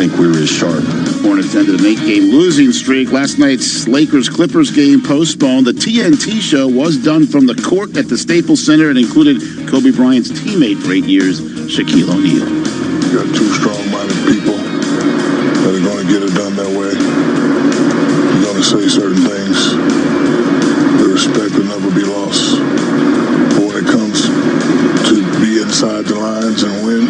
think we were as sharp. Hornets ended an 8-game losing streak. Last night's Lakers-Clippers game postponed. The TNT show was done from the court at the Staples Center. It included Kobe Bryant's teammate for 8 years, Shaquille O'Neal. You got two strong-minded people that are going to get it done that way. You're going to say certain things. The respect will never be lost. But when it comes to be inside the lines and win,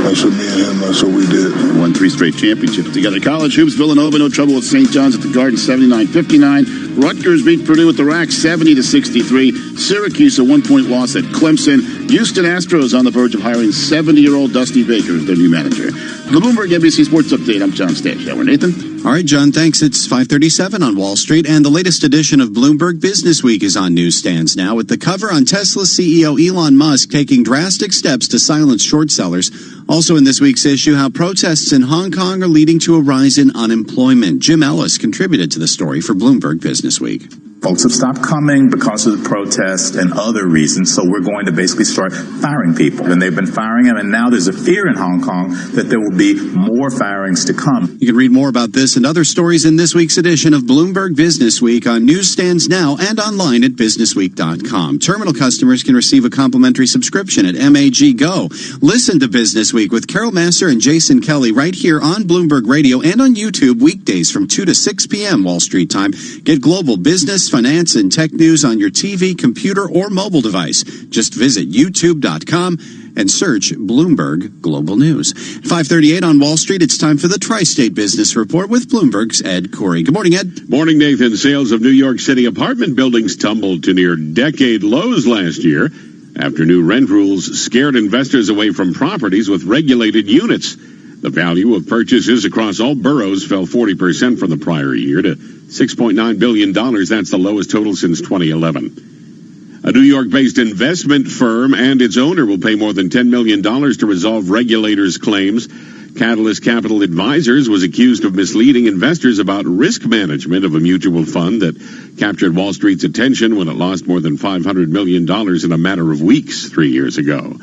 that's what me and him, that's what we did. Won 3 straight championships together. College hoops, Villanova, no trouble with St. John's at the Garden, 79-59. Rutgers beat Purdue at the rack, 70-63. Syracuse, a 1-point loss at Clemson. Houston Astros on the verge of hiring 70-year-old Dusty Baker as their new manager. The Bloomberg NBC Sports Update, I'm John Stanchauer. Nathan? All right, John, thanks. It's 5:37 on Wall Street, and the latest edition of Bloomberg Business Week is on newsstands now, with the cover on Tesla CEO Elon Musk taking drastic steps to silence short sellers. Also in this week's issue, how protests in Hong Kong are leading to a rise in unemployment. Jim Ellis contributed to the story for Bloomberg Business Week. Folks have stopped coming because of the protest and other reasons, so we're going to basically start firing people. And they've been firing them, and now there's a fear in Hong Kong that there will be more firings to come. You can read more about this and other stories in this week's edition of Bloomberg Business Week on newsstands now and online at businessweek.com. Terminal customers can receive a complimentary subscription at MAG Go. Listen to Business Week with Carol Masser and Jason Kelly right here on Bloomberg Radio and on YouTube weekdays from 2 to 6 p.m. Wall Street time. Get global business, finance, and tech news on your TV, computer, or mobile device. Just visit youtube.com and search Bloomberg Global News. 5:38 on Wall Street, it's time for the Tri-State Business Report with Bloomberg's Ed Corey. Good morning, Ed. Morning, Nathan. Sales of New York City apartment buildings tumbled to near decade lows last year after new rent rules scared investors away from properties with regulated units. The value of purchases across all boroughs fell 40% from the prior year to $6.9 billion. That's the lowest total since 2011. A New York-based investment firm and its owner will pay more than $10 million to resolve regulators' claims. Catalyst Capital Advisors was accused of misleading investors about risk management of a mutual fund that captured Wall Street's attention when it lost more than $500 million in a matter of weeks 3 years ago.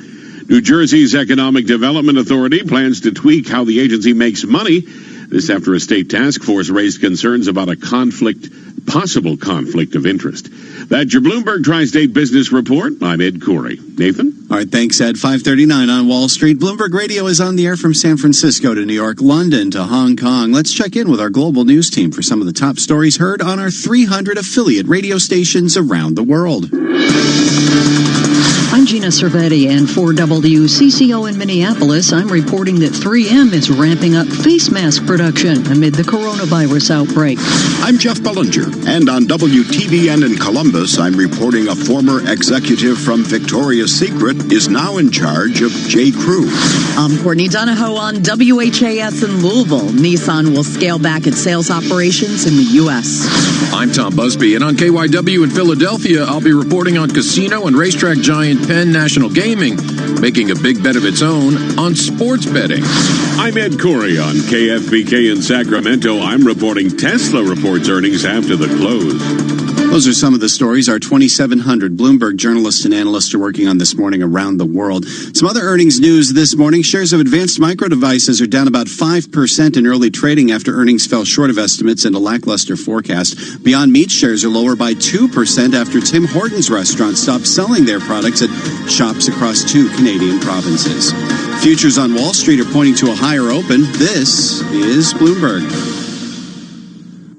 New Jersey's Economic Development Authority plans to tweak how the agency makes money. This after a state task force raised concerns about a possible conflict of interest. That's your Bloomberg Tri-State Business Report. I'm Ed Corey. Nathan? All right, thanks, Ed. 5:39 on Wall Street. Bloomberg Radio is on the air from San Francisco to New York, London to Hong Kong. Let's check in with our global news team for some of the top stories heard on our 300 affiliate radio stations around the world. I'm Gina Cervetti, and for WCCO in Minneapolis, I'm reporting that 3M is ramping up face mask production amid the coronavirus outbreak. I'm Jeff Bellinger, and on WTVN in Columbus, I'm reporting a former executive from Victoria's Secret is now in charge of J.Crew. I'm Courtney Donahoe on WHAS in Louisville. Nissan will scale back its sales operations in the U.S. I'm Tom Busby, and on KYW in Philadelphia, I'll be reporting on casino and racetrack giant Penn National Gaming making a big bet of its own on sports betting. I'm Ed Corey on KFBK in Sacramento. I'm reporting Tesla reports earnings after the close. Those are some of the stories our 2,700 Bloomberg journalists and analysts are working on this morning around the world. Some other earnings news this morning. Shares of Advanced Micro Devices are down about 5% in early trading after earnings fell short of estimates and a lackluster forecast. Beyond Meat shares are lower by 2% after Tim Hortons restaurants stopped selling their products at shops across 2 Canadian provinces. Futures on Wall Street are pointing to a higher open. This is Bloomberg.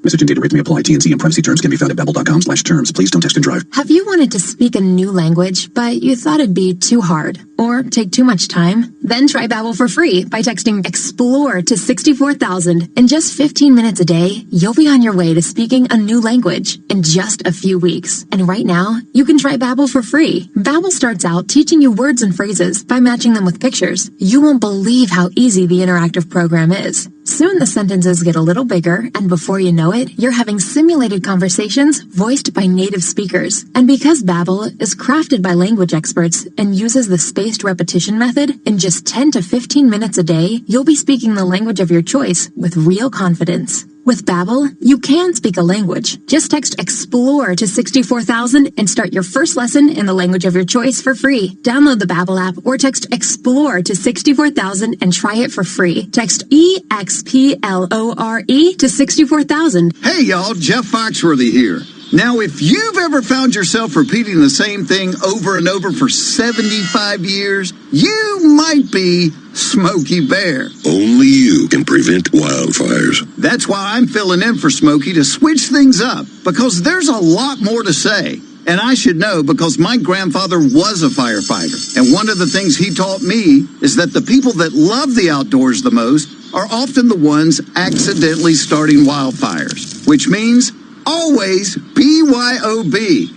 Message and data rates may apply. T&C and privacy terms can be found at babbel.com/terms. Please don't text and drive. Have you wanted to speak a new language, but you thought it'd be too hard or take too much time? Then try Babbel for free by texting EXPLORE to 64,000. In just 15 minutes a day, you'll be on your way to speaking a new language in just a few weeks. And right now, you can try Babbel for free. Babbel starts out teaching you words and phrases by matching them with pictures. You won't believe how easy the interactive program is. Soon the sentences get a little bigger, and before you know it, you're having simulated conversations voiced by native speakers. And because Babbel is crafted by language experts and uses the spaced repetition method, in just 10 to 15 minutes a day, you'll be speaking the language of your choice with real confidence. With Babbel, you can speak a language. Just text EXPLORE to 64,000 and start your first lesson in the language of your choice for free. Download the Babbel app or text EXPLORE to 64,000 and try it for free. Text EXPLORE to 64,000. Hey y'all, Jeff Foxworthy here. Now, if you've ever found yourself repeating the same thing over and over for 75 years, you might be Smokey Bear. Only you can prevent wildfires. That's why I'm filling in for Smokey to switch things up, because there's a lot more to say. And I should know because my grandfather was a firefighter. And one of the things he taught me is that the people that love the outdoors the most are often the ones accidentally starting wildfires, which means always BYOB.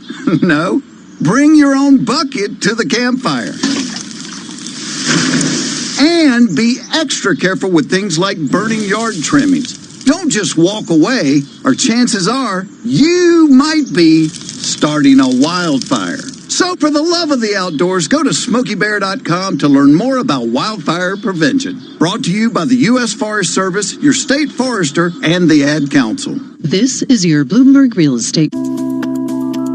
No, bring your own bucket to the campfire. And be extra careful with things like burning yard trimmings. Don't just walk away, or chances are you might be starting a wildfire. So for the love of the outdoors, go to SmokeyBear.com to learn more about wildfire prevention. Brought to you by the U.S. Forest Service, your state forester, and the Ad Council. This is your Bloomberg Real Estate.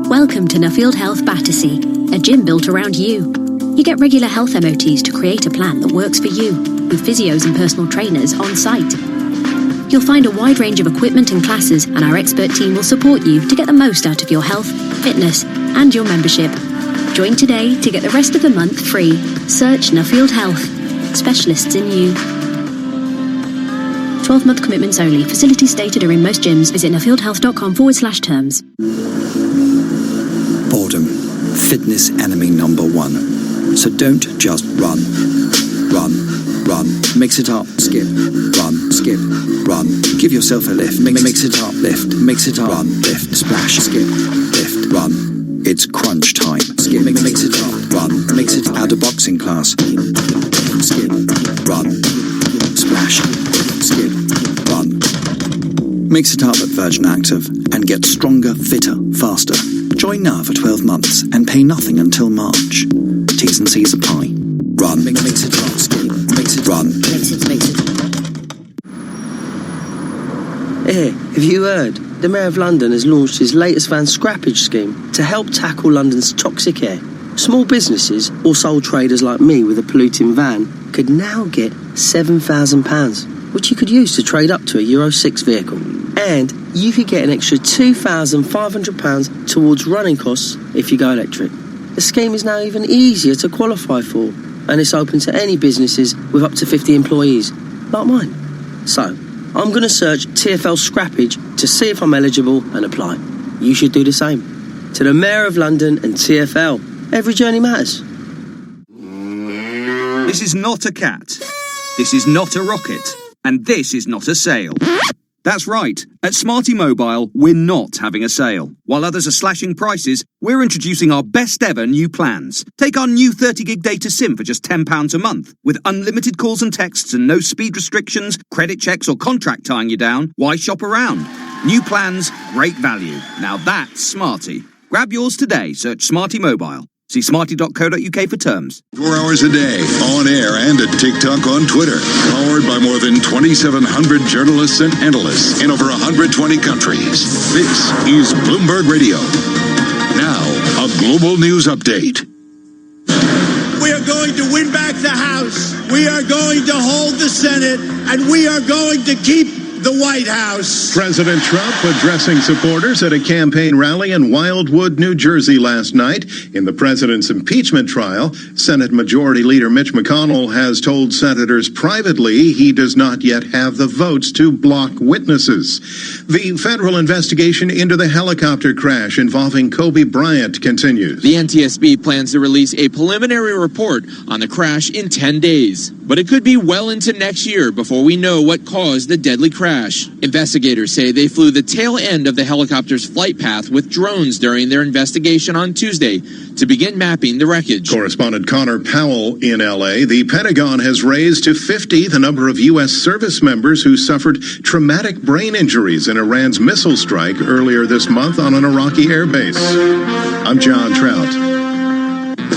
Welcome to Nuffield Health Battersea, a gym built around you. You get regular health MOTs to create a plan that works for you, with physios and personal trainers on site. You'll find a wide range of equipment and classes, and our expert team will support you to get the most out of your health, fitness, and your membership. Join today to get the rest of the month free. Search Nuffield Health. Specialists in you. 12-month commitments only. Facilities stated are in most gyms. Visit nuffieldhealth.com/terms. Boredom. Fitness enemy number one. So don't just run. Run. Run. Mix it up. Skip. Run. Skip. Run. Give yourself a lift. Mix it up. Lift. Mix it up. Run. Lift. Splash. Skip. Lift. Run. It's crunch time. Skip. Mix it up. Run. Mix it out of boxing class. Skip. Run. Splash. Skip. Run. Mix it up at Virgin Active and get stronger, fitter, faster. Join now for 12 months and pay nothing until March. T's and C's apply. Run. Mix it up. Skip. Mix it. Run. Mix it. Hey, have you heard? The Mayor of London has launched his latest van scrappage scheme to help tackle London's toxic air. Small businesses or sole traders like me with a polluting van could now get £7,000, which you could use to trade up to a Euro 6 vehicle. And you could get an extra £2,500 towards running costs if you go electric. The scheme is now even easier to qualify for, and it's open to any businesses with up to 50 employees, like mine. So, I'm going to search TfL scrappage to see if I'm eligible and apply. You should do the same. To the Mayor of London and TfL, every journey matters. This is not a cat. This is not a rocket. And this is not a sale. That's right. At Smarty Mobile, we're not having a sale. While others are slashing prices, we're introducing our best ever new plans. Take our new 30-gig data SIM for just £10 a month. With unlimited calls and texts and no speed restrictions, credit checks or contract tying you down, why shop around? New plans, great value. Now that's Smarty. Grab yours today. Search Smarty Mobile. See smarty.co.uk for terms. 4 hours a day, on air and at TikTok on Twitter. Powered by more than 2,700 journalists and analysts in over 120 countries. This is Bloomberg Radio. Now, a global news update. We are going to win back the House. We are going to hold the Senate. And we are going to keep the White House. President Trump addressing supporters at a campaign rally in Wildwood, New Jersey last night. In the president's impeachment trial, Senate Majority Leader Mitch McConnell has told senators privately he does not yet have the votes to block witnesses. The federal investigation into the helicopter crash involving Kobe Bryant continues. The NTSB plans to release a preliminary report on the crash in 10 days. But it could be well into next year before we know what caused the deadly crash. Investigators say they flew the tail end of the helicopter's flight path with drones during their investigation on Tuesday to begin mapping the wreckage. Correspondent Connor Powell in L.A. The Pentagon has raised to 50 the number of U.S. service members who suffered traumatic brain injuries in Iran's missile strike earlier this month on an Iraqi airbase. I'm John Trout.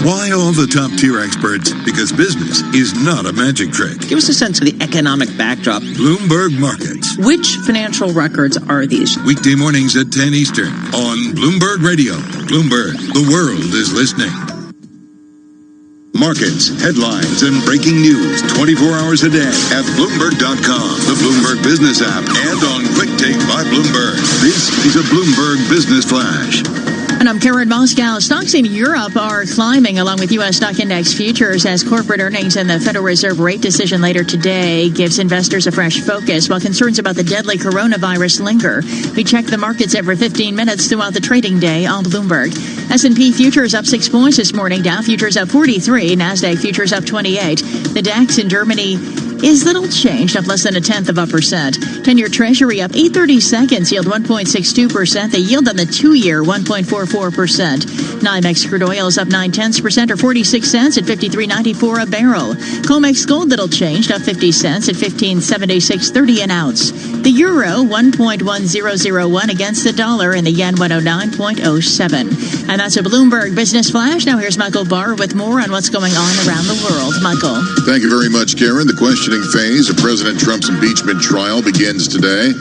Why all the top-tier experts? Because business is not a magic trick. Give us a sense of the economic backdrop. Bloomberg Markets. Which financial records are these? Weekday mornings at 10 Eastern on Bloomberg Radio. Bloomberg, the world is listening. Markets, headlines, and breaking news 24 hours a day at Bloomberg.com, the Bloomberg Business app, and on Quick Take by Bloomberg. This is a Bloomberg Business Flash. And I'm Karen Moscow. Stocks in Europe are climbing along with U.S. stock index futures as corporate earnings and the Federal Reserve rate decision later today gives investors a fresh focus while concerns about the deadly coronavirus linger. We check the markets every 15 minutes throughout the trading day on Bloomberg. S&P futures up 6 points this morning. Dow futures up 43. NASDAQ futures up 28. The DAX in Germany is little changed, up less than 0.1%. 10-year Treasury up 8/32, yield 1.62%. The yield on the 2-year 1.44%. NYMEX crude oil is up 0.9% or 46 cents at $53.94 a barrel. COMEX gold little changed, up 50 cents at $15.76.30 an ounce. The euro 1.1001 against the dollar, and the yen 109.07. And that's a Bloomberg Business Flash. Now here's Michael Barr with more on what's going on around the world. Michael. Thank you very much, Karen. The questioning phase of President Trump's impeachment trial begins today.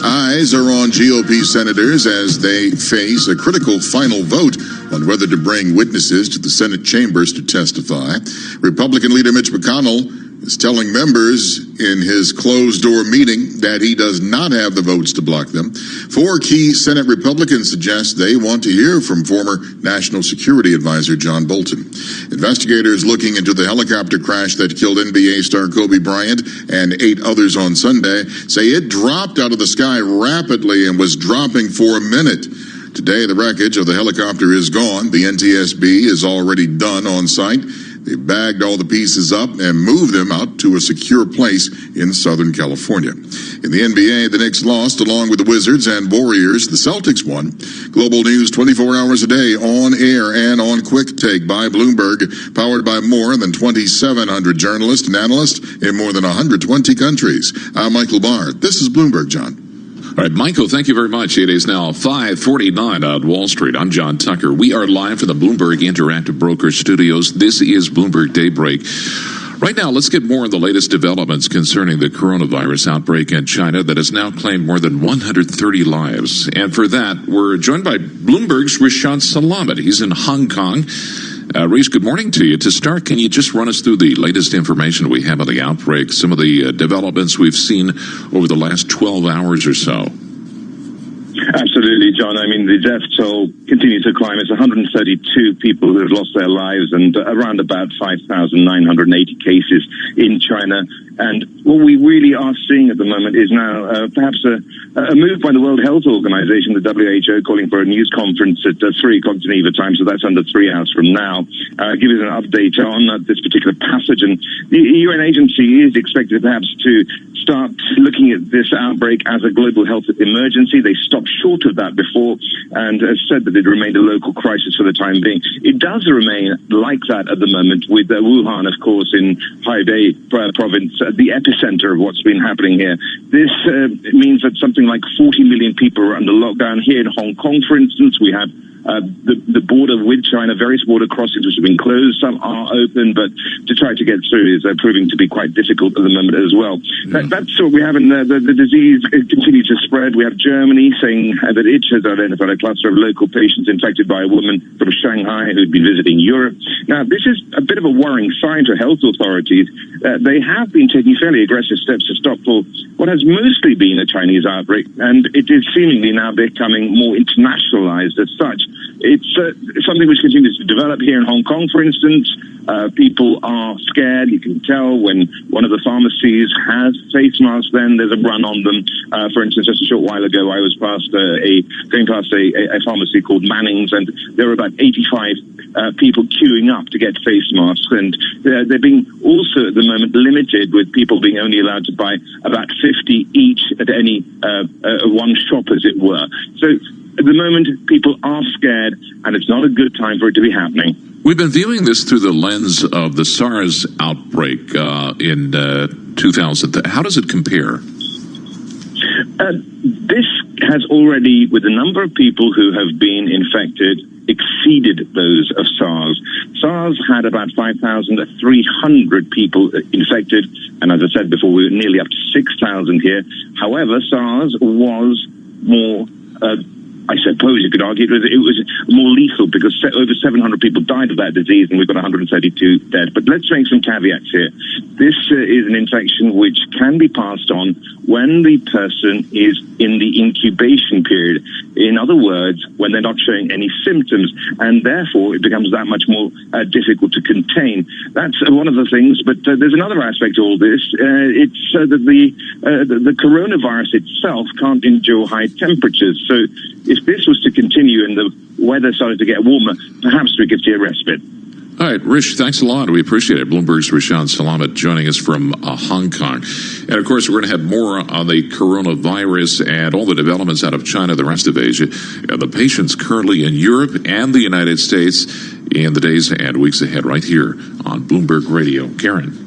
Eyes are on GOP senators as they face a critical final vote on whether to bring witnesses to the Senate chambers to testify. Republican leader Mitch McConnell is telling members in his closed-door meeting that he does not have the votes to block them. 4 key Senate Republicans suggest they want to hear from former National Security Advisor John Bolton. Investigators looking into the helicopter crash that killed NBA star Kobe Bryant and 8 others on Sunday say it dropped out of the sky rapidly and was dropping for a minute. Today, the wreckage of the helicopter is gone. The NTSB is already done on site. They bagged all the pieces up and moved them out to a secure place in Southern California. In the NBA, the Knicks lost along with the Wizards and Warriors. The Celtics won. Global news 24 hours a day on air and on Quick Take by Bloomberg, powered by more than 2,700 journalists and analysts in more than 120 countries. I'm Michael Barr. This is Bloomberg, John. All right, Michael, thank you very much. It is now 5:49 on Wall Street. I'm John Tucker. We are live from the Bloomberg Interactive Brokers Studios. This is Bloomberg Daybreak. Right now, let's get more on the latest developments concerning the coronavirus outbreak in China that has now claimed more than 130 lives. And for that, we're joined by Bloomberg's Rishad Salamat. He's in Hong Kong. Reese, good morning to you. To start, can you just run us through the latest information we have on the outbreak, some of the developments we've seen over the last 12 hours or so? Absolutely, John. I mean, the death toll continues to climb. It's 132 people who have lost their lives and around about 5,980 cases in China. And what we really are seeing at the moment is now perhaps a move by the World Health Organization, the WHO, calling for a news conference at 3 o'clock Geneva time, so that's under 3 hours from now, giving an update on this particular passage. And the UN agency is expected perhaps to start looking at this outbreak as a global health emergency. They stopped short of that before and said that it remained a local crisis for the time being. It does remain like that at the moment, with Wuhan, of course, in Hebei province, the epicenter of what's been happening here. This means that something like 40 million people are under lockdown. Here in Hong Kong, for instance, we have the border with China, various border crossings which have been closed. Some are open, but to try to get through is proving to be quite difficult at the moment as well. That's what we have in there. The disease continues to spread. We have Germany saying that it has identified a cluster of local patients infected by a woman from Shanghai who'd been visiting Europe. Now, this is a bit of a worrying sign to health authorities. They have been taking fairly aggressive steps to stop for what has mostly been a Chinese outbreak, and it is seemingly now becoming more internationalized as such. It's something which continues to develop here in Hong Kong, for instance. People are scared. You can tell when one of the pharmacies has face masks, then there's a run on them. For instance, just a short while ago, I was going past a pharmacy called Manning's, and there were about 85 people queuing up to get face masks. And they're being also at the moment limited, with people being only allowed to buy about 50 each at any one shop, as it were. So at the moment, people are scared, and it's not a good time for it to be happening. We've been viewing this through the lens of the SARS outbreak in 2000. How does it compare? This has already, with the number of people who have been infected, exceeded those of SARS. SARS had about 5,300 people infected, and as I said before, we were nearly up to 6,000 here. However, SARS was more, I suppose you could argue, it was more lethal because over 700 people died of that disease, and we've got 132 dead. But let's make some caveats here. This is an infection which can be passed on when the person is in the incubation period. In other words, when they're not showing any symptoms, and therefore it becomes that much more difficult to contain. That's one of the things, but there's another aspect to all this. It's that the coronavirus itself can't endure high temperatures. So if this was to continue and the weather started to get warmer, perhaps we could see a respite. All right, Rish, thanks a lot. We appreciate it. Bloomberg's Rishan Salamat joining us from Hong Kong. And, of course, we're going to have more on the coronavirus and all the developments out of China, the rest of Asia, and the patients currently in Europe and the United States in the days and weeks ahead right here on Bloomberg Radio. Karen.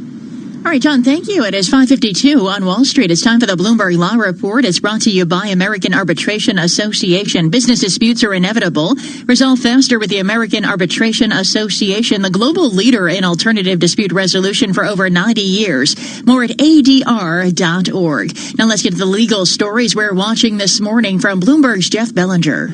All right, John, thank you. It is 5:52 on Wall Street. It's time for the Bloomberg Law Report. It's brought to you by American Arbitration Association. Business disputes are inevitable. Resolve faster with the American Arbitration Association, the global leader in alternative dispute resolution for over 90 years. More at adr.org. Now let's get to the legal stories we're watching this morning from Bloomberg's Jeff Bellinger.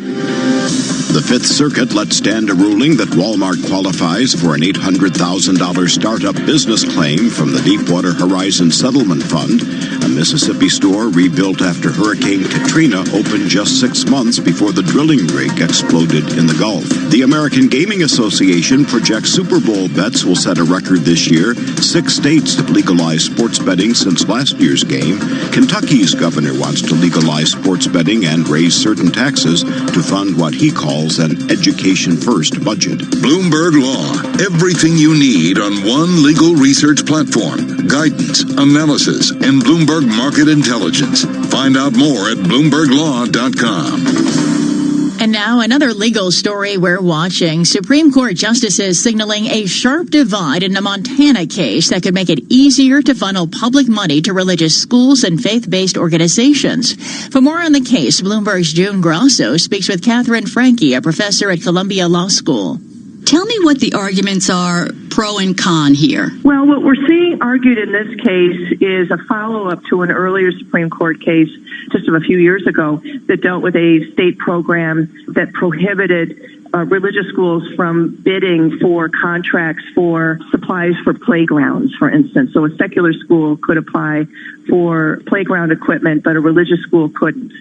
The Fifth Circuit let stand a ruling that Walmart qualifies for an $800,000 startup business claim from the Deepwater Horizon Settlement Fund. A Mississippi store rebuilt after Hurricane Katrina opened just 6 months before the drilling rig exploded in the Gulf. The American Gaming Association projects Super Bowl bets will set a record this year. 6 states have legalized sports betting since last year's game. Kentucky's governor wants to legalize sports betting and raise certain taxes to fund what he calls an education-first budget. Bloomberg Law. Everything you need on one legal research platform. Guidance, analysis, and Bloomberg Market Intelligence. Find out more at BloombergLaw.com. And now another legal story we're watching. Supreme Court justices signaling a sharp divide in a Montana case that could make it easier to funnel public money to religious schools and faith-based organizations. For more on the case, Bloomberg's June Grosso speaks with Catherine Franke, a professor at Columbia Law School. Tell me what the arguments are, pro and con here. Well, what we're seeing argued in this case is a follow-up to an earlier Supreme Court case just a few years ago that dealt with a state program that prohibited religious schools from bidding for contracts for supplies for playgrounds, for instance. So a secular school could apply for playground equipment, but a religious school couldn't.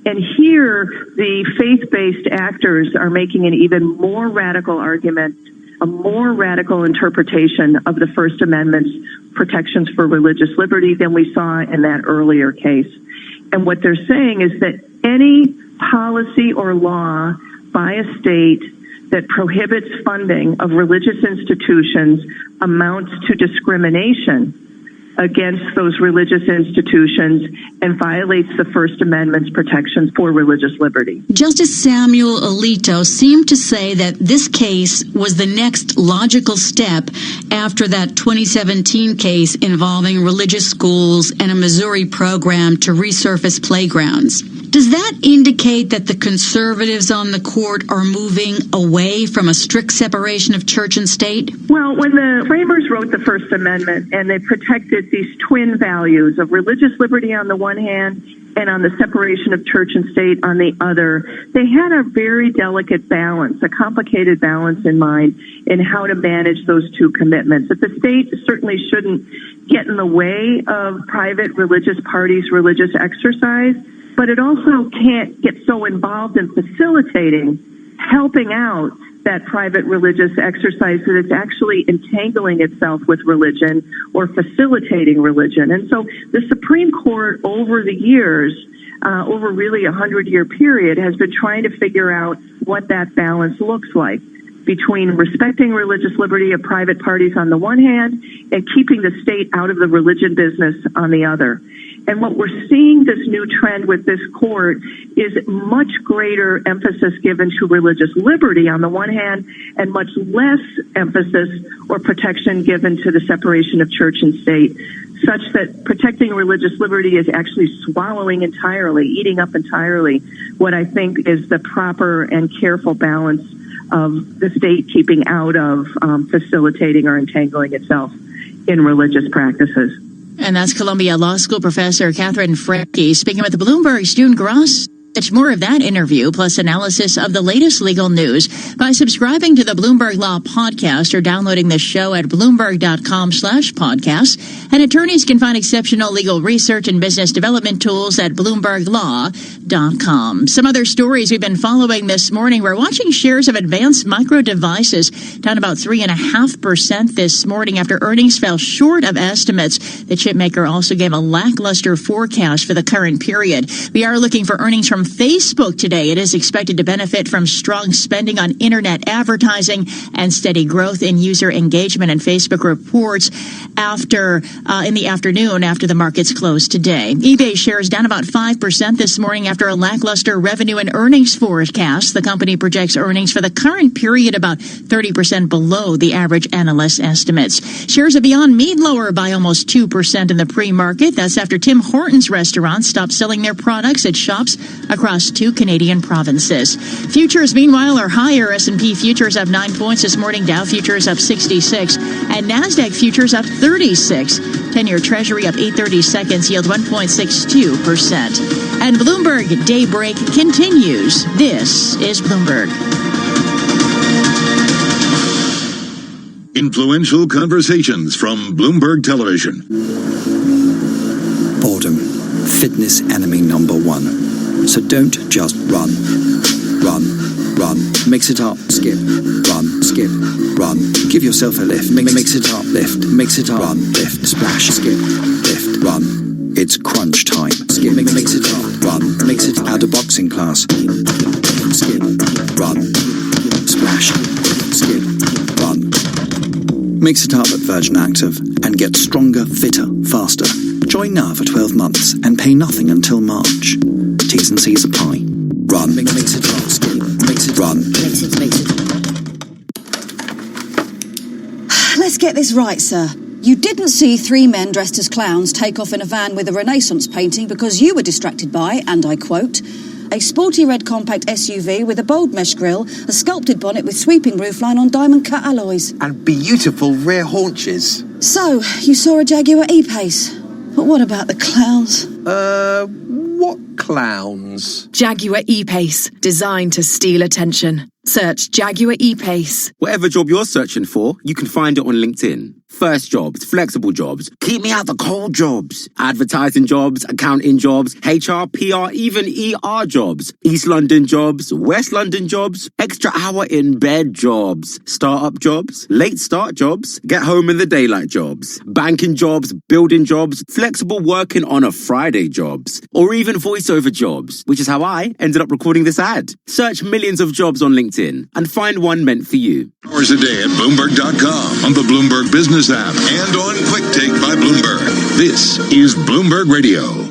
And here, the faith-based actors are making an even more radical argument, a more radical interpretation of the First Amendment's protections for religious liberty than we saw in that earlier case. And what they're saying is that any policy or law by a state that prohibits funding of religious institutions amounts to discrimination against those religious institutions and violates the First Amendment's protections for religious liberty. Justice Samuel Alito seemed to say that this case was the next logical step after that 2017 case involving religious schools and a Missouri program to resurface playgrounds. Does that indicate that the conservatives on the court are moving away from a strict separation of church and state? Well, when the framers wrote the First Amendment and they protected these twin values of religious liberty on the one hand and on the separation of church and state on the other, they had a very delicate balance, a complicated balance in mind in how to manage those two commitments. That the state certainly shouldn't get in the way of private religious parties' religious exercise, but it also can't get so involved in facilitating, helping out that private religious exercise that it's actually entangling itself with religion or facilitating religion. And so the Supreme Court over the years, over really a 100-year period, has been trying to figure out what that balance looks like between respecting religious liberty of private parties on the one hand and keeping the state out of the religion business on the other. And what we're seeing, this new trend with this court, is much greater emphasis given to religious liberty on the one hand and much less emphasis or protection given to the separation of church and state, such that protecting religious liberty is actually swallowing entirely, eating up entirely what I think is the proper and careful balance of the state keeping out of facilitating or entangling itself in religious practices. And that's Columbia Law School professor Catherine Frecke speaking with Bloomberg's June Gross. Catch more of that interview, plus analysis of the latest legal news by subscribing to the Bloomberg Law Podcast or downloading the show at Bloomberg.com/podcast. And attorneys can find exceptional legal research and business development tools at BloombergLaw.com. Some other stories we've been following this morning. We're watching shares of Advanced Micro Devices down about 3.5% this morning after earnings fell short of estimates. The chip maker also gave a lackluster forecast for the current period. We are looking for earnings from Facebook today. It is expected to benefit from strong spending on internet advertising and steady growth in user engagement, and Facebook reports in the afternoon after the markets closed today. eBay shares down about 5% this morning after a lackluster revenue and earnings forecast. The company projects earnings for the current period about 30% below the average analyst estimates. Shares of Beyond Meat lower by almost 2% in the pre-market. That's after Tim Hortons restaurants stopped selling their products at shops across 2 Canadian provinces. Futures, meanwhile, are higher. S&P futures up 9 points this morning. Dow futures up 66. And NASDAQ futures up 36. 10-year Treasury up 8/30 seconds. Yield 1.62%. And Bloomberg Daybreak continues. This is Bloomberg. Influential conversations from Bloomberg Television. Boredom. Fitness enemy number one. So don't just run. Run. Run. Mix it up. Skip. Run. Skip. Run. Give yourself a lift. Mix it up. Lift. Mix it up. Run. Lift. Splash. Skip. Lift. Run. It's crunch time. Skip. Mix it up. Run. Mix it out of boxing class. Skip. Run. Splash. Skip. Run. Mix it up at Virgin Active and get stronger, fitter, faster. Join now for 12 months and pay nothing until March. T's and C's apply. Run. Mix it up. Skip. Mix it. Run. Mix it. Let's get this right, sir. You didn't see 3 men dressed as clowns take off in a van with a Renaissance painting because you were distracted by, and I quote, a sporty red compact SUV with a bold mesh grille, a sculpted bonnet with sweeping roofline on diamond-cut alloys. And beautiful rear haunches. So, you saw a Jaguar E-Pace. But what about the clowns? What clowns? Jaguar E-Pace, designed to steal attention. Search Jaguar E-Pace. Whatever job you're searching for, you can find it on LinkedIn. First jobs, flexible jobs, keep me out the cold jobs, advertising jobs, accounting jobs, HR, PR, even ER jobs, East London jobs, West London jobs, extra hour in bed jobs, startup jobs, late start jobs, get home in the daylight jobs, banking jobs, building jobs, flexible working on a Friday jobs, or even voiceover jobs, which is how I ended up recording this ad. Search millions of jobs on LinkedIn and find one meant for you. Hours a day at Bloomberg.com, on the Bloomberg Business app, and on Quick Take by Bloomberg. This is Bloomberg Radio.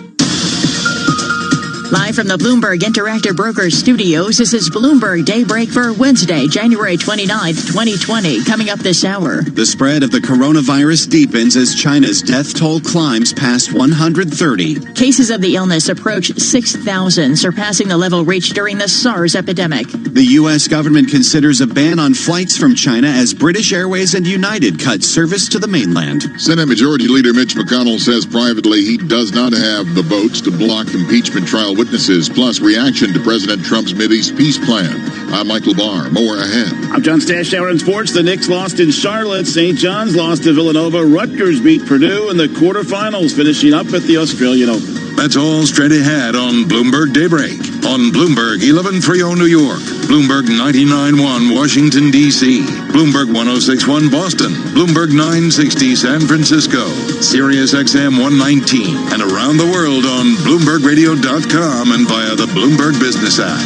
Live from the Bloomberg Interactive Brokers Studios, this is Bloomberg Daybreak for Wednesday, January 29th, 2020. Coming up this hour. The spread of the coronavirus deepens as China's death toll climbs past 130. Cases of the illness approach 6,000, surpassing the level reached during the SARS epidemic. The U.S. government considers a ban on flights from China as British Airways and United cut service to the mainland. Senate Majority Leader Mitch McConnell says privately he does not have the votes to block impeachment trial witnesses, plus reaction to President Trump's Mideast peace plan. I'm Michael Barr. More ahead. I'm John Stashauer in sports. The Knicks lost in Charlotte. St. John's lost to Villanova. Rutgers beat Purdue in the quarterfinals, finishing up at the Australian Open. That's all straight ahead on Bloomberg Daybreak. On Bloomberg 1130 New York, Bloomberg 99.1 Washington, D.C., Bloomberg 106.1 Boston, Bloomberg 960 San Francisco, Sirius XM 119, and around the world on BloombergRadio.com and via the Bloomberg Business app.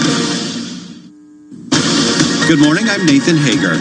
Good morning, I'm Nathan Hager.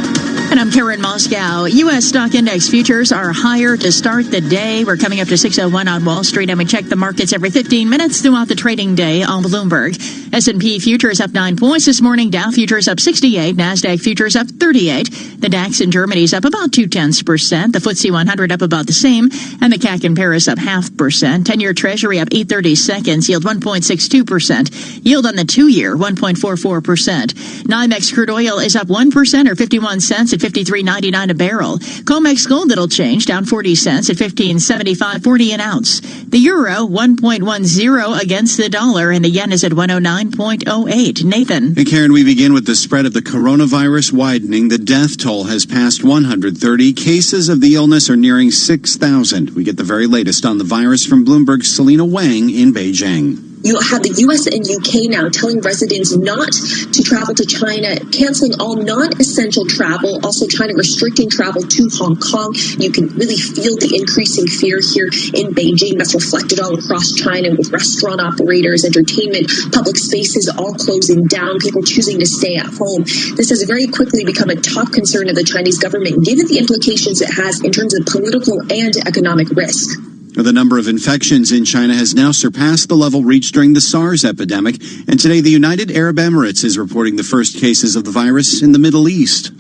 And I'm Karen Moscow. U.S. stock index futures are higher to start the day. We're coming up to 6:01 on Wall Street, and we check the markets every 15 minutes throughout the trading day on Bloomberg. S&P futures up 9 points this morning. Dow futures up 68. NASDAQ futures up 38. The DAX in Germany is up about 0.2%. The FTSE 100 up about the same. And the CAC in Paris up 0.5%. 10-year Treasury up 8/30 seconds. Yield 1.62%. Yield on the 2-year 1.44%. NYMEX crude oil is up 1% or 51 cents at $53.99 a barrel. COMEX gold little change, down 40 cents at $15.75.40 an ounce. The euro 1.10 against the dollar, and the yen is at 109.08. Nathan. And Karen, we begin with the spread of the coronavirus widening. The death toll has passed 130. Cases of the illness are nearing 6,000. We get the very latest on the virus from Bloomberg's Selena Wang in Beijing. You have the U.S. and U.K. now telling residents not to travel to China, canceling all non-essential travel, also China restricting travel to Hong Kong. You can really feel the increasing fear here in Beijing. That's reflected all across China with restaurant operators, entertainment, public spaces all closing down, people choosing to stay at home. This has very quickly become a top concern of the Chinese government, given the implications it has in terms of political and economic risk. The number of infections in China has now surpassed the level reached during the SARS epidemic, and today the United Arab Emirates is reporting the first cases of the virus in the Middle East.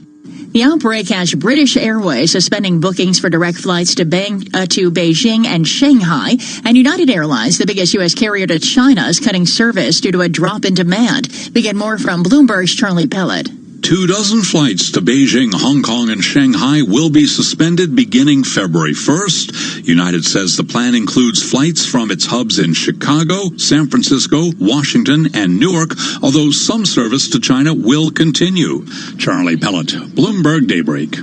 The outbreak has British Airways suspending bookings for direct flights to Beijing and Shanghai, and United Airlines, the biggest U.S. carrier to China, is cutting service due to a drop in demand. We get more from Bloomberg's Charlie Pellet. 24 flights to Beijing, Hong Kong, and Shanghai will be suspended beginning February 1st. United says the plan includes flights from its hubs in Chicago, San Francisco, Washington, and Newark, although some service to China will continue. Charlie Pellet, Bloomberg Daybreak.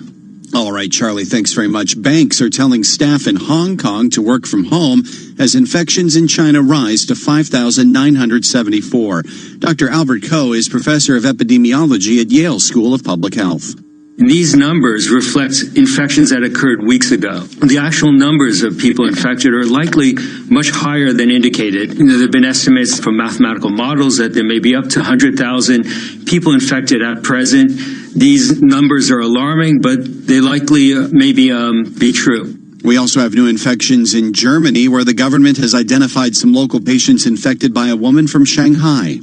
All right, Charlie, thanks very much. Banks are telling staff in Hong Kong to work from home as infections in China rise to 5,974. Dr. Albert Koh is professor of epidemiology at Yale School of Public Health. These numbers reflect infections that occurred weeks ago. The actual numbers of people infected are likely much higher than indicated. There have been estimates from mathematical models that there may be up to 100,000 people infected at present. These numbers are alarming, but they likely maybe be true. We also have new infections in Germany, where the government has identified some local patients infected by a woman from Shanghai.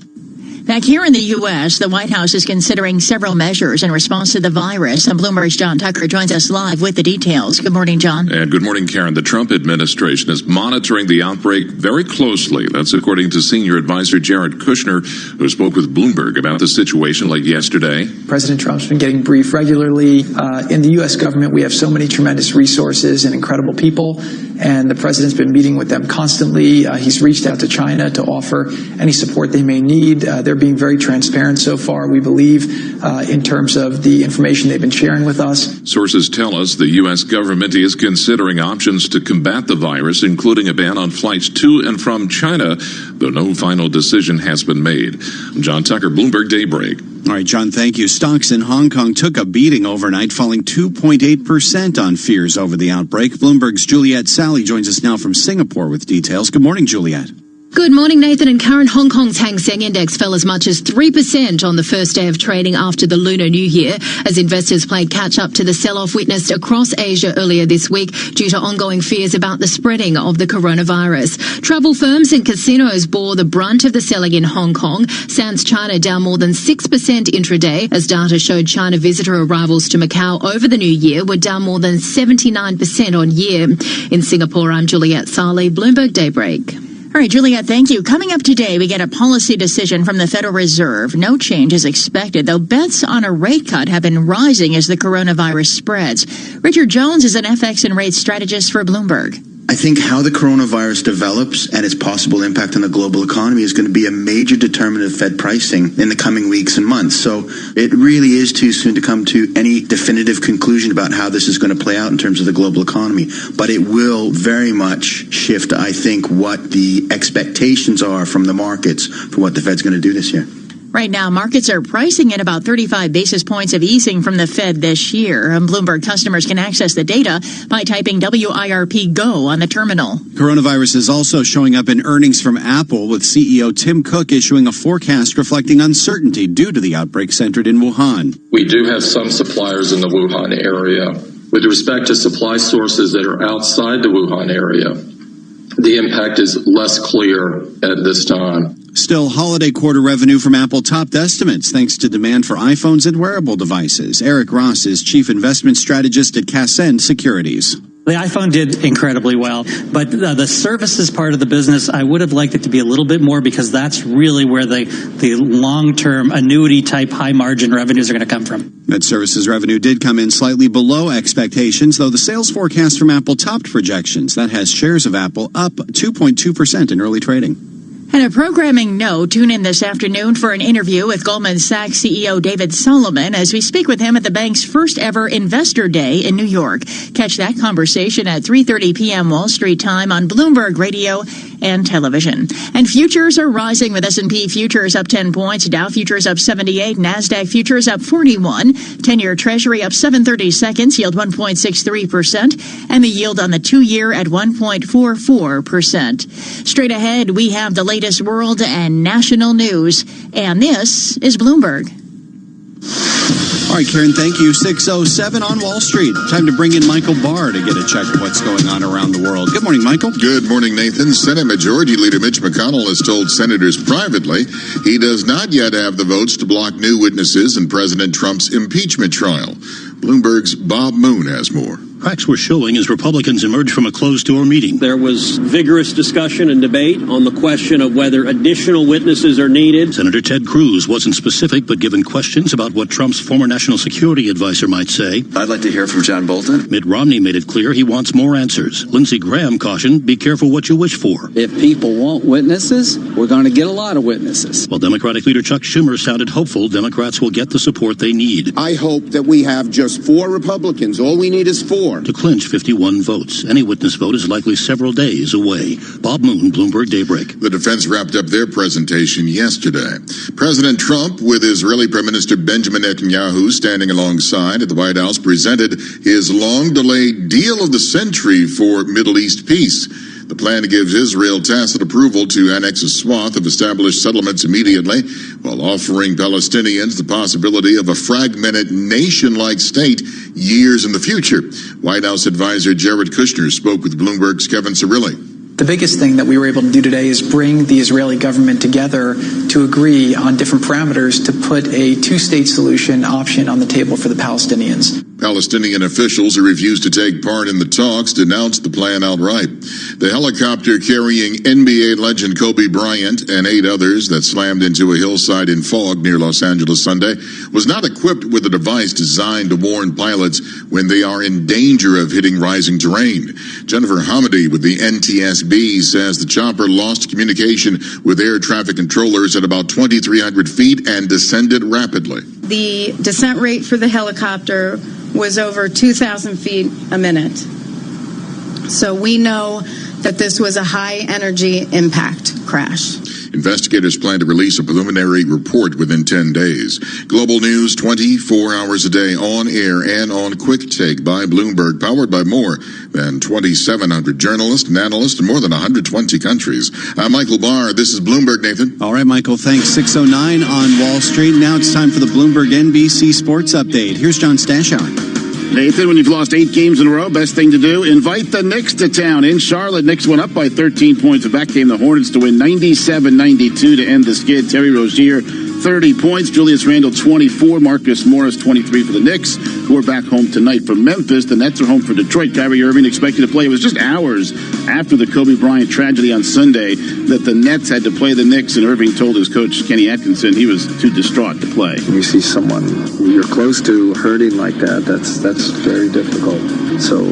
Back here in the U.S., the White House is considering several measures in response to the virus. And Bloomberg's John Tucker joins us live with the details. Good morning, John. And good morning, Karen. The Trump administration is monitoring the outbreak very closely. That's according to senior advisor Jared Kushner, who spoke with Bloomberg about the situation late yesterday. President Trump's been getting briefed regularly. In the U.S. government, we have so many tremendous resources and incredible people, and the president's been meeting with them constantly. He's reached out to China to offer any support they may need. They're being very transparent so far, we believe, in terms of the information they've been sharing with us. Sources tell us the U.S. government is considering options to combat the virus, including a ban on flights to and from China, though no final decision has been made. I'm John Tucker, Bloomberg Daybreak. All right, John, thank you. Stocks in Hong Kong took a beating overnight, falling 2.8% on fears over the outbreak. Bloomberg's Juliet Sally joins us now from Singapore with details. Good morning, Juliet. Good morning, Nathan and Karen. Hong Kong's Hang Seng Index fell as much as 3% on the first day of trading after the Lunar New Year, as investors played catch-up to the sell-off witnessed across Asia earlier this week due to ongoing fears about the spreading of the coronavirus. Travel firms and casinos bore the brunt of the selling in Hong Kong. Sands China down more than 6% intraday, as data showed China visitor arrivals to Macau over the New Year were down more than 79% on year. In Singapore, I'm Juliet Saleh, Bloomberg Daybreak. All right, Juliet, thank you. Coming up today, we get a policy decision from the Federal Reserve. No change is expected, though bets on a rate cut have been rising as the coronavirus spreads. Richard Jones is an FX and rates strategist for Bloomberg. I think how the coronavirus develops and its possible impact on the global economy is going to be a major determinant of Fed pricing in the coming weeks and months. So it really is too soon to come to any definitive conclusion about how this is going to play out in terms of the global economy. But it will very much shift, I think, what the expectations are from the markets for what the Fed's going to do this year. Right now, markets are pricing in about 35 basis points of easing from the Fed this year. Bloomberg customers can access the data by typing WIRP GO on the terminal. Coronavirus is also showing up in earnings from Apple, with CEO Tim Cook issuing a forecast reflecting uncertainty due to the outbreak centered in Wuhan. We do have some suppliers in the Wuhan area. With respect to supply sources that are outside the Wuhan area, the impact is less clear at this time. Still, holiday quarter revenue from Apple topped estimates thanks to demand for iPhones and wearable devices. Eric Ross is chief investment strategist at Cassend Securities. The iPhone did incredibly well, but the services part of the business, I would have liked it to be a little bit more, because that's really where the long-term annuity-type high-margin revenues are going to come from. That services revenue did come in slightly below expectations, though the sales forecast from Apple topped projections. That has shares of Apple up 2.2% in early trading. And a programming note, tune in this afternoon for an interview with Goldman Sachs CEO David Solomon as we speak with him at the bank's first ever Investor Day in New York. Catch that conversation at 3:30 p.m. Wall Street time on Bloomberg Radio and television. And futures are rising with S&P futures up 10 points, Dow futures up 78, NASDAQ futures up 41, 10-year Treasury up 7/30 seconds, yield 1.63%, and the yield on the 2-year at 1.44%. Straight ahead, we have the latest world and national news, and this is Bloomberg. All right, Karen, thank you. 6:07 on Wall Street. Time to bring in Michael Barr to get a check of what's going on around the world. Good morning, Michael. Good morning, Nathan. Senate Majority Leader Mitch McConnell has told senators privately he does not yet have the votes to block new witnesses in President Trump's impeachment trial. Bloomberg's Bob Moon has more. Cracks were showing as Republicans emerged from a closed-door meeting. There was vigorous discussion and debate on the question of whether additional witnesses are needed. Senator Ted Cruz wasn't specific, but given questions about what Trump's former national security advisor might say. I'd like to hear from John Bolton. Mitt Romney made it clear he wants more answers. Lindsey Graham cautioned, be careful what you wish for. If people want witnesses, we're going to get a lot of witnesses. While Democratic leader Chuck Schumer sounded hopeful Democrats will get the support they need. I hope that we have just 4 Republicans. All we need is 4. To clinch 51 votes. Any witness vote is likely several days away. Bob Moon, Bloomberg Daybreak. The defense wrapped up their presentation yesterday. President Trump, with Israeli Prime Minister Benjamin Netanyahu standing alongside at the White House, presented his long-delayed deal of the century for Middle East peace. The plan gives Israel tacit approval to annex a swath of established settlements immediately, while offering Palestinians the possibility of a fragmented nation-like state years in the future. White House advisor Jared Kushner spoke with Bloomberg's Kevin Cirilli. The biggest thing that we were able to do today is bring the Israeli government together to agree on different parameters to put a 2-state solution option on the table for the Palestinians. Palestinian officials who refused to take part in the talks denounced the plan outright. The helicopter carrying NBA legend Kobe Bryant and 8 others that slammed into a hillside in fog near Los Angeles Sunday was not equipped with a device designed to warn pilots when they are in danger of hitting rising terrain. Jennifer Hamady with the NTSB says the chopper lost communication with air traffic controllers at about 2,300 feet and descended rapidly. The descent rate for the helicopter was over 2,000 feet a minute. So we know that this was a high-energy impact crash. Investigators plan to release a preliminary report within 10 days. Global news 24 hours a day on air and on Quick Take by Bloomberg, powered by more than 2,700 journalists and analysts in more than 120 countries. I'm Michael Barr. This is Bloomberg, Nathan. All right, Michael, thanks. 6:09 on Wall Street. Now it's time for the Bloomberg NBC Sports Update. Here's John Stashower. Nathan, when you've lost 8 games in a row, best thing to do, invite the Knicks to town. In Charlotte, Knicks went up by 13 points. But back came the Hornets to win 97-92 to end the skid. Terry Rozier, 30 points. Julius Randle, 24. Marcus Morris, 23 for the Knicks, who are back home tonight from Memphis. The Nets are home for Detroit. Kyrie Irving expected to play. It was just hours after the Kobe Bryant tragedy on Sunday that the Nets had to play the Knicks, and Irving told his coach, Kenny Atkinson, he was too distraught to play. When you see someone you're close to hurting like that, that's very difficult. So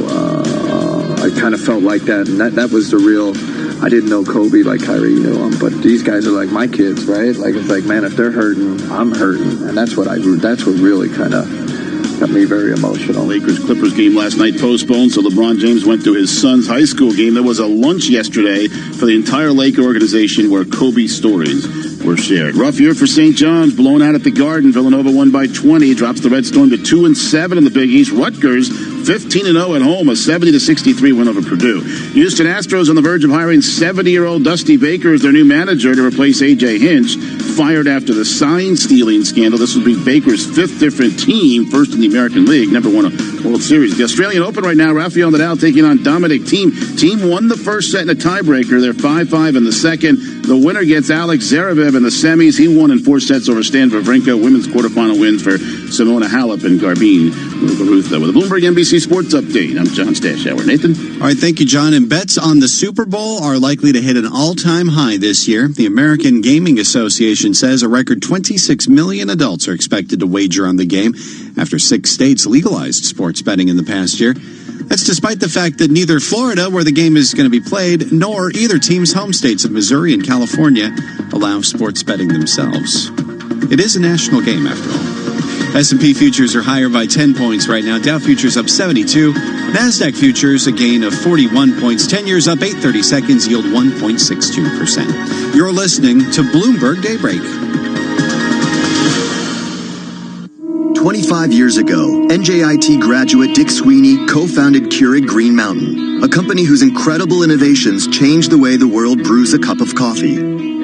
I kind of felt like that, and that was the real... I didn't know Kobe like Kyrie knew him, but these guys are like my kids, right? Like, it's like, man, if they're hurting, I'm hurting, and that's what really kind of got me very emotional. Lakers-Clippers game last night postponed, so LeBron James went to his son's high school game. There was a lunch yesterday for the entire Laker organization where Kobe stories were shared. Rough year for St. John's, blown out at the Garden. Villanova won by 20, drops the Red Storm to 2-7 in the Big East. Rutgers 15-0 at home, a 70-63 win over Purdue. Houston Astros on the verge of hiring 70-year-old Dusty Baker as their new manager to replace A.J. Hinch, fired after the sign-stealing scandal. This would be Baker's fifth different team, first in the American League, never won a World Series. The Australian Open right now, Rafael Nadal taking on Dominic Thiem. Thiem won the first set in a tiebreaker. They're 5-5 in the second. The winner gets Alex Zverev in the semis. He won in 4 sets over Stan Wawrinka. Women's quarterfinal wins for Simona Halep and Garbine Muguruza. With a Bloomberg NBC Sports Update, I'm John Stashower. Nathan? All right, thank you, John. And bets on the Super Bowl are likely to hit an all-time high this year. The American Gaming Association says a record 26 million adults are expected to wager on the game after 6 states legalized sports betting in the past year. That's despite the fact that neither Florida, where the game is going to be played, nor either team's home states of Missouri and California allow sports betting themselves. It is a national game, after all. S&P futures are higher by 10 points right now. Dow futures up 72. NASDAQ futures a gain of 41 points. 10 years up 8/30 seconds, yield 1.62%. You're listening to Bloomberg Daybreak. 25 years ago, NJIT graduate Dick Sweeney co-founded Keurig Green Mountain, a company whose incredible innovations changed the way the world brews a cup of coffee.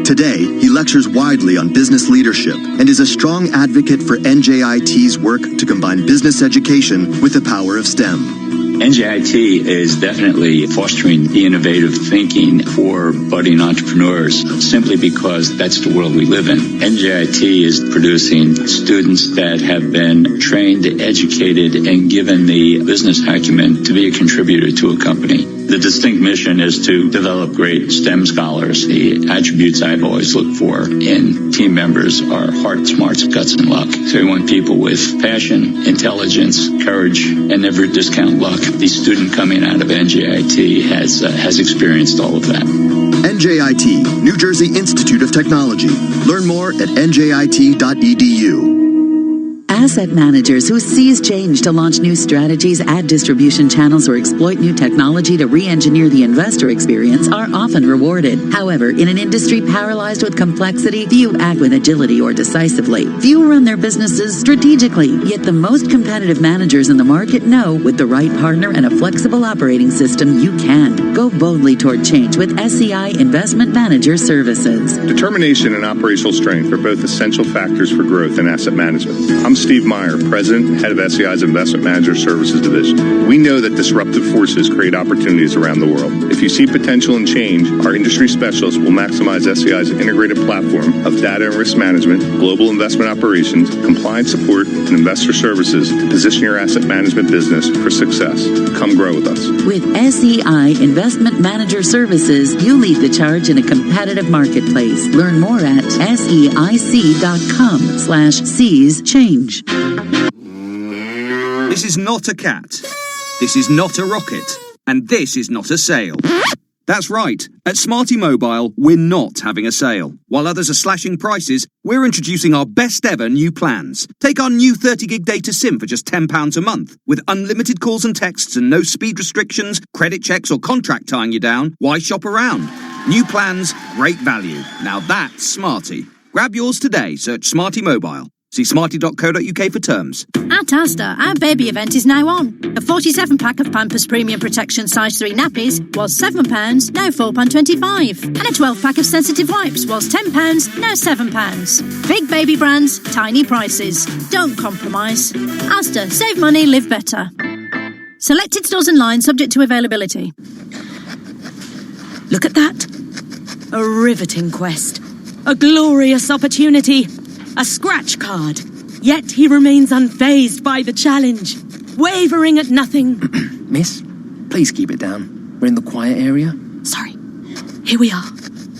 Today, he lectures widely on business leadership and is a strong advocate for NJIT's work to combine business education with the power of STEM. NJIT is definitely fostering the innovative thinking for budding entrepreneurs simply because that's the world we live in. NJIT is producing students that have been trained, educated, and given the business acumen to be a contributor to a company. The distinct mission is to develop great STEM scholars. The attributes I've always looked for in team members are heart, smarts, guts, and luck. So we want people with passion, intelligence, courage, and never discount luck. The student coming out of NJIT has experienced all of that. NJIT, New Jersey Institute of Technology. Learn more at njit.edu. Asset managers who seize change to launch new strategies, add distribution channels, or exploit new technology to re-engineer the investor experience are often rewarded. However, in an industry paralyzed with complexity, few act with agility or decisively. Few run their businesses strategically, yet the most competitive managers in the market know with the right partner and a flexible operating system, you can. Go boldly toward change with SEI Investment Manager Services. Determination and operational strength are both essential factors for growth in asset management. I'm Steve Meyer, President and Head of SEI's Investment Manager Services Division. We know that disruptive forces create opportunities around the world. If you see potential in change, our industry specialists will maximize SEI's integrated platform of data and risk management, global investment operations, compliance support, and investor services to position your asset management business for success. Come grow with us. With SEI Investment Manager Services, you lead the charge in a competitive marketplace. Learn more at seic.com/seize change. This is not a cat. This is not a rocket. And this is not a sale. That's right. At Smarty Mobile, we're not having a sale. While others are slashing prices, we're introducing our best ever new plans. Take our new 30-gig data SIM for just £10 a month. With unlimited calls and texts and no speed restrictions, credit checks or contract tying you down, why shop around? New plans, great value. Now that's Smarty. Grab yours today. Search Smarty Mobile. See smarty.co.uk for terms. At Asda, our baby event is now on. A 47-pack of Pampers Premium Protection size 3 nappies was £7, now £4.25. And a 12-pack of sensitive wipes was £10, now £7. Big baby brands, tiny prices. Don't compromise. Asda, save money, live better. Selected stores and lines subject to availability. Look at that. A riveting quest. A glorious opportunity. A scratch card. Yet he remains unfazed by the challenge, wavering at nothing. Miss, please keep it down. We're in the quiet area. Sorry. Here we are.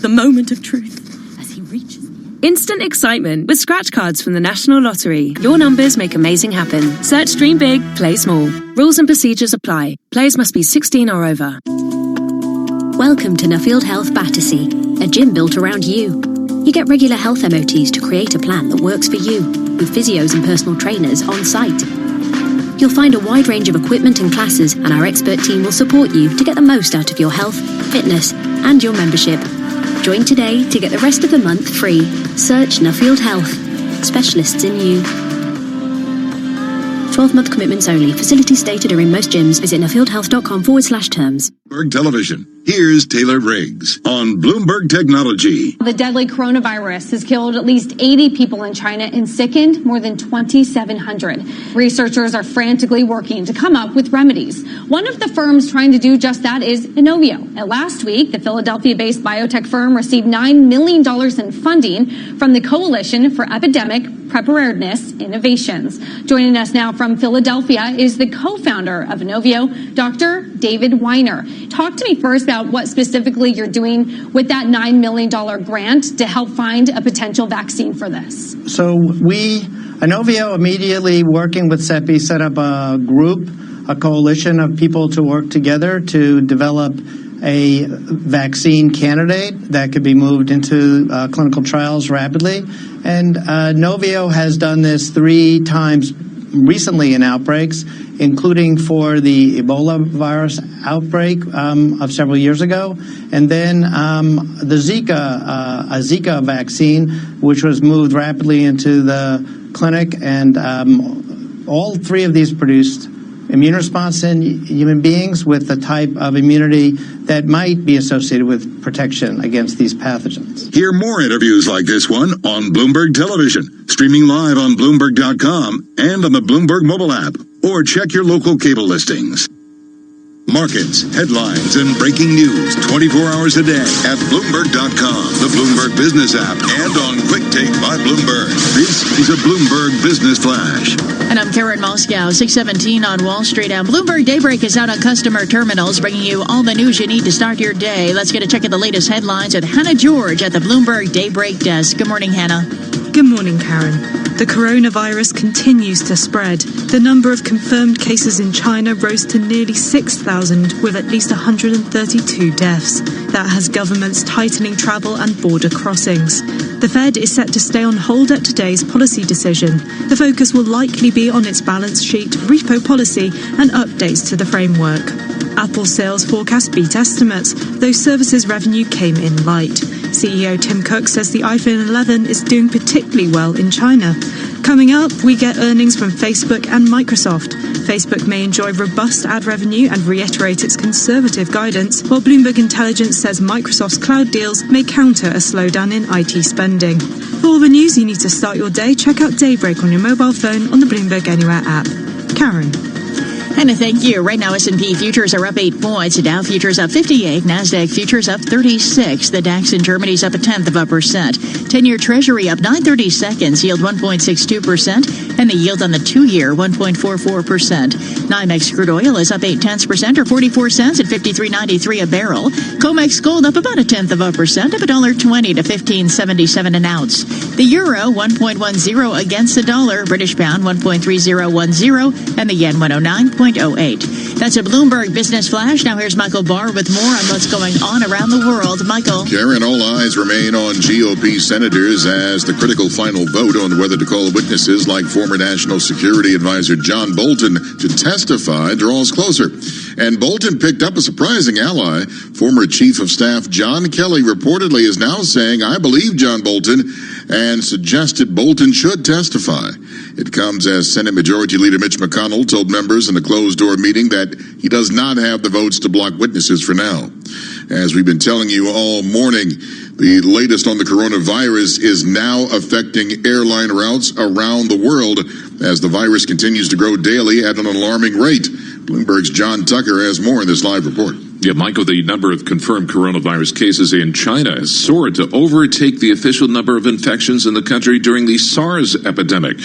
The moment of truth. As he reaches... Instant excitement with scratch cards from the National Lottery. Your numbers make amazing happen. Search Dream Big, Play Small. Rules and procedures apply. Players must be 16 or over. Welcome to Nuffield Health Battersea, a gym built around you. You get regular health MOTs to create a plan that works for you, with physios and personal trainers on site. You'll find a wide range of equipment and classes, and our expert team will support you to get the most out of your health, fitness, and your membership. Join today to get the rest of the month free. Search Nuffield Health. Specialists in you. 12-month commitments only. Facilities stated are in most gyms. Visit nuffieldhealth.com/terms. Bloomberg Television. Here's Taylor Riggs on Bloomberg Technology. The deadly coronavirus has killed at least 80 people in China and sickened more than 2,700. Researchers are frantically working to come up with remedies. One of the firms trying to do just that is Inovio. And last week, the Philadelphia-based biotech firm received $9 million in funding from the Coalition for Epidemic Preparedness Innovations. Joining us now from Philadelphia is the co-founder of Inovio, Dr. David Weiner. Talk to me first about what specifically you're doing with that $9 million grant to help find a potential vaccine for this. So Inovio, immediately working with CEPI, set up a group, a coalition of people to work together to develop a vaccine candidate that could be moved into clinical trials rapidly. And Inovio has done this 3 times recently in outbreaks, including for the Ebola virus outbreak of several years ago, and then the Zika vaccine, which was moved rapidly into the clinic, and all 3 of these produced immune response in human beings with the type of immunity that might be associated with protection against these pathogens. Hear more interviews like this one on Bloomberg Television, streaming live on Bloomberg.com and on the Bloomberg mobile app, or check your local cable listings. Markets, headlines, and breaking news 24 hours a day at Bloomberg.com, the Bloomberg Business app, and on Quick Take by Bloomberg. This is a Bloomberg Business Flash. And I'm Karen Moscow, 617 on Wall Street. And Bloomberg Daybreak is out on customer terminals, bringing you all the news you need to start your day. Let's get a check of the latest headlines with Hannah George at the Bloomberg Daybreak desk. Good morning, Hannah. Good morning, Karen. The coronavirus continues to spread. The number of confirmed cases in China rose to nearly 6,000, with at least 132 deaths. That has governments tightening travel and border crossings. The Fed is set to stay on hold at today's policy decision. The focus will likely be on its balance sheet, repo policy, and updates to the framework. Apple sales forecast beat estimates, though services revenue came in light. CEO Tim Cook says the iPhone 11 is doing particularly well in China. Coming up, we get earnings from Facebook and Microsoft. Facebook may enjoy robust ad revenue and reiterate its conservative guidance, while Bloomberg Intelligence says Microsoft's cloud deals may counter a slowdown in IT spending. For all the news you need to start your day, check out Daybreak on your mobile phone on the Bloomberg Anywhere app. Karen. Hannah, thank you. Right now, S&P futures are up 8 points. The Dow futures up 58. NASDAQ futures up 36. The DAX in Germany is up 0.1%. 10-year Treasury up 9/32, yield 1.62%. And the yield on the 2-year, 1.44%. NYMEX crude oil is up 0.8% or 44 cents at $53.93 a barrel. COMEX gold up about 0.1%, up $1.20 to $15.77 an ounce. The euro, 1.10 against the dollar. British pound, 1.3010. And the yen, 109.08. That's a Bloomberg Business Flash. Now here's Michael Barr with more on what's going on around the world. Michael. Karen, all eyes remain on GOP senators as the critical final vote on whether to call witnesses like former National Security Advisor John Bolton to testify draws closer. And Bolton picked up a surprising ally. Former Chief of Staff John Kelly reportedly is now saying, I believe John Bolton, and suggested Bolton should testify. It comes as Senate Majority Leader Mitch McConnell told members in a closed-door meeting that he does not have the votes to block witnesses for now. As we've been telling you all morning, the latest on the coronavirus is now affecting airline routes around the world as the virus continues to grow daily at an alarming rate. Bloomberg's John Tucker has more in this live report. Yeah, Michael, the number of confirmed coronavirus cases in China has soared to overtake the official number of infections in the country during the SARS epidemic.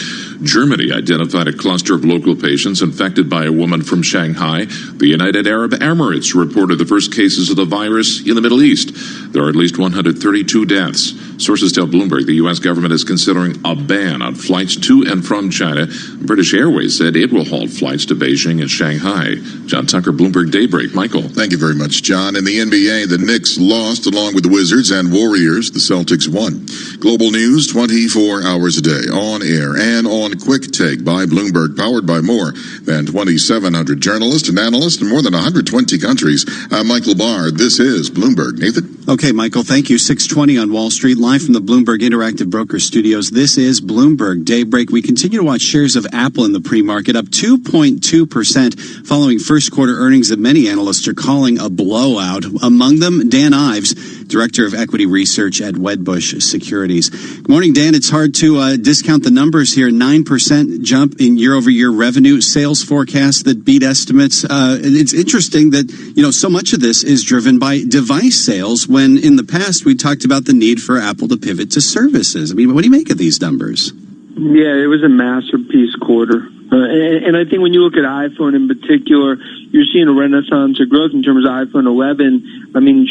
Germany identified a cluster of local patients infected by a woman from Shanghai. The United Arab Emirates reported the first cases of the virus in the Middle East. There are at least 132 deaths. Sources tell Bloomberg the U.S. government is considering a ban on flights to and from China. British Airways said it will halt flights to Beijing and Shanghai. John Tucker, Bloomberg Daybreak. Michael. Thank you very much, John. In the NBA, the Knicks lost along with the Wizards and Warriors. The Celtics won. Global news 24 hours a day, on air and on Quick Take by Bloomberg, powered by more than 2,700 journalists and analysts in more than 120 countries. I'm Michael Barr. This is Bloomberg. Nathan? Okay, Michael, thank you. 6:20 on Wall Street, live from the Bloomberg Interactive Broker Studios. This is Bloomberg Daybreak. We continue to watch shares of Apple in the pre-market, up 2.2% following first quarter earnings that many analysts are calling a blowout. Among them, Dan Ives, Director of Equity Research at Wedbush Securities. Good morning, Dan. It's hard to discount the numbers here. 9% jump in year-over-year revenue, sales forecasts that beat estimates. It's interesting that, so much of this is driven by device sales, when in the past we talked about the need for Apple to pivot to services. I mean, what do you make of these numbers? Yeah, it was a masterpiece quarter. And I think when you look at iPhone in particular, you're seeing a renaissance of growth in terms of iPhone 11. I mean,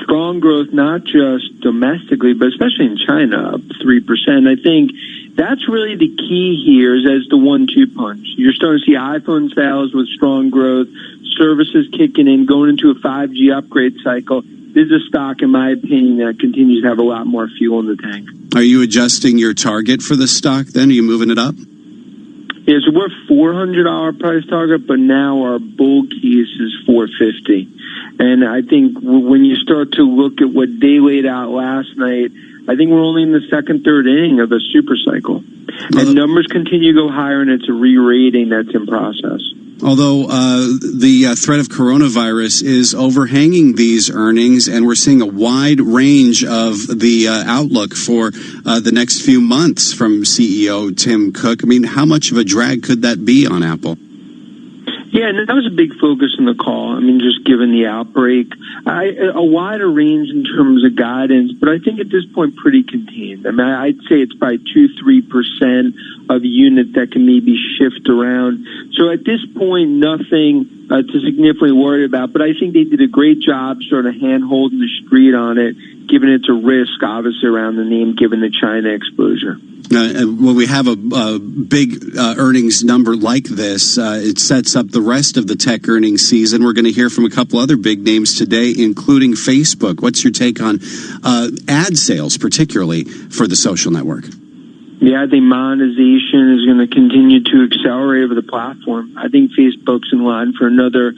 strong growth, not just domestically, but especially in China, up 3%. I think that's really the key here is as the 1-2 punch. You're starting to see iPhone sales with strong growth, services kicking in, going into a 5G upgrade cycle. This is a stock, in my opinion, that continues to have a lot more fuel in the tank. Are you adjusting your target for the stock then? Are you moving it up? Yeah, so we're $400 price target, but now our bull case is $450. And I think when you start to look at what they laid out last night, I think we're only in the second, third inning of a super cycle. And numbers continue to go higher, and it's a re-rating that's in process. Although the threat of coronavirus is overhanging these earnings, and we're seeing a wide range of the outlook for the next few months from CEO Tim Cook. I mean, how much of a drag could that be on Apple? Yeah, and that was a big focus in the call. I mean, just given the outbreak, a wider range in terms of guidance, but I think at this point pretty contained. I mean, I'd say it's by 2-3% of a unit that can maybe shift around. So at this point, nothing to significantly worry about, but I think they did a great job sort of hand-holding the street on it, given it's a risk, obviously, around the name, given the China exposure. When we have a big earnings number like this, it sets up the rest of the tech earnings season. We're going to hear from a couple other big names today, including Facebook. What's your take on ad sales, particularly for the social network? Yeah, I think monetization is going to continue to accelerate over the platform. I think Facebook's in line for another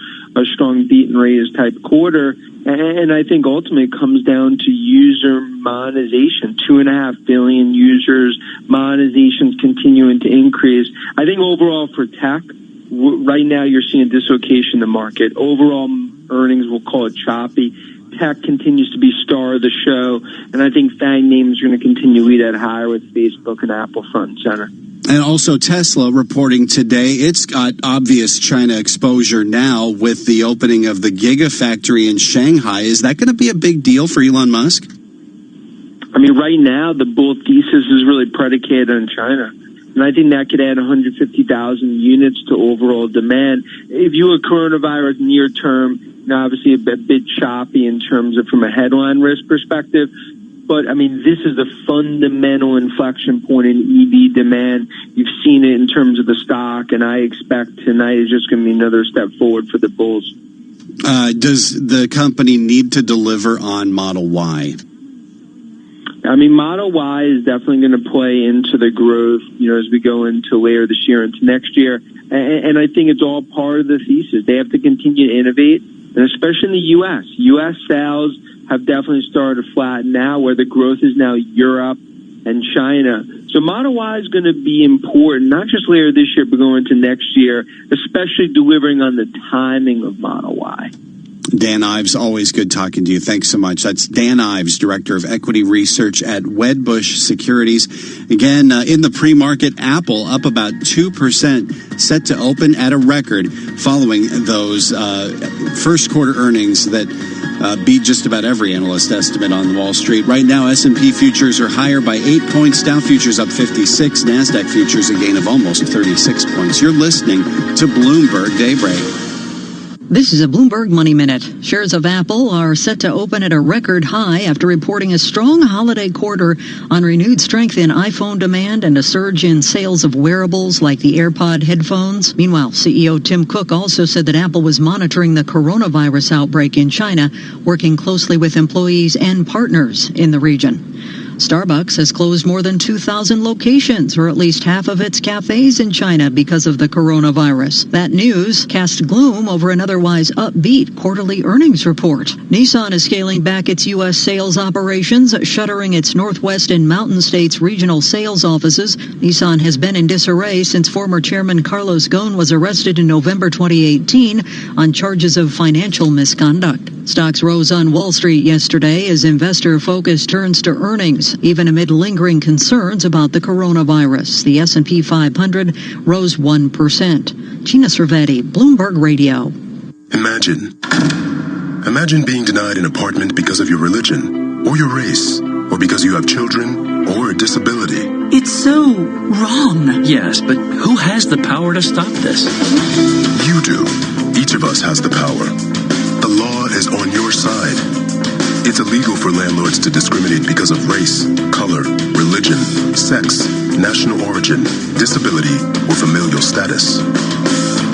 strong beat and raise type quarter. And I think ultimately it comes down to user monetization. 2.5 billion users, monetization's continuing to increase. I think overall for tech, right now you're seeing a dislocation in the market. Overall earnings, we'll call it choppy. Tech continues to be star of the show, and I think FANG names are going to continue to lead that higher with Facebook and Apple front and center. And also Tesla reporting today it's got obvious China exposure now with the opening of the Gigafactory in Shanghai. Is that going to be a big deal for Elon Musk? I mean, right now the bull thesis is really predicated on China. And I think that could add 150,000 units to overall demand. If you look coronavirus near term, obviously a bit choppy in terms of from a headline risk perspective. But, I mean, this is the fundamental inflection point in EV demand. You've seen it in terms of the stock, and I expect tonight is just going to be another step forward for the bulls. Does the company need to deliver on Model Y? I mean, Model Y is definitely going to play into the growth, as we go into later this year into next year. And I think it's all part of the thesis. They have to continue to innovate, and especially in the U.S. U.S. sales have definitely started to flatten now, where the growth is now Europe and China. So Model Y is going to be important, not just later this year, but going into next year, especially delivering on the timing of Model Y. Dan Ives, always good talking to you. Thanks so much. That's Dan Ives, Director of Equity Research at Wedbush Securities. Again, in the pre-market, Apple up about 2%, set to open at a record following those first quarter earnings that beat just about every analyst estimate on Wall Street. Right now, S&P futures are higher by 8 points. Dow futures up 56. NASDAQ futures a gain of almost 36 points. You're listening to Bloomberg Daybreak. This is a Bloomberg Money Minute. Shares of Apple are set to open at a record high after reporting a strong holiday quarter on renewed strength in iPhone demand and a surge in sales of wearables like the AirPod headphones. Meanwhile, CEO Tim Cook also said that Apple was monitoring the coronavirus outbreak in China, working closely with employees and partners in the region. Starbucks has closed more than 2,000 locations, or at least half of its cafes in China, because of the coronavirus. That news cast gloom over an otherwise upbeat quarterly earnings report. Nissan is scaling back its U.S. sales operations, shuttering its Northwest and Mountain States regional sales offices. Nissan has been in disarray since former chairman Carlos Ghosn was arrested in November 2018 on charges of financial misconduct. Stocks rose on Wall Street yesterday as investor focus turns to earnings, even amid lingering concerns about the coronavirus. The S&P 500 rose 1%. Gina Cervetti, Bloomberg Radio. Imagine being denied an apartment because of your religion, or your race, or because you have children, or a disability. It's so wrong. Yes, but who has the power to stop this? You do. Each of us has the power. The law is on your side. It's illegal for landlords to discriminate because of race, color, religion, sex, national origin, disability, or familial status.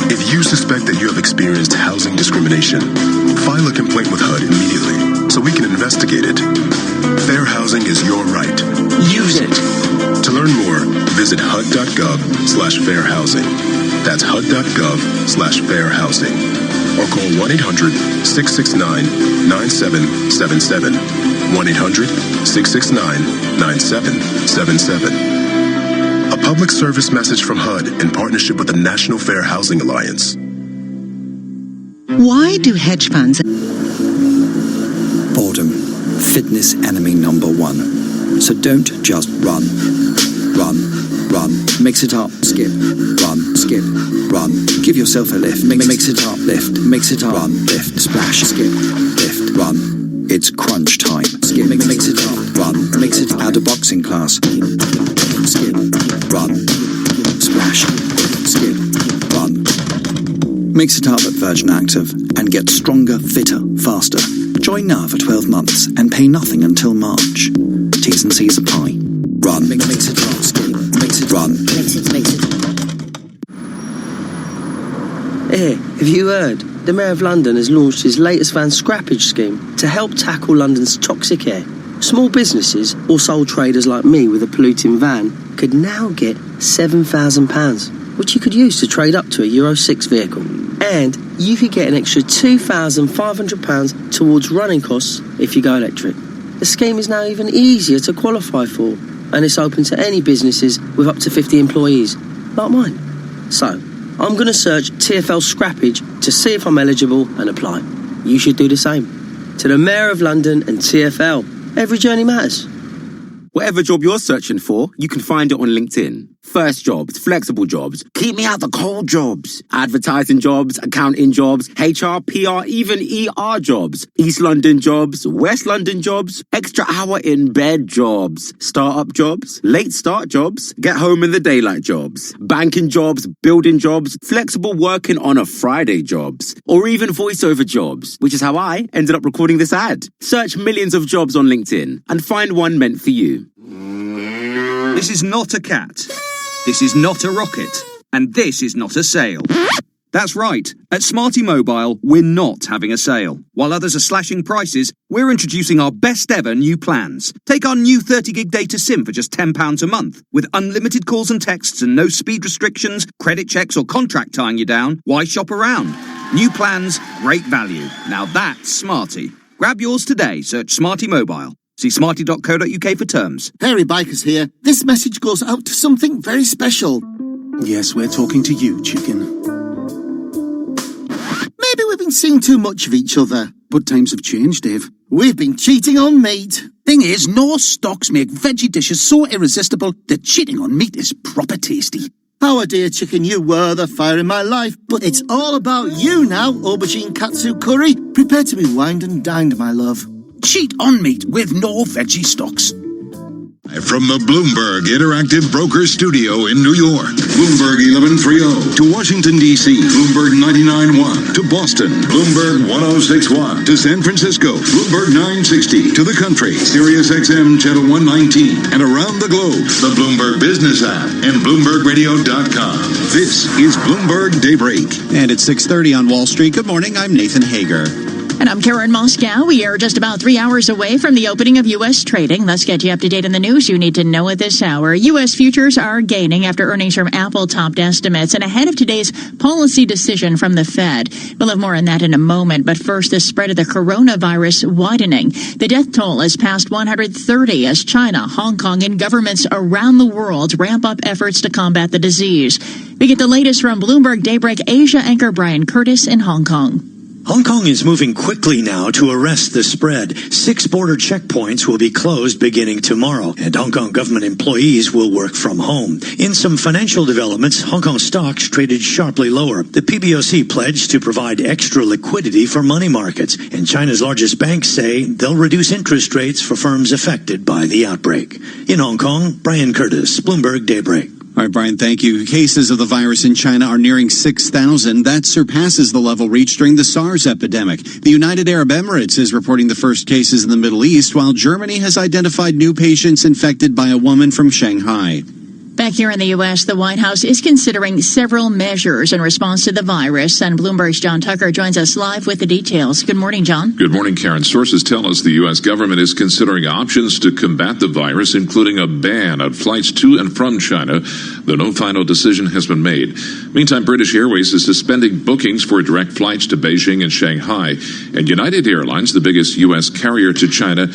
If you suspect that you have experienced housing discrimination, file a complaint with HUD immediately so we can investigate it. Fair housing is your right. Use it. To learn more, visit HUD.gov/fairhousing. That's HUD.gov/fairhousing. Or call 1-800-669-9777. 1-800-669-9777. A public service message from HUD in partnership with the National Fair Housing Alliance. Why do hedge funds... Boredom. Fitness enemy number one. So don't just run. Run. Mix it up. Skip. Run. Skip. Run. Give yourself a lift. Mix it up. Lift. Mix it up. Run. Lift. Splash. Skip. Lift. Run. It's crunch time. Skip. Mix it up. Run. Mix it out of boxing class. Skip. Run. Splash. Skip. Run. Mix it up at Virgin Active and get stronger, fitter, faster. Join now for 12 months and pay nothing until March. T's and C's apply. Run. Mix it up. Skip. Mix it. Run. Mix it. Hey, have you heard? The Mayor of London has launched his latest van scrappage scheme to help tackle London's toxic air. Small businesses or sole traders like me with a polluting van could now get £7,000, which you could use to trade up to a Euro 6 vehicle. And you could get an extra £2,500 towards running costs if you go electric. The scheme is now even easier to qualify for, and it's open to any businesses with up to 50 employees, like mine. So, I'm going to search TfL scrappage to see if I'm eligible and apply. You should do the same. To the Mayor of London and TfL, every journey matters. Whatever job you're searching for, you can find it on LinkedIn. First jobs, flexible jobs, keep me out the cold jobs, advertising jobs, accounting jobs, HR, PR, even ER jobs, East London jobs, West London jobs, extra hour in bed jobs, startup jobs, late start jobs, get home in the daylight jobs, banking jobs, building jobs, flexible working on a Friday jobs, or even voiceover jobs, which is how I ended up recording this ad. Search millions of jobs on LinkedIn and find one meant for you. This is not a cat. This is not a rocket. And this is not a sale. That's right. At Smarty Mobile, we're not having a sale. While others are slashing prices, we're introducing our best ever new plans. Take our new 30-gig data SIM for just £10 a month. With unlimited calls and texts and no speed restrictions, credit checks or contract tying you down, why shop around? New plans, great value. Now that's Smarty. Grab yours today. Search Smarty Mobile. See smarty.co.uk for terms. Harry Bikers here. This message goes out to something very special. Yes, we're talking to you, chicken. Maybe we've been seeing too much of each other. But times have changed, Dave. We've been cheating on meat. Thing is, no stocks make veggie dishes so irresistible that cheating on meat is proper tasty. Our dear chicken, you were the fire in my life, but it's all about you now, aubergine katsu curry. Prepare to be wined and dined, my love. Cheat on meat with no veggie stocks. From the Bloomberg Interactive Broker Studio in New York, Bloomberg 1130 to Washington, D.C., Bloomberg 99.1 to Boston, Bloomberg 106.1 to San Francisco, Bloomberg 960 to the country, Sirius XM Channel 119, and around the globe, the Bloomberg Business app and BloombergRadio.com. This is Bloomberg Daybreak. And it's 6:30 on Wall Street. Good morning, I'm Nathan Hager. And I'm Karen Moscow. We are just about 3 hours away from the opening of U.S. trading. Let's get you up to date on the news you need to know at this hour. U.S. futures are gaining after earnings from Apple topped estimates and ahead of today's policy decision from the Fed. We'll have more on that in a moment. But first, the spread of the coronavirus widening. The death toll has passed 130 as China, Hong Kong, and governments around the world ramp up efforts to combat the disease. We get the latest from Bloomberg Daybreak Asia anchor Brian Curtis in Hong Kong. Hong Kong is moving quickly now to arrest the spread. 6 border checkpoints will be closed beginning tomorrow, and Hong Kong government employees will work from home. In some financial developments, Hong Kong stocks traded sharply lower. The PBOC pledged to provide extra liquidity for money markets, and China's largest banks say they'll reduce interest rates for firms affected by the outbreak. In Hong Kong, Brian Curtis, Bloomberg Daybreak. All right, Brian, thank you. Cases of the virus in China are nearing 6,000. That surpasses the level reached during the SARS epidemic. The United Arab Emirates is reporting the first cases in the Middle East, while Germany has identified new patients infected by a woman from Shanghai. Back here in the U.S., the White House is considering several measures in response to the virus, and Bloomberg's John Tucker joins us live with the details. Good morning, John. Good morning, Karen. Sources tell us the U.S. government is considering options to combat the virus, including a ban on flights to and from China, though no final decision has been made. Meantime, British Airways is suspending bookings for direct flights to Beijing and Shanghai, and United Airlines, the biggest U.S. carrier to China,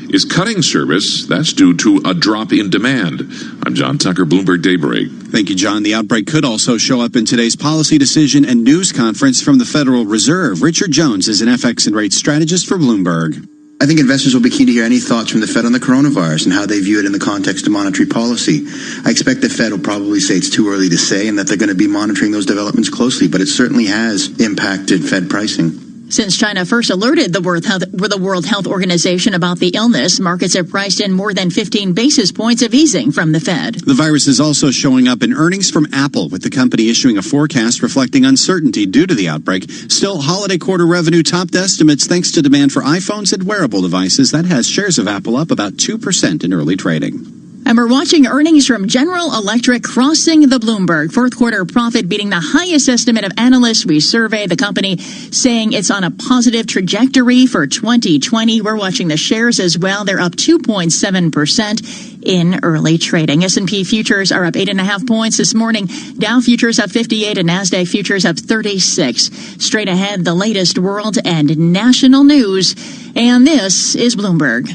is cutting service. That's due to a drop in demand. I'm John Tucker, Bloomberg Daybreak. Thank you, John. The outbreak could also show up in today's policy decision and news conference from the Federal Reserve. Richard Jones is an FX and rates strategist for Bloomberg. I think investors will be keen to hear any thoughts from the Fed on the coronavirus and how they view it in the context of monetary policy. I expect the Fed will probably say it's too early to say and that they're going to be monitoring those developments closely, but it certainly has impacted Fed pricing. Since China first alerted the World Health Organization about the illness, markets have priced in more than 15 basis points of easing from the Fed. The virus is also showing up in earnings from Apple, with the company issuing a forecast reflecting uncertainty due to the outbreak. Still, holiday quarter revenue topped estimates thanks to demand for iPhones and wearable devices. That has shares of Apple up about 2% in early trading. And we're watching earnings from General Electric crossing the Bloomberg. Fourth quarter profit beating the highest estimate of analysts we survey. The company saying it's on a positive trajectory for 2020. We're watching the shares as well. They're up 2.7% in early trading. S&P futures are up 8.5 points this morning. Dow futures up 58 and NASDAQ futures up 36. Straight ahead, the latest world and national news. And this is Bloomberg.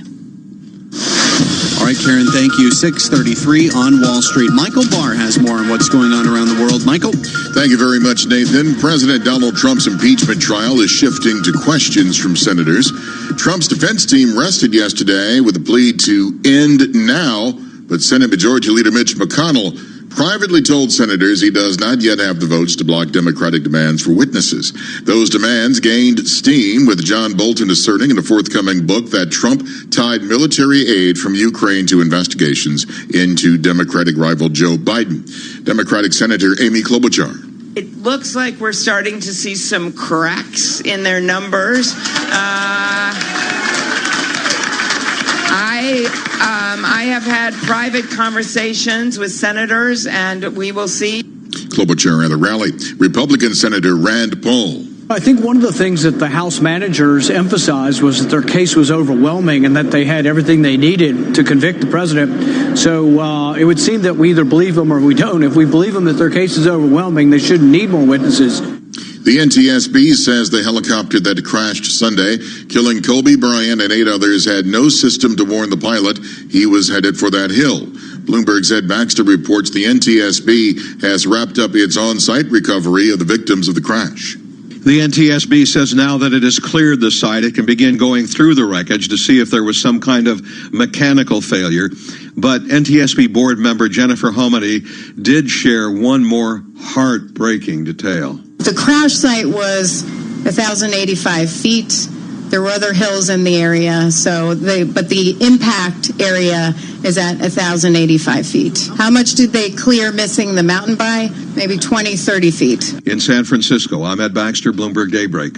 All right, Karen, thank you. 6:33 on Wall Street. Michael Barr has more on what's going on around the world. Michael? Thank you very much, Nathan. President Donald Trump's impeachment trial is shifting to questions from senators. Trump's defense team rested yesterday with a plea to end now, but Senate Majority Leader Mitch McConnell privately told senators he does not yet have the votes to block Democratic demands for witnesses. Those demands gained steam, with John Bolton asserting in a forthcoming book that Trump tied military aid from Ukraine to investigations into Democratic rival Joe Biden. Democratic Senator Amy Klobuchar. It looks like we're starting to see some cracks in their numbers. I have had private conversations with senators, and we will see. Klobuchar at a rally. Republican Senator Rand Paul. I think one of the things that the House managers emphasized was that their case was overwhelming and that they had everything they needed to convict the president. So it would seem that we either believe them or we don't. If we believe them that their case is overwhelming, they shouldn't need more witnesses. The NTSB says the helicopter that crashed Sunday, killing Kobe Bryant and 8 others, had no system to warn the pilot he was headed for that hill. Bloomberg's Ed Baxter reports the NTSB has wrapped up its on-site recovery of the victims of the crash. The NTSB says now that it has cleared the site, it can begin going through the wreckage to see if there was some kind of mechanical failure. But NTSB board member Jennifer Homedy did share one more heartbreaking detail. The crash site was 1,085 feet There were other hills in the area, but the impact area is at 1,085 feet. How much did they clear missing the mountain by? Maybe 20, 30 feet. In San Francisco, I'm Ed Baxter, Bloomberg Daybreak.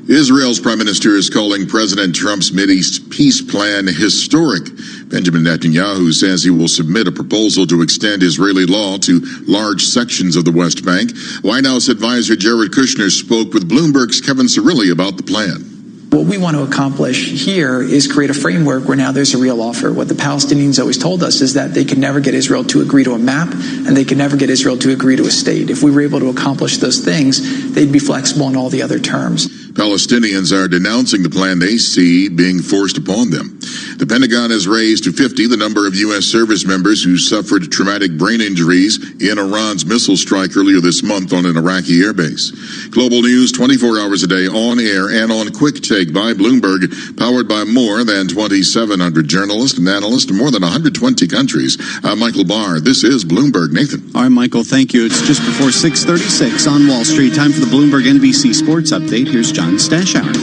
Israel's prime minister is calling President Trump's Mideast peace plan historic. Benjamin Netanyahu says he will submit a proposal to extend Israeli law to large sections of the West Bank. White House advisor Jared Kushner spoke with Bloomberg's Kevin Cirilli about the plan. What we want to accomplish here is create a framework where now there's a real offer. What the Palestinians always told us is that they could never get Israel to agree to a map, and they could never get Israel to agree to a state. If we were able to accomplish those things, they'd be flexible on all the other terms. Palestinians are denouncing the plan they see being forced upon them. The Pentagon has raised to 50 the number of U.S. service members who suffered traumatic brain injuries in Iran's missile strike earlier this month on an Iraqi airbase. Global news 24 hours a day on air and on Quick Take by Bloomberg, powered by more than 2,700 journalists and analysts in more than 120 countries. I'm Michael Barr. This is Bloomberg. Nathan. All right, Michael, thank you. It's just before 6:36 on Wall Street. Time for the Bloomberg NBC Sports Update. Here's John Stashower.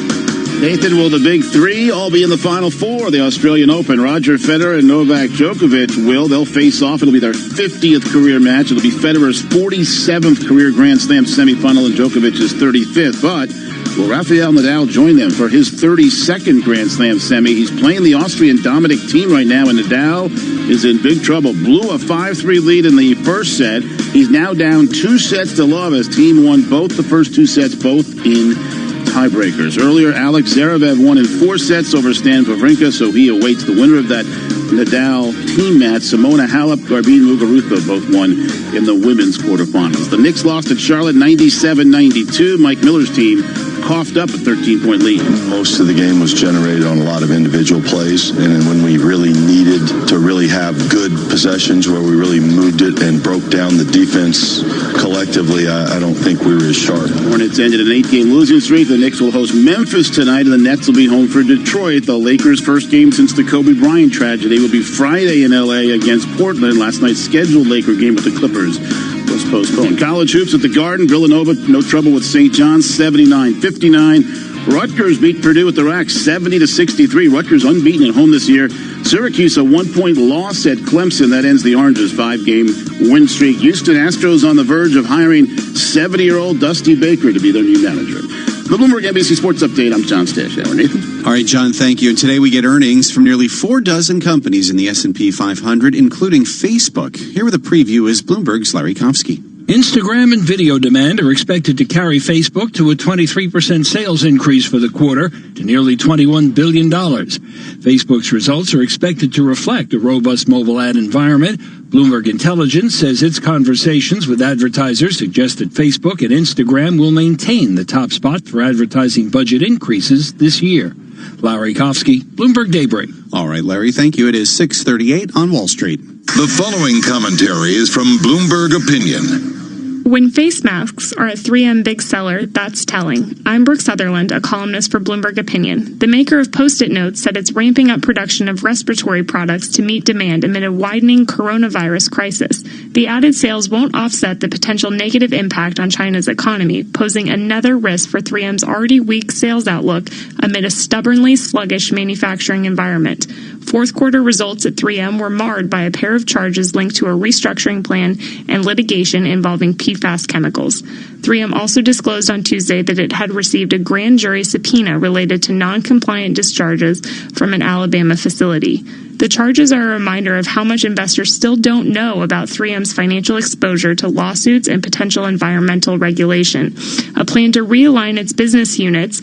Nathan, will the big three all be in the Final Four of the Australian Open? Roger Federer and Novak Djokovic will. They'll face off. It'll be their 50th career match. It'll be Federer's 47th career Grand Slam semifinal and Djokovic's 35th. But will Rafael Nadal join them for his 32nd Grand Slam semi? He's playing the Austrian Dominic Thiem right now, and Nadal is in big trouble. Blew a 5-3 lead in the first set. He's now down 2 sets to love as Thiem won both the first 2 sets, both in tiebreakers. Earlier, Alex Zverev won in 4 sets over Stan Wawrinka, so he awaits the winner of that Nadal-Thiem match. Simona Halep, Garbine Muguruza both won in the women's quarterfinals. The Knicks lost at Charlotte 97-92. Mike Miller's team coughed up a 13-point lead. Most of the game was generated on a lot of individual plays, and when we really needed to really have good possessions where we really moved it and broke down the defense collectively, I don't think we were as sharp. Hornets ended an 8-game losing streak. The Knicks will host Memphis tonight, and the Nets will be home for Detroit. The Lakers' first game since the Kobe Bryant tragedy will be Friday in L.A. against Portland. Last night's scheduled Laker game with the Clippers was postponed. College hoops at the Garden. Villanova, no trouble with St. John's, 79-59. Rutgers beat Purdue at the rack, 70-63. Rutgers unbeaten at home this year. Syracuse, a 1-point loss at Clemson. That ends the Oranges' 5-game win streak. Houston Astros on the verge of hiring 70-year-old Dusty Baker to be their new manager. The Bloomberg NBC Sports Update. I'm John Stashower. Nathan? All right, John, thank you. And today we get earnings from nearly 4 dozen companies in the S&P 500, including Facebook. Here with a preview is Bloomberg's Larry Kofsky. Instagram and video demand are expected to carry Facebook to a 23% sales increase for the quarter to nearly $21 billion. Facebook's results are expected to reflect a robust mobile ad environment. Bloomberg Intelligence says its conversations with advertisers suggest that Facebook and Instagram will maintain the top spot for advertising budget increases this year. Larry Kofsky, Bloomberg Daybreak. All right, Larry, thank you. It is 6:38 on Wall Street. The following commentary is from Bloomberg Opinion. When face masks are a 3M big seller, that's telling. I'm Brooke Sutherland, a columnist for Bloomberg Opinion. The maker of Post-it notes said it's ramping up production of respiratory products to meet demand amid a widening coronavirus crisis. The added sales won't offset the potential negative impact on China's economy, posing another risk for 3M's already weak sales outlook amid a stubbornly sluggish manufacturing environment. Fourth quarter results at 3M were marred by a pair of charges linked to a restructuring plan and litigation involving PFAS chemicals. 3M also disclosed on Tuesday that it had received a grand jury subpoena related to non-compliant discharges from an Alabama facility. The charges are a reminder of how much investors still don't know about 3M's financial exposure to lawsuits and potential environmental regulation. A plan to realign its business units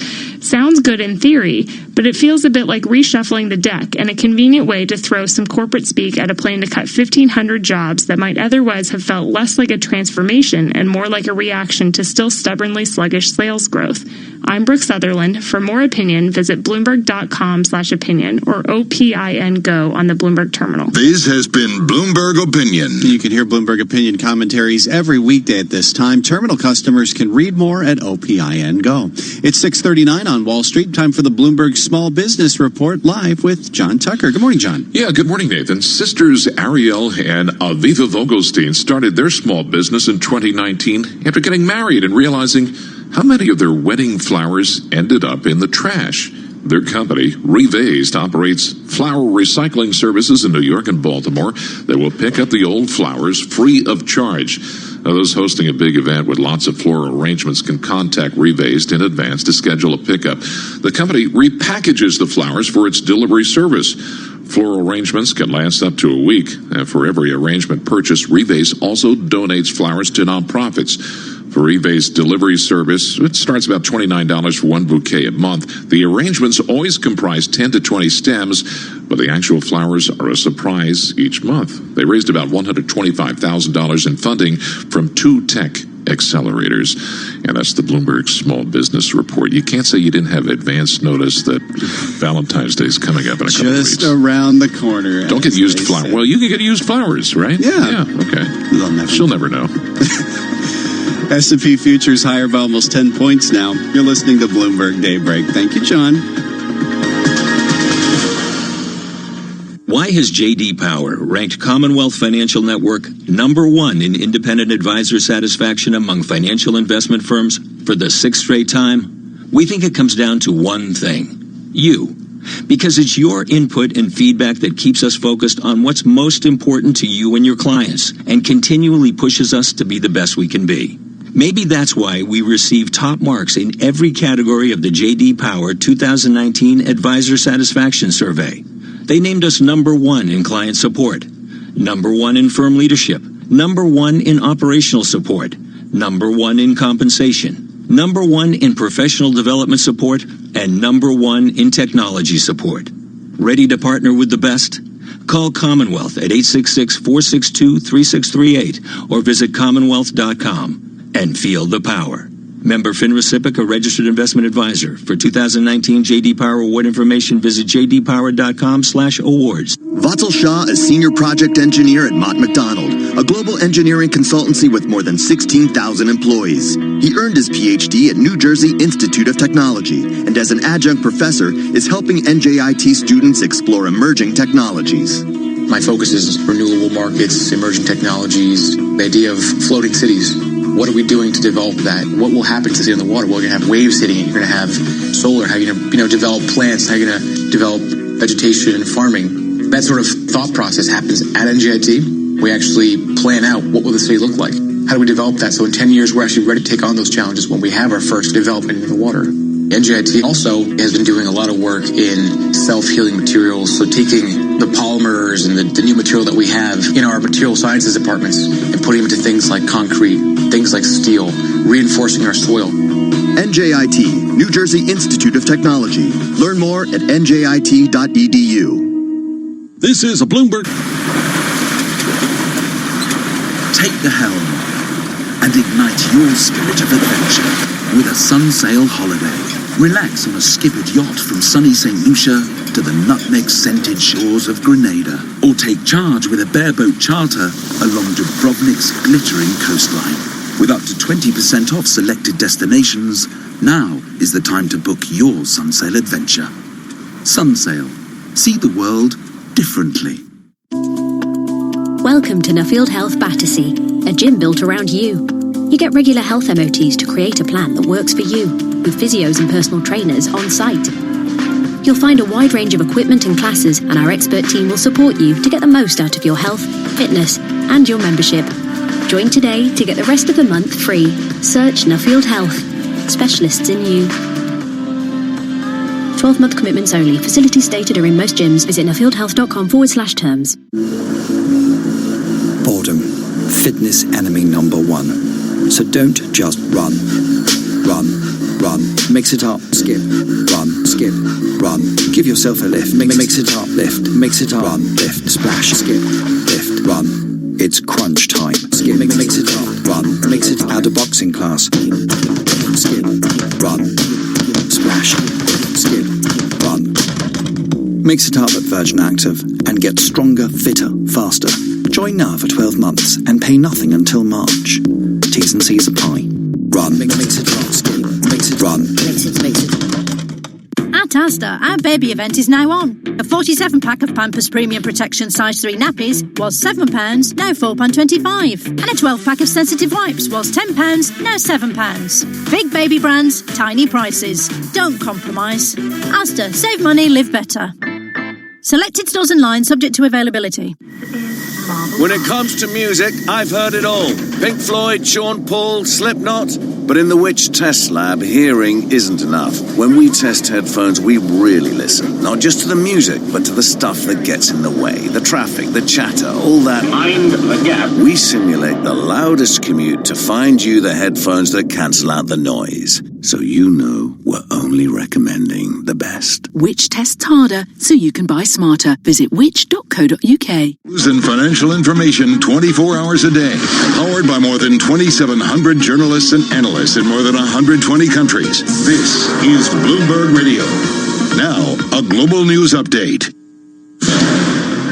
sounds good in theory, but it feels a bit like reshuffling the deck and a convenient way to throw some corporate speak at a plan to cut 1,500 jobs that might otherwise have felt less like a transformation and more like a reaction to still stubbornly sluggish sales growth. I'm Brooke Sutherland. For more opinion, visit Bloomberg.com/opinion or OPIN Go on the Bloomberg terminal. This has been Bloomberg Opinion. You can hear Bloomberg Opinion commentaries every weekday at this time. Terminal customers can read more at OPIN Go. It's 6:39 on Wall Street. Time for the Bloomberg Small Business Report live with John Tucker. Good morning, John. Yeah, good morning, Nathan. Sisters Ariel and Aviva Vogelstein started their small business in 2019 after getting married and realizing how many of their wedding flowers ended up in the trash. Their company, Revased, operates flower recycling services in New York and Baltimore. They will pick up the old flowers free of charge. Now, those hosting a big event with lots of floral arrangements can contact Revased in advance to schedule a pickup. The company repackages the flowers for its delivery service. Floral arrangements can last up to a week. And for every arrangement purchased, Revased also donates flowers to nonprofits. For Revased delivery service, it starts about $29 for one bouquet a month. The arrangements always comprise 10 to 20 stems, but the actual flowers are a surprise each month. They raised about $125,000 in funding from 2 tech accelerators. And that's the Bloomberg Small Business Report. You can't say you didn't have advance notice that Valentine's Day is coming up in a couple of weeks. Just around the corner. Don't get used flowers. Well, you can get used flowers, right? Yeah. Okay. She'll never know. S&P futures higher by almost 10 points now. You're listening to Bloomberg Daybreak. Thank you, John. Why has J.D. Power ranked Commonwealth Financial Network #1 in independent advisor satisfaction among financial investment firms for the 6th straight time? We think it comes down to one thing: you. Because it's your input and feedback that keeps us focused on what's most important to you and your clients and continually pushes us to be the best we can be. Maybe that's why we receive top marks in every category of the J.D. Power 2019 Advisor Satisfaction Survey. They named us #1 in client support, #1 in firm leadership, #1 in operational support, #1 in compensation, #1 in professional development support, and #1 in technology support. Ready to partner with the best? Call Commonwealth at 866-462-3638 or visit commonwealth.com and feel the power. Member FINRA SIPC, a registered investment advisor. For 2019 J.D. Power award information, visit jdpower.com/awards. Vatsal Shah is Senior Project Engineer at Mott MacDonald, a global engineering consultancy with more than 16,000 employees. He earned his PhD at New Jersey Institute of Technology, and as an adjunct professor, is helping NJIT students explore emerging technologies. My focus is renewable markets, emerging technologies, the idea of floating cities. What are we doing to develop that? What will happen to the city on the water? Well, you're going to have waves hitting it. You're going to have solar. How are you going to develop plants? How are you going to develop vegetation and farming? That sort of thought process happens at NJIT. We actually plan out what will the city look like. How do we develop that? So in 10 years, we're actually ready to take on those challenges when we have our first development in the water. NJIT also has been doing a lot of work in self-healing materials, so taking the polymers and the new material that we have in our material sciences departments and putting them into things like concrete, things like steel, reinforcing our soil. NJIT, New Jersey Institute of Technology. Learn more at njit.edu. This is a Bloomberg. Take the helm and ignite your spirit of adventure with a Sunsail holiday. Relax on a skippered yacht from sunny St. Lucia to the nutmeg-scented shores of Grenada. Or take charge with a bareboat charter along Dubrovnik's glittering coastline. With up to 20% off selected destinations, now is the time to book your Sunsail adventure. Sunsail. See the world differently. Welcome to Nuffield Health Battersea, a gym built around you. You get regular health MOTs to create a plan that works for you, with physios and personal trainers on site. You'll find a wide range of equipment and classes, and our expert team will support you to get the most out of your health, fitness, and your membership. Join today to get the rest of the month free. Search Nuffield Health. Specialists in you. 12-month commitments only. Facilities stated are in most gyms. Visit nuffieldhealth.com/terms. Boredom. Fitness enemy #1. So don't just run. Run. Run. Mix it up. Skip. Run. Skip. Run. Give yourself a lift. Mix it up. Lift. Mix it up. Run. Lift. Splash. Skip. Lift. Run. It's crunch time. Skip. Mix it up. Run. Mix it. Add a boxing class. Skip. Run. Splash. Skip. Run. Mix it up at Virgin Active and get stronger, fitter, faster. Join now for 12 months and pay nothing until March. T's and C's apply. Run. Mix it up. Skip. Mix it. Run. Mix it. At At Asda, our baby event is now on. A 47-pack of Pampers Premium Protection size 3 nappies was £7, now £4.25. And a 12-pack of sensitive wipes was £10, now £7. Big baby brands, tiny prices. Don't compromise. Asda, save money, live better. Selected stores and lines subject to availability. When it comes to music, I've heard it all. Pink Floyd, Sean Paul, Slipknot. But in the Which Test Lab, hearing isn't enough. When we test headphones, we really listen. Not just to the music, but to the stuff that gets in the way. The traffic, the chatter, all that. Mind the gap. We simulate the loudest commute to find you the headphones that cancel out the noise. So you know we're only recommending the best. Which tests harder so you can buy smarter. Visit which.co.uk. News and financial information 24 hours a day. Powered by more than 2,700 journalists and analysts in more than 120 countries. This is Bloomberg Radio. Now, a global news update.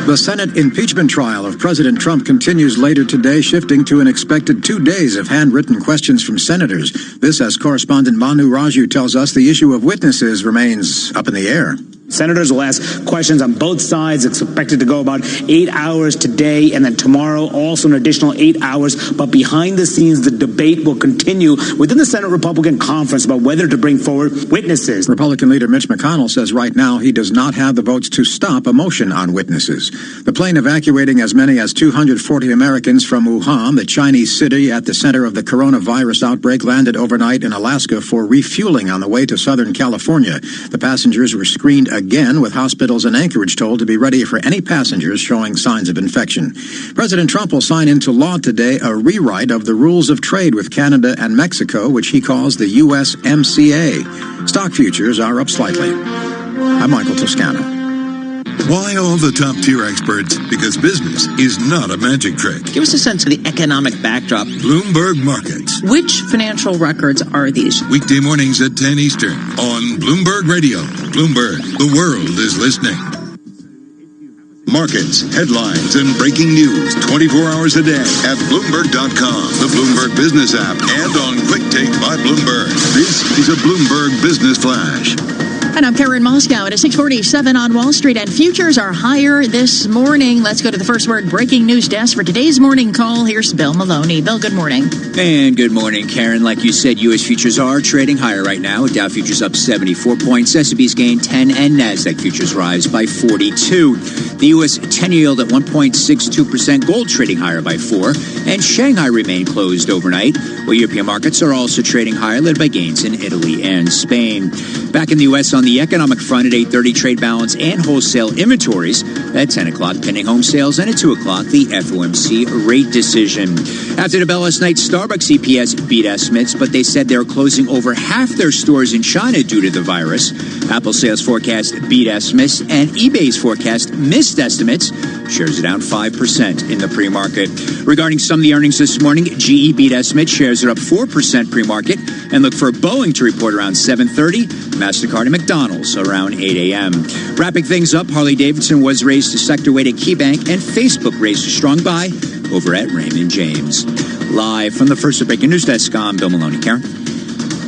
The Senate impeachment trial of President Trump continues later today, shifting to an expected 2 days of handwritten questions from senators. This, as correspondent Manu Raju tells us, the issue of witnesses remains up in the air. Senators will ask questions on both sides, expected to go about 8 hours today and then tomorrow, also an additional 8 hours. But behind the scenes, the debate will continue within the Senate Republican conference about whether to bring forward witnesses. Republican leader Mitch McConnell says right now he does not have the votes to stop a motion on witnesses. The plane evacuating as many as 240 Americans from Wuhan, the Chinese city at the center of the coronavirus outbreak, landed overnight in Alaska for refueling on the way to Southern California. The passengers were screened again, with hospitals in Anchorage told to be ready for any passengers showing signs of infection. President Trump will sign into law today a rewrite of the rules of trade with Canada and Mexico, which he calls the USMCA. Stock futures are up slightly. I'm Michael Toscano. Why all the top-tier experts? Because business is not a magic trick. Give us a sense of the economic backdrop. Bloomberg Markets. Which financial records are these? Weekday mornings at 10 Eastern on Bloomberg Radio. Bloomberg, the world is listening. Markets, headlines, and breaking news 24 hours a day at Bloomberg.com, the Bloomberg Business app, and on Quick Take by Bloomberg. This is a Bloomberg Business Flash. And I'm Karen Moscow at 6:47 on Wall Street, and futures are higher this morning. Let's go to the first word breaking news desk for today's morning call. Here's Bill Maloney. Bill, good morning. And good morning, Karen. Like you said, U.S. futures are trading higher right now, with Dow futures up 74 points, S&P's gained 10, and NASDAQ futures rise by 42. The U.S. 10-year yield at 1.62%, gold trading higher by 4, and Shanghai remained closed overnight, while European markets are also trading higher, led by gains in Italy and Spain. Back in the U.S. on the economic front at 8:30, trade balance and wholesale inventories. At 10 o'clock, pending home sales, and at 2 o'clock, the FOMC rate decision. After the bell last night, Starbucks EPS beat estimates, but they said they're closing over half their stores in China due to the virus. Apple sales forecast beat estimates, and eBay's forecast missed estimates. Shares are down 5% in the pre-market. Regarding some of the earnings this morning, GE beat estimates. Shares are up 4% pre-market, and look for Boeing to report around 7:30. MasterCard and McDonald's around 8 a.m. Wrapping things up, Harley-Davidson was raised to sector weight at KeyBank, and Facebook raised a strong buy over at Raymond James. Live from the first breaking news desk, I'm Bill Maloney. Karen?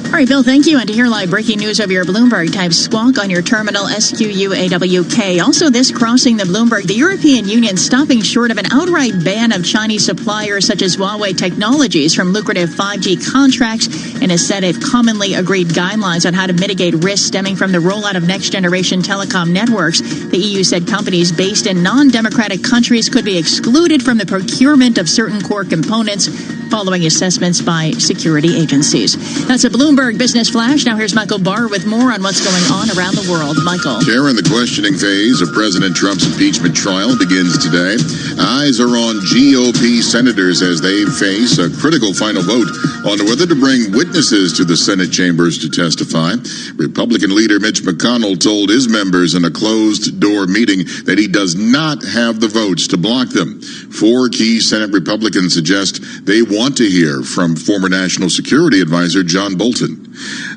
All right, Bill, thank you. And to hear live breaking news of your Bloomberg, type squawk on your terminal, SQUAWK. Also, this crossing the Bloomberg, the European Union stopping short of an outright ban of Chinese suppliers such as Huawei Technologies from lucrative 5G contracts, and has set it commonly agreed guidelines on how to mitigate risks stemming from the rollout of next-generation telecom networks. The EU said companies based in non-democratic countries could be excluded from the procurement of certain core components following assessments by security agencies. That's a Bloomberg Business Flash. Now here's Michael Barr with more on what's going on around the world. Michael. Karen, the questioning phase of President Trump's impeachment trial begins today. Eyes are on GOP senators as they face a critical final vote on whether to bring witnesses to the Senate chambers to testify. Republican leader Mitch McConnell told his members in a closed-door meeting that he does not have the votes to block them. 4 key Senate Republicans suggest they want to hear from former National Security Advisor John Bolton.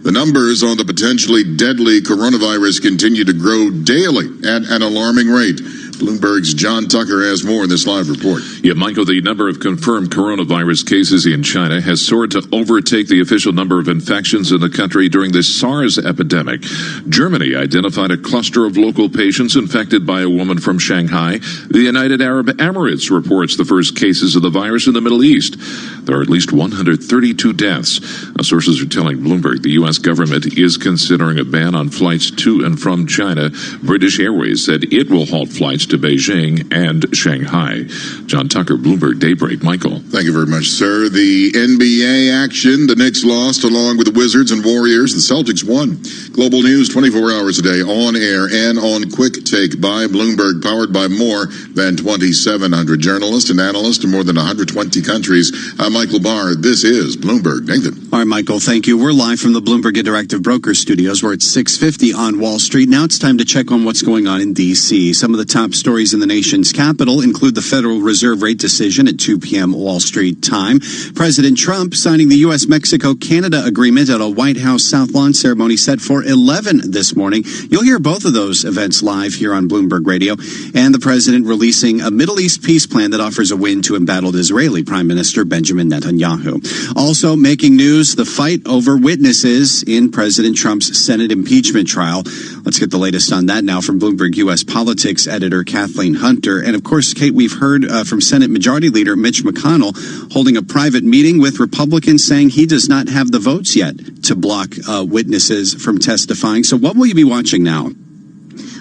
The numbers on the potentially deadly coronavirus continue to grow daily at an alarming rate. Bloomberg's John Tucker has more in this live report. Yeah, Michael, the number of confirmed coronavirus cases in China has soared to overtake the official number of infections in the country during the SARS epidemic. Germany identified a cluster of local patients infected by a woman from Shanghai. The United Arab Emirates reports the first cases of the virus in the Middle East. There are at least 132 deaths. Now, sources are telling Bloomberg the U.S. government is considering a ban on flights to and from China. British Airways said it will halt flights to Beijing and Shanghai. John Tucker, Bloomberg Daybreak. Michael. Thank you very much, sir. The NBA action. The Knicks lost along with the Wizards and Warriors. The Celtics won. Global news 24 hours a day on air and on Quick Take by Bloomberg, powered by more than 2,700 journalists and analysts in more than 120 countries. I'm Michael Barr. This is Bloomberg. Nathan. All right, Michael, thank you. We're live from the Bloomberg Interactive Brokers Studios. We're at 6:50 on Wall Street. Now it's time to check on what's going on in D.C. Some of the top stories in the nation's capital include the Federal Reserve rate decision at 2 p.m. Wall Street time, President Trump signing the U.S.-Mexico-Canada agreement at a White House South Lawn ceremony set for 11 this morning. You'll hear both of those events live here on Bloomberg Radio, and the president releasing a Middle East peace plan that offers a win to embattled Israeli Prime Minister Benjamin Netanyahu. Also making news, the fight over witnesses in President Trump's Senate impeachment trial. Let's get the latest on that now from Bloomberg U.S. politics editor Kathleen Hunter. And of course, Kate, we've heard from Senate Majority Leader Mitch McConnell holding a private meeting with Republicans saying he does not have the votes yet to block witnesses from testifying. So what will you be watching now?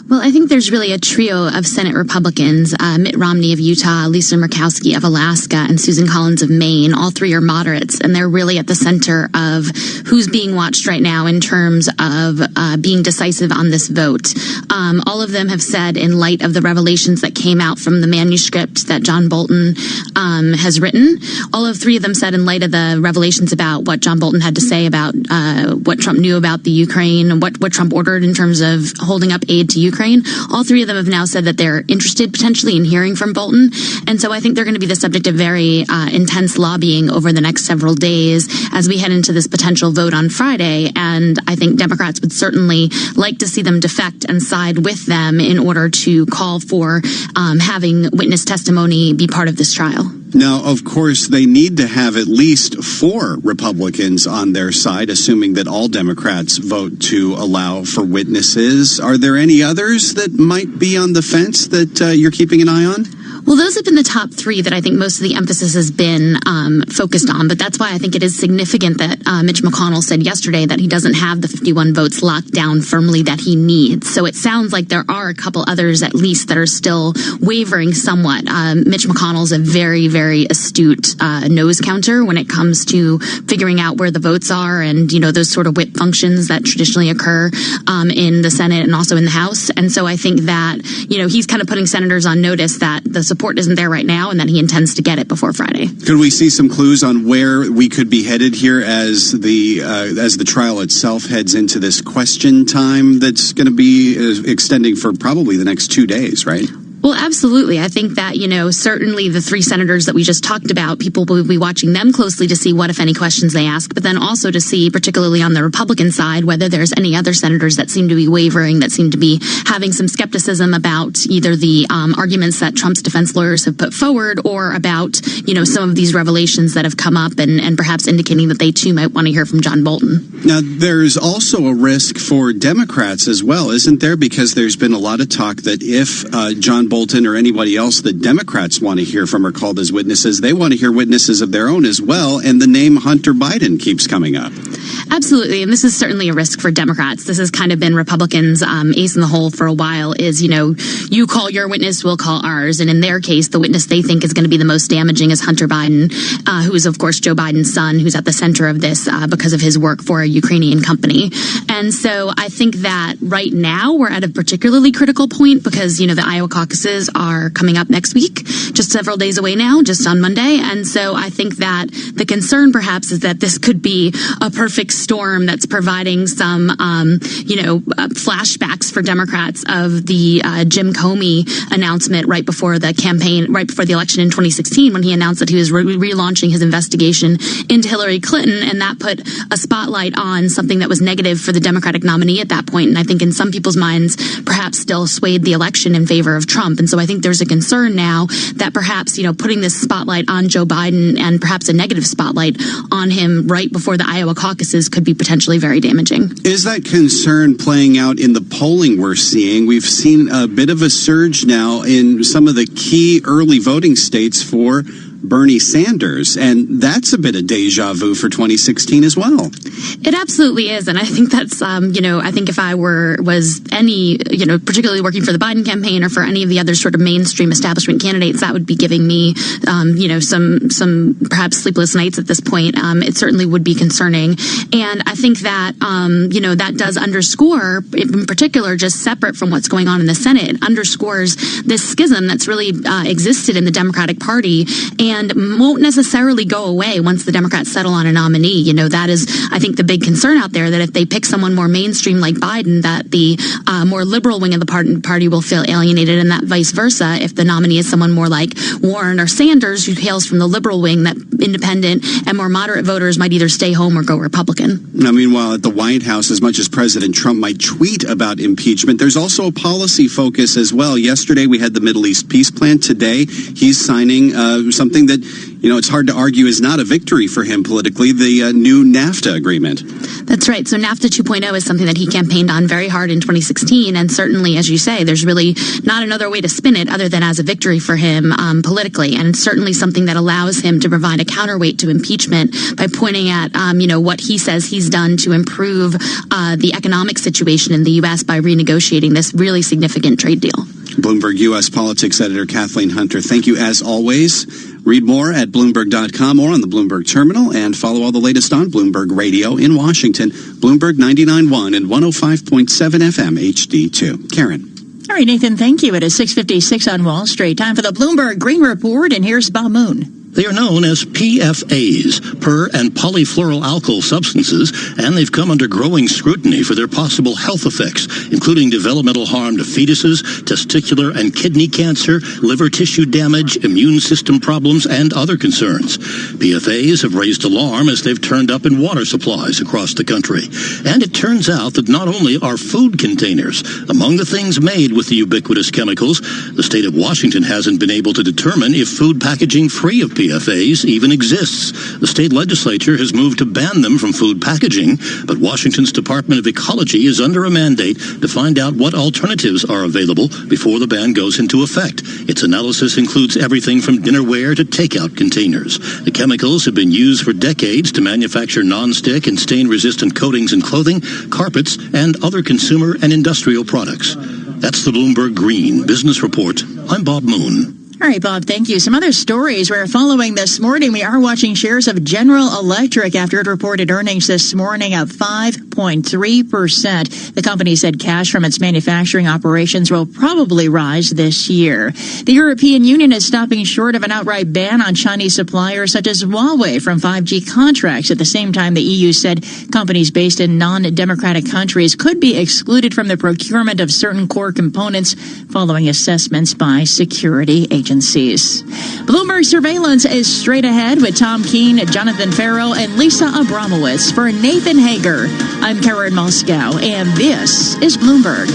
Well, I think there's really a trio of Senate Republicans, Mitt Romney of Utah, Lisa Murkowski of Alaska, and Susan Collins of Maine. All three are moderates, and they're really at the center of who's being watched right now in terms of being decisive on this vote. All of them have said, in light of the revelations that came out from the manuscript that John Bolton has written, all three of them said, in light of the revelations about what John Bolton had to say about what Trump knew about the Ukraine, and what Trump ordered in terms of holding up aid to Ukraine, all three of them have now said that they're interested potentially in hearing from Bolton. And so I think they're going to be the subject of very intense lobbying over the next several days as we head into this potential vote on Friday. And I think Democrats would certainly like to see them defect and side with them in order to call for having witness testimony be part of this trial. Now, of course, they need to have at least 4 Republicans on their side, assuming that all Democrats vote to allow for witnesses. Are there any others that might be on the fence that you're keeping an eye on? Well, those have been the top 3 that I think most of the emphasis has been focused on. But that's why I think it is significant that Mitch McConnell said yesterday that he doesn't have the 51 votes locked down firmly that he needs. So it sounds like there are a couple others at least that are still wavering somewhat. Mitch McConnell's a very, very astute nose counter when it comes to figuring out where the votes are and, those sort of whip functions that traditionally occur in the Senate and also in the House. And so I think that, he's kind of putting senators on notice that the support isn't there right now and that he intends to get it before Friday. Could we see some clues on where we could be headed here as the trial itself heads into this question time that's going to be extending for probably the next 2 days, right? Well, absolutely. I think that, certainly the 3 senators that we just talked about, people will be watching them closely to see what, if any, questions they ask, but then also to see, particularly on the Republican side, whether there's any other senators that seem to be wavering, that seem to be having some skepticism about either the arguments that Trump's defense lawyers have put forward or about, some of these revelations that have come up and perhaps indicating that they too might want to hear from John Bolton. Now, there's also a risk for Democrats as well, isn't there? Because there's been a lot of talk that if John Bolton or anybody else that Democrats want to hear from are called as witnesses, they want to hear witnesses of their own as well, and the name Hunter Biden keeps coming up. Absolutely, and this is certainly a risk for Democrats. This has kind of been Republicans' ace in the hole for a while is, you call your witness, we'll call ours, and in their case, the witness they think is going to be the most damaging is Hunter Biden, who is, of course, Joe Biden's son, who's at the center of this because of his work for a Ukrainian company. And so I think that right now we're at a particularly critical point because, the Iowa caucuses are coming up next week, just several days away now, just on Monday. And so I think that the concern perhaps is that this could be a perfect storm that's providing some, flashbacks for Democrats of the Jim Comey announcement right before the election in 2016, when he announced that he was relaunching his investigation into Hillary Clinton. And that put a spotlight on something that was negative for the Democratic nominee at that point. And I think in some people's minds, perhaps still swayed the election in favor of Trump. Trump. And so I think there's a concern now that perhaps, putting this spotlight on Joe Biden and perhaps a negative spotlight on him right before the Iowa caucuses could be potentially very damaging. Is that concern playing out in the polling we're seeing? We've seen a bit of a surge now in some of the key early voting states for Bernie Sanders, and that's a bit of deja vu for 2016 as well. It absolutely is, and I think that's, I think if I was any, particularly working for the Biden campaign or for any of the other sort of mainstream establishment candidates, that would be giving me, some perhaps sleepless nights at this point. It certainly would be concerning, and I think that, that does underscore, in particular, just separate from what's going on in the Senate, it underscores this schism that's really existed in the Democratic Party, and won't necessarily go away once the Democrats settle on a nominee. That is, I think, the big concern out there, that if they pick someone more mainstream like Biden, that the more liberal wing of the party will feel alienated, and that vice versa. If the nominee is someone more like Warren or Sanders, who hails from the liberal wing, that independent and more moderate voters might either stay home or go Republican. Now, meanwhile, at the White House, as much as President Trump might tweet about impeachment, there's also a policy focus as well. Yesterday, we had the Middle East peace plan. Today, he's signing something that, it's hard to argue is not a victory for him politically, the new NAFTA agreement. That's right. So NAFTA 2.0 is something that he campaigned on very hard in 2016. And certainly, as you say, there's really not another way to spin it other than as a victory for him politically. And it's certainly something that allows him to provide a counterweight to impeachment by pointing at, what he says he's done to improve the economic situation in the U.S. by renegotiating this really significant trade deal. Bloomberg U.S. Politics Editor Kathleen Hunter, thank you as always. Read more at Bloomberg.com or on the Bloomberg Terminal, and follow all the latest on Bloomberg Radio in Washington, Bloomberg 99.1 and 105.7 FM HD2. Karen. All right, Nathan, thank you. It is 6:56 on Wall Street. Time for the Bloomberg Green Report, and here's Bob Moon. They are known as PFAs, per- and polyfluoroalkyl substances, and they've come under growing scrutiny for their possible health effects, including developmental harm to fetuses, testicular and kidney cancer, liver tissue damage, immune system problems, and other concerns. PFAs have raised alarm as they've turned up in water supplies across the country. And it turns out that not only are food containers among the things made with the ubiquitous chemicals, the state of Washington hasn't been able to determine if food packaging free of PFAs even exists. The state legislature has moved to ban them from food packaging, but Washington's Department of Ecology is under a mandate to find out what alternatives are available before the ban goes into effect. Its analysis includes everything from dinnerware to takeout containers. The chemicals have been used for decades to manufacture non-stick and stain-resistant coatings in clothing, carpets, and other consumer and industrial products. That's the Bloomberg Green Business Report. I'm Bob Moon. All right, Bob, thank you. Some other stories we're following this morning. We are watching shares of General Electric after it reported earnings this morning up 5.3%. The company said cash from its manufacturing operations will probably rise this year. The European Union is stopping short of an outright ban on Chinese suppliers such as Huawei from 5G contracts. At the same time, the EU said companies based in non-democratic countries could be excluded from the procurement of certain core components following assessments by security agencies. Bloomberg Surveillance is straight ahead with Tom Keene, Jonathan Farrell, and Lisa Abramowitz. For Nathan Hager, I'm Karen Moscow, and this is Bloomberg.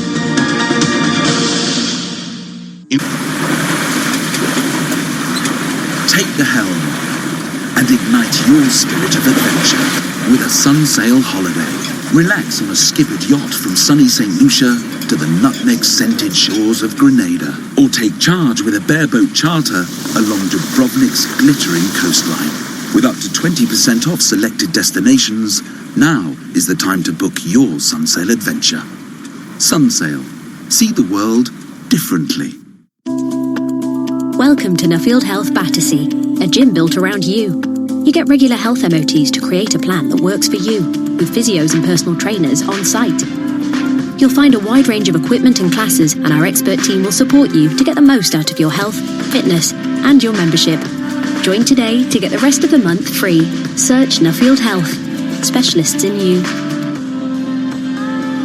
Take the helm and ignite your spirit of adventure with a Sunsail holiday. Relax on a skippered yacht from sunny St. Lucia to the nutmeg-scented shores of Grenada. Or take charge with a bareboat charter along Dubrovnik's glittering coastline. With up to 20% off selected destinations, now is the time to book your Sunsail adventure. Sunsail. See the world differently. Welcome to Nuffield Health Battersea, a gym built around you. You get regular health MOTs to create a plan that works for you, with physios and personal trainers on site. You'll find a wide range of equipment and classes, and our expert team will support you to get the most out of your health, fitness, and your membership. Join today to get the rest of the month free. Search Nuffield Health. Specialists in you.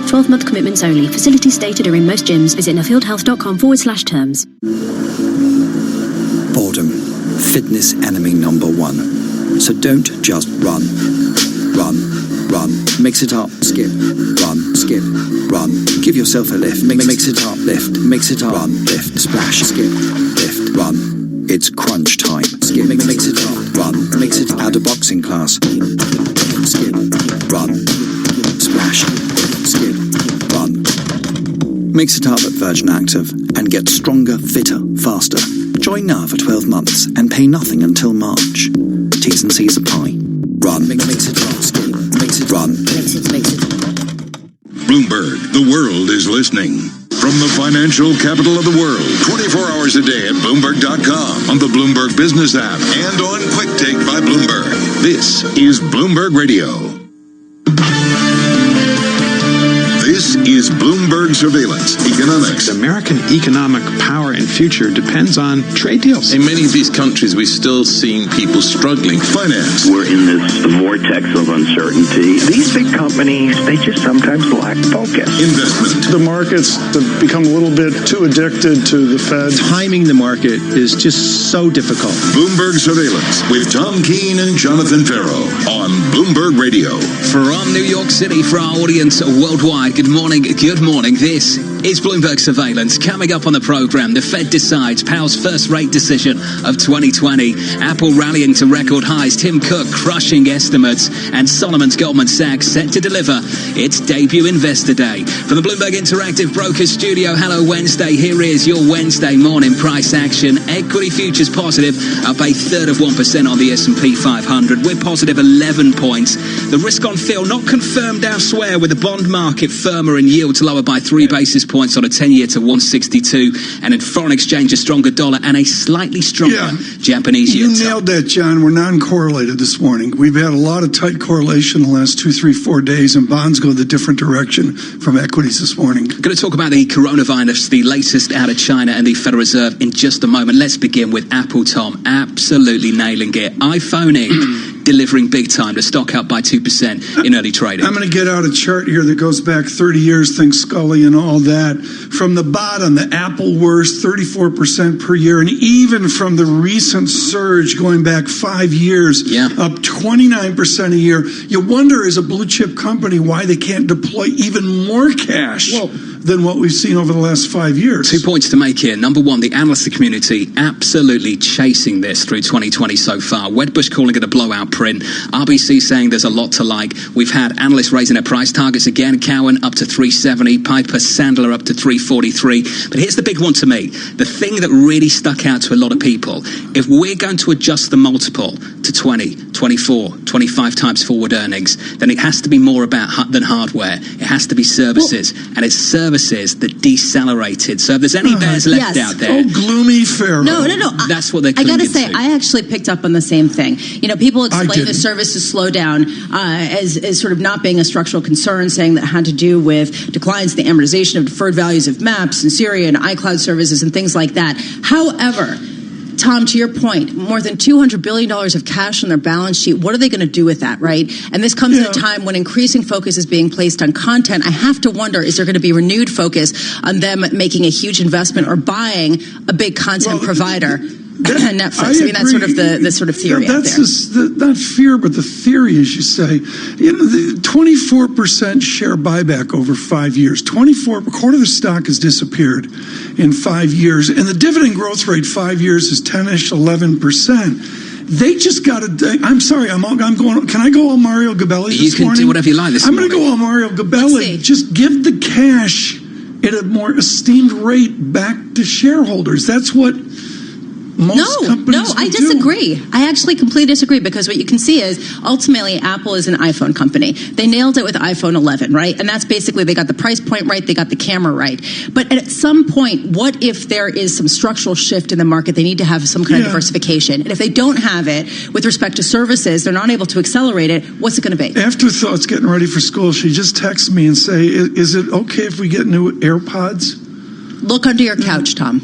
12-month commitments only. Facilities stated are in most gyms. Visit nuffieldhealth.com/terms. Boredom. Fitness enemy number one. So don't just run. Run. run. Mix it up, skip, run, skip, run. Give yourself a lift. Mix it up, lift. Mix it up, run, lift, splash, skip, lift, run. It's crunch time. Skip, mix it up, run. Mix it out of boxing class. Skip, run, splash, skip, run. Mix it up at Virgin Active and get stronger, fitter, faster. Join now for 12 months and pay nothing until March. T's and C's apply. Run. Mix it up. Skip. Mix it. Run. Mix it. Bloomberg, the world is listening. From the financial capital of the world, 24 hours a day at Bloomberg.com, on the Bloomberg Business app, and on Quick Take by Bloomberg. This is Bloomberg Radio. This is Bloomberg Surveillance Economics. American economic power and future depends on trade deals. In many of these countries, we're still seeing people struggling. Finance. We're in this vortex of uncertainty. These big companies, they just sometimes lack focus. Investment. The markets have become a little bit too addicted to the Fed. Timing the market is just so difficult. Bloomberg Surveillance with Tom Keene and Jonathan Farrow on Bloomberg Radio. From New York City, for our audience worldwide, good morning. This is Bloomberg Surveillance. Coming up on the program, the Fed decides Powell's first rate decision of 2020. Apple rallying to record highs. Tim Cook crushing estimates. And Solomon's Goldman Sachs set to deliver its debut Investor Day. From the Bloomberg Interactive Brokers Studio, hello Wednesday. Here is your Wednesday morning price action. Equity futures positive, up 1/3% on the S&P 500. We're positive 11 points. The risk on fill not confirmed elsewhere, with the bond market firmer and yields lower by 3 basis points on a 10-year to 162, and in foreign exchange a stronger dollar and a slightly stronger Japanese yen. You nailed that, John. We're non-correlated this morning. We've had a lot of tight correlation the last 2, 3, 4 days, and bonds go the different direction from equities this morning. Going to talk about the coronavirus, the latest out of China and the Federal Reserve in just a moment. Let's begin with Apple, Tom. Absolutely nailing it. iPhone Inc. delivering big time. The stock up by 2% in early trading. I'm going to get out a chart here that goes back 30 years, think Scully and all that. From the bottom, the Apple worst, 34% per year. And even from the recent surge going back 5 years, up 29% a year. You wonder, as a blue chip company, why they can't deploy even more cash than what we've seen over the last 5 years. 2 points to make here. Number one, the analyst community absolutely chasing this through 2020 so far. Wedbush calling it a blowout print. RBC saying there's a lot to like. We've had analysts raising their price targets again. Cowen up to 370, Piper Sandler up to 343. But here's the big one to me. The thing that really stuck out to a lot of people, if we're going to adjust the multiple to 20, 24, 25 times forward earnings, then it has to be more about than hardware. It has to be services. And it's services that decelerated. So if there's any bears left out there. Oh, gloomy Pharaoh. No. That's what they're I got to clinging say, to. I actually picked up on the same thing. You know, people explain the services slowdown as sort of not being a structural concern, saying that had to do with declines in the amortization of deferred values of Maps and Syria and iCloud services and things like that. However, Tom, to your point, more than $200 billion of cash on their balance sheet. What are they going to do with that, right? And this comes at a time when increasing focus is being placed on content. I have to wonder, is there going to be renewed focus on them making a huge investment or buying a big content provider? Netflix. I mean, that's sort of the sort of theory out there. Not fear, but the theory, as you say. You know, the 24% share buyback over 5 years. A quarter of the stock has disappeared in 5 years. And the dividend growth rate 5 years is 10-ish, 11%. They just got to. I'm sorry. I'm going. Can I go all Mario Gabelli this morning? You can do whatever you like this morning. I'm going to go all Mario Gabelli. Just give the cash at a more esteemed rate back to shareholders. That's what most companies I disagree. I actually completely disagree, because what you can see is ultimately Apple is an iPhone company. They nailed it with iPhone 11, right? And that's basically, they got the price point right, they got the camera right. But at some point, what if there is some structural shift in the market? They need to have some kind of diversification. And if they don't have it with respect to services, they're not able to accelerate it, what's it going to be? Afterthoughts getting ready for school. She just texted me and say, is it okay if we get new AirPods? Look under your couch, Tom.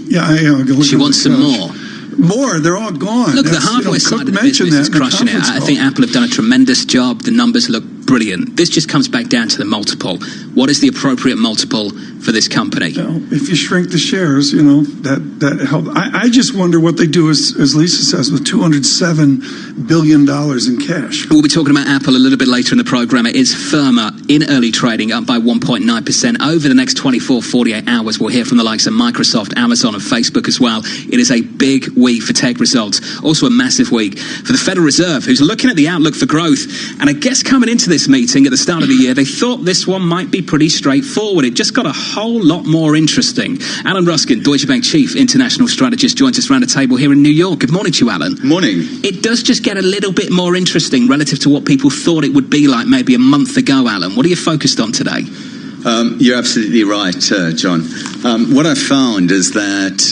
She wants some more. More, they're all gone. Look, the hardware side of the business is crushing it. I think Apple have done a tremendous job. The numbers look brilliant. This just comes back down to the multiple. What is the appropriate multiple for this company? If you shrink the shares, that helps. I just wonder what they do, as Lisa says, with $207 billion in cash. We'll be talking about Apple a little bit later in the program. It is firmer in early trading, up by 1.9%. Over the next 24, 48 hours, we'll hear from the likes of Microsoft, Amazon and Facebook as well. It is a big week for tech results. Also a massive week for the Federal Reserve, who's looking at the outlook for growth. And I guess coming into this meeting at the start of the year, they thought this one might be pretty straightforward. It just got a whole lot more interesting. Alan Ruskin, Deutsche Bank Chief International Strategist, joins us around the table here in New York. Good morning to you, Alan. Morning. It does just get a little bit more interesting relative to what people thought it would be like maybe a month ago, Alan. What are you focused on today? You're absolutely right, John. What I found is that,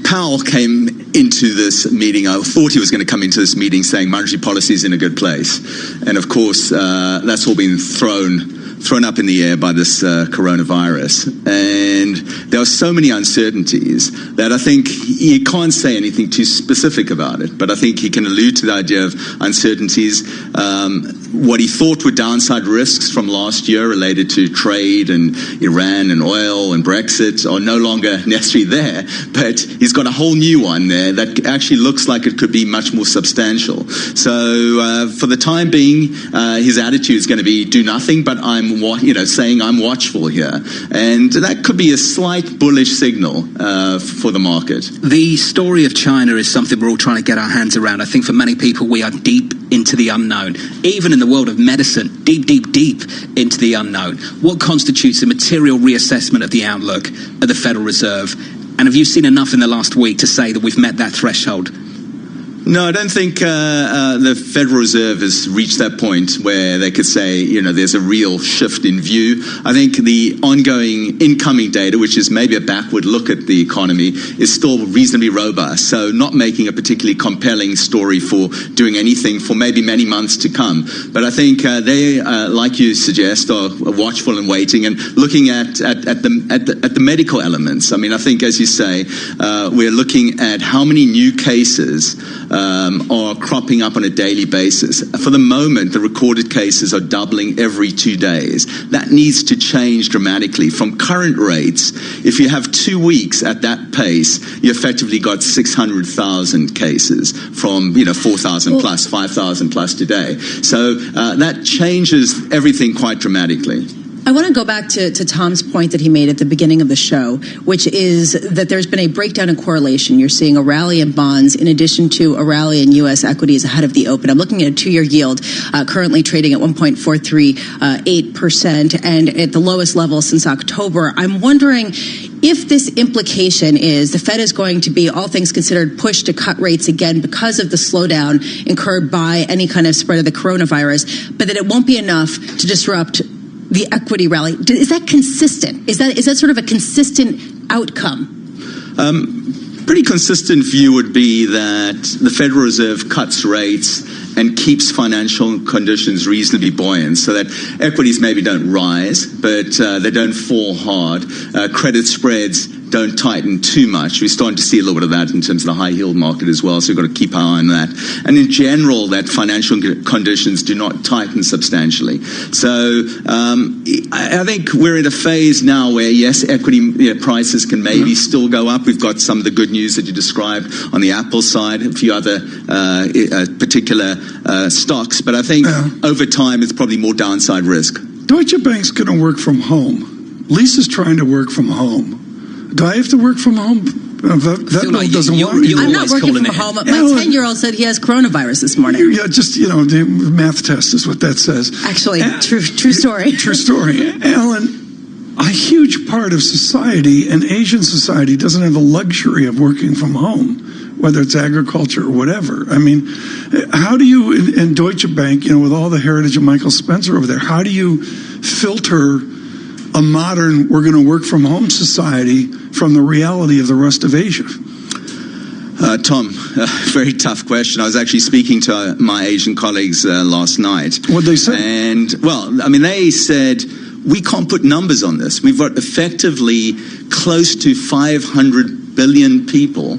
Powell came into this meeting, I thought he was going to come into this meeting saying monetary policy is in a good place. And of course, that's all been thrown up in the air by this coronavirus. And there are so many uncertainties that I think he can't say anything too specific about it. But I think he can allude to the idea of uncertainties. What he thought were downside risks from last year related to trade and Iran and oil and Brexit are no longer necessarily there. But he's got a whole new one there that actually looks like it could be much more substantial. So for the time being, his attitude is going to be do nothing, but saying I'm watchful here. And that could be a slight bullish signal for the market. The story of China is something we're all trying to get our hands around. I think for many people, we are deep into the unknown. Even in the world of medicine, deep into the unknown. What constitutes a material reassessment of the outlook of the Federal Reserve? And have you seen enough in the last week to say that we've met that threshold? No, I don't think the Federal Reserve has reached that point where they could say, there's a real shift in view. I think the ongoing incoming data, which is maybe a backward look at the economy, is still reasonably robust. So not making a particularly compelling story for doing anything for maybe many months to come. But I think they, like you suggest, are watchful and waiting and looking at the medical elements. I mean, I think, as you say, we're looking at how many new cases are cropping up on a daily basis. For the moment, the recorded cases are doubling every 2 days. That needs to change dramatically. From current rates, if you have 2 weeks at that pace, you effectively got 600,000 cases from 4,000 plus, 5,000 plus today. So that changes everything quite dramatically. I want to go back to Tom's point that he made at the beginning of the show, which is that there's been a breakdown in correlation. You're seeing a rally in bonds in addition to a rally in U.S. equities ahead of the open. I'm looking at a 2-year yield currently trading at 1.438% and at the lowest level since October. I'm wondering if this implication is the Fed is going to be, all things considered, pushed to cut rates again because of the slowdown incurred by any kind of spread of the coronavirus, but that it won't be enough to disrupt the equity rally. Is that consistent? Is that sort of a consistent outcome? Pretty consistent view would be that the Federal Reserve cuts rates and keeps financial conditions reasonably buoyant so that equities maybe don't rise, but they don't fall hard. Credit spreads don't tighten too much. We're starting to see a little bit of that in terms of the high yield market as well, so we've got to keep our eye on that. And in general, that financial conditions do not tighten substantially. So I think we're in a phase now where, yes, equity prices can maybe still go up. We've got some of the good news that you described on the Apple side, a few other particular stocks, but I think over time it's probably more downside risk. Deutsche Bank's going to work from home. Lisa's trying to work from home. Do I have to work from home? That doesn't work. I'm not working from home. My 10-year-old said he has coronavirus this morning. Yeah, just, the math test is what that says. Actually, true story. True story. Alan, a huge part of society, and Asian society, doesn't have the luxury of working from home, whether it's agriculture or whatever. I mean, how do you, in Deutsche Bank, with all the heritage of Michael Spencer over there, how do you filter a modern, we're going to work from home society from the reality of the rest of Asia? Tom, very tough question. I was actually speaking to my Asian colleagues last night. What'd they say? And, they said, we can't put numbers on this. We've got effectively close to 500 billion people.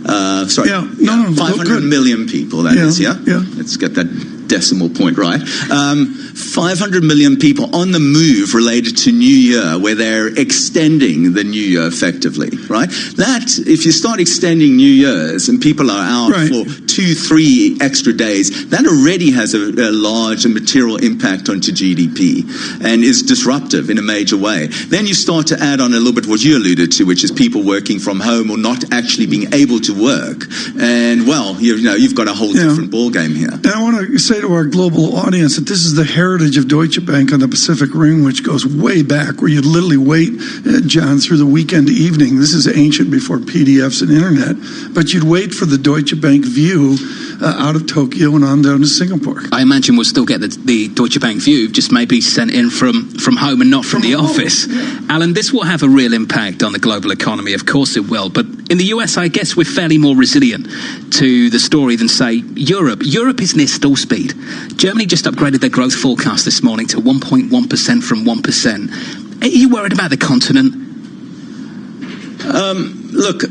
500 million people, that is, yeah? Yeah. Let's get that decimal point right. 500 million people on the move related to New Year, where they're extending the New Year effectively, right? That, if you start extending New Year's and people are out for 2-3 extra days, that already has a large and material impact onto GDP and is disruptive in a major way. Then you start to add on a little bit what you alluded to, which is people working from home or not actually being able to work. And, well, you've got a whole different ballgame here. And I want to say to our global audience that this is the heritage of Deutsche Bank on the Pacific Ring, which goes way back, where you'd literally wait, John, through the weekend evening. This is ancient, before PDFs and internet. But you'd wait for the Deutsche Bank view out of Tokyo and on down to Singapore. I imagine we'll still get the Deutsche Bank view, just maybe sent in from home and not from the office. Alan, this will have a real impact on the global economy. Of course it will. But in the US, I guess we're fairly more resilient to the story than, say, Europe. Europe is near stall speed. Germany just upgraded their growth forecast this morning to 1.1% from 1%. Are you worried about the continent? Look,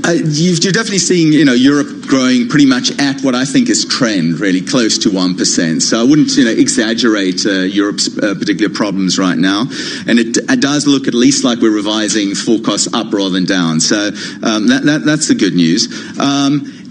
you're definitely seeing, Europe growing pretty much at what I think is trend, really close to 1%. So I wouldn't, exaggerate Europe's particular problems right now. And it does look at least like we're revising forecasts up rather than down. So that's the good news.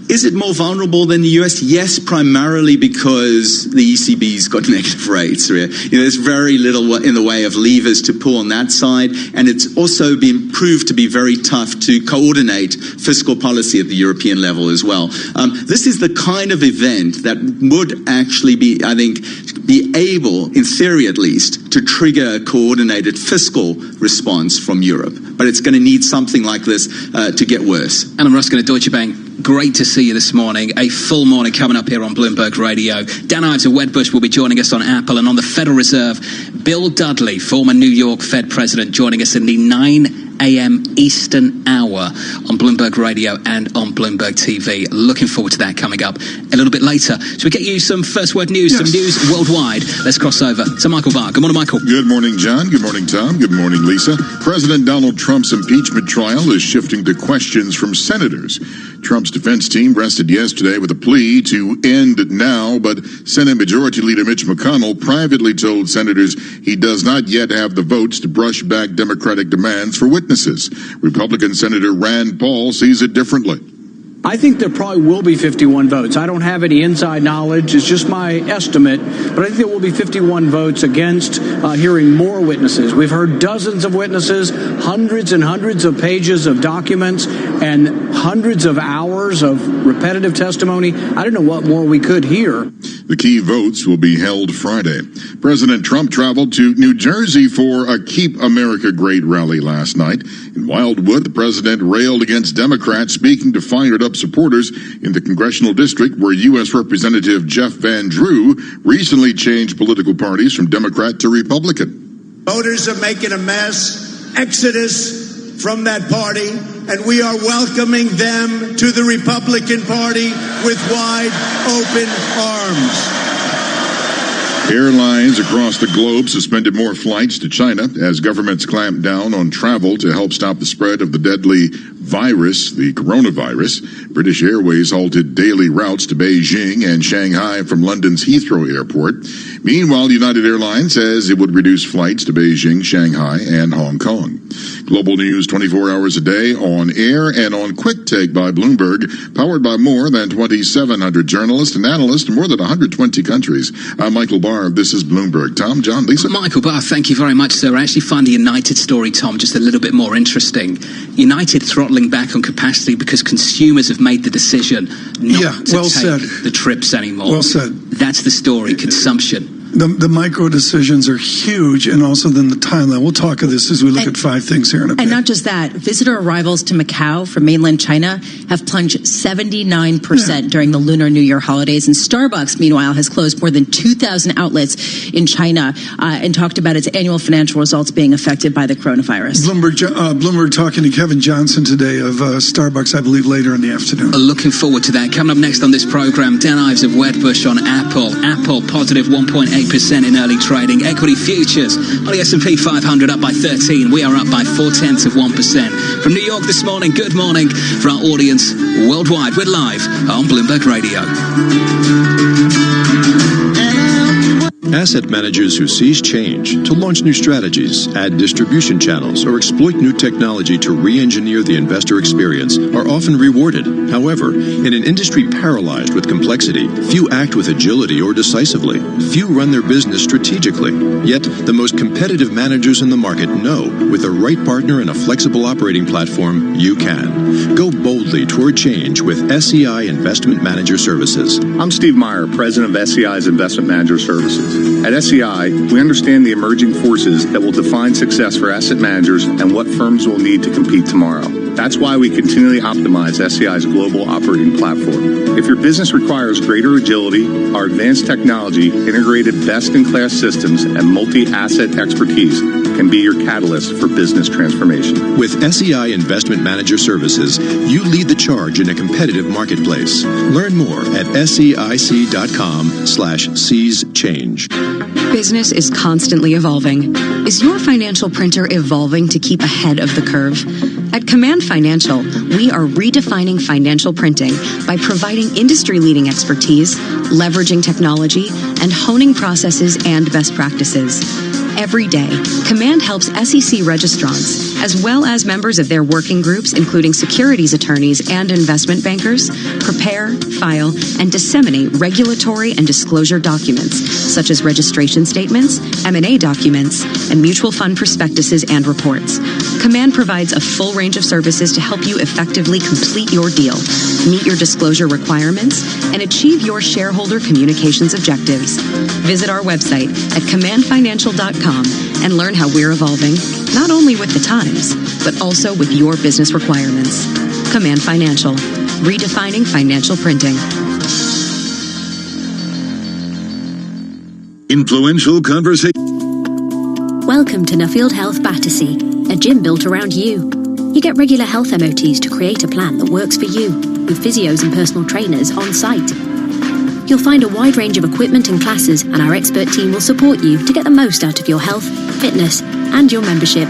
Is it more vulnerable than the US? Yes, primarily because the ECB's got negative rates. There's very little in the way of levers to pull on that side, and it's also been proved to be very tough to coordinate fiscal policy at the European level as well. This is the kind of event that would actually be, I think, be able, in theory at least, to trigger a coordinated fiscal response from Europe. But it's going to need something like this to get worse. Alan Ruskin at Deutsche Bank. Great to see you this morning. A full morning coming up here on Bloomberg Radio. Dan Ives of Wedbush will be joining us on Apple, and on the Federal Reserve, Bill Dudley, former New York Fed president, joining us in the 9 a.m. Eastern hour on Bloomberg Radio and on Bloomberg TV. Looking forward to that coming up a little bit later. So we get you some first word news, some news worldwide. Let's cross over to Michael Barr. Good morning, Michael. Good morning, John. Good morning, Tom. Good morning, Lisa. President Donald Trump's impeachment trial is shifting to questions from senators. Trump's defense team rested yesterday with a plea to end now, but Senate Majority Leader Mitch McConnell privately told senators he does not yet have the votes to brush back Democratic demands for witnesses. Republican Senator Rand Paul sees it differently. I think there probably will be 51 votes. I don't have any inside knowledge. It's just my estimate. But I think there will be 51 votes against hearing more witnesses. We've heard dozens of witnesses, hundreds and hundreds of pages of documents, and hundreds of hours of repetitive testimony. I don't know what more we could hear. The key votes will be held Friday. President Trump traveled to New Jersey for a Keep America Great rally last night. In Wildwood, the president railed against Democrats speaking to fired-up supporters in the congressional district where U.S. Representative Jeff Van Drew recently changed political parties from Democrat to Republican. Voters are making a mass exodus from that party, and we are welcoming them to the Republican Party with wide open arms. Airlines across the globe suspended more flights to China as governments clamped down on travel to help stop the spread of the deadly virus, the coronavirus. British Airways halted daily routes to Beijing and Shanghai from London's Heathrow Airport. Meanwhile, United Airlines says it would reduce flights to Beijing, Shanghai, and Hong Kong. Global news 24 hours a day on air and on Quick Take by Bloomberg, powered by more than 2,700 journalists and analysts in more than 120 countries. I'm Michael Barr. This is Bloomberg. Tom, John, Lisa. Michael Barr, thank you very much, sir. I actually find the United story, Tom, just a little bit more interesting. United throttling back on capacity because consumers have made the decision not to take the trips anymore. Well said. That's the story, consumption. The micro decisions are huge, and also then the timeline. We'll talk of this as we look at 5 things here in a bit. And not just that, visitor arrivals to Macau from mainland China have plunged 79% during the Lunar New Year holidays. And Starbucks, meanwhile, has closed more than 2,000 outlets in China and talked about its annual financial results being affected by the coronavirus. Bloomberg talking to Kevin Johnson today of Starbucks, I believe, later in the afternoon. Looking forward to that. Coming up next on this program, Dan Ives of Wedbush on Apple. Apple positive 1.8% 0.8% in early trading. Equity futures on the S&P 500 up by 13. We are up by 0.4%. From New York this morning, good morning for our audience worldwide. We're live on Bloomberg Radio. Asset managers who seize change to launch new strategies, add distribution channels, or exploit new technology to re-engineer the investor experience are often rewarded. However, in an industry paralyzed with complexity, few act with agility or decisively. Few run their business strategically. Yet, the most competitive managers in the market know with the right partner and a flexible operating platform, you can. Go boldly toward change with SEI Investment Manager Services. I'm Steve Meyer, president of SEI's Investment Manager Services. At SEI, we understand the emerging forces that will define success for asset managers and what firms will need to compete tomorrow. That's why we continually optimize SEI's global operating platform. If your business requires greater agility, our advanced technology, integrated best-in-class systems, and multi-asset expertise can be your catalyst for business transformation. With SEI Investment Manager Services, you lead the charge in a competitive marketplace. Learn more at SEIC.com/seize change. Business is constantly evolving. Is your financial printer evolving to keep ahead of the curve? At Command Financial, we are redefining financial printing by providing industry-leading expertise, leveraging technology, and honing processes and best practices. Every day, Command helps SEC registrants, as well as members of their working groups, including securities attorneys and investment bankers, prepare, file, and disseminate regulatory and disclosure documents, such as registration statements, M&A documents, and mutual fund prospectuses and reports. Command provides a full range of services to help you effectively complete your deal, meet your disclosure requirements, and achieve your shareholder communications objectives. Visit our website at commandfinancial.com and learn how we're evolving, not only with the times, but also with your business requirements. Command Financial, redefining financial printing. Influential conversation. Welcome to Nuffield Health Battersea, a gym built around you. You get regular health MOTs to create a plan that works for you, with physios and personal trainers on site. You'll find a wide range of equipment and classes, and our expert team will support you to get the most out of your health, fitness, and your membership.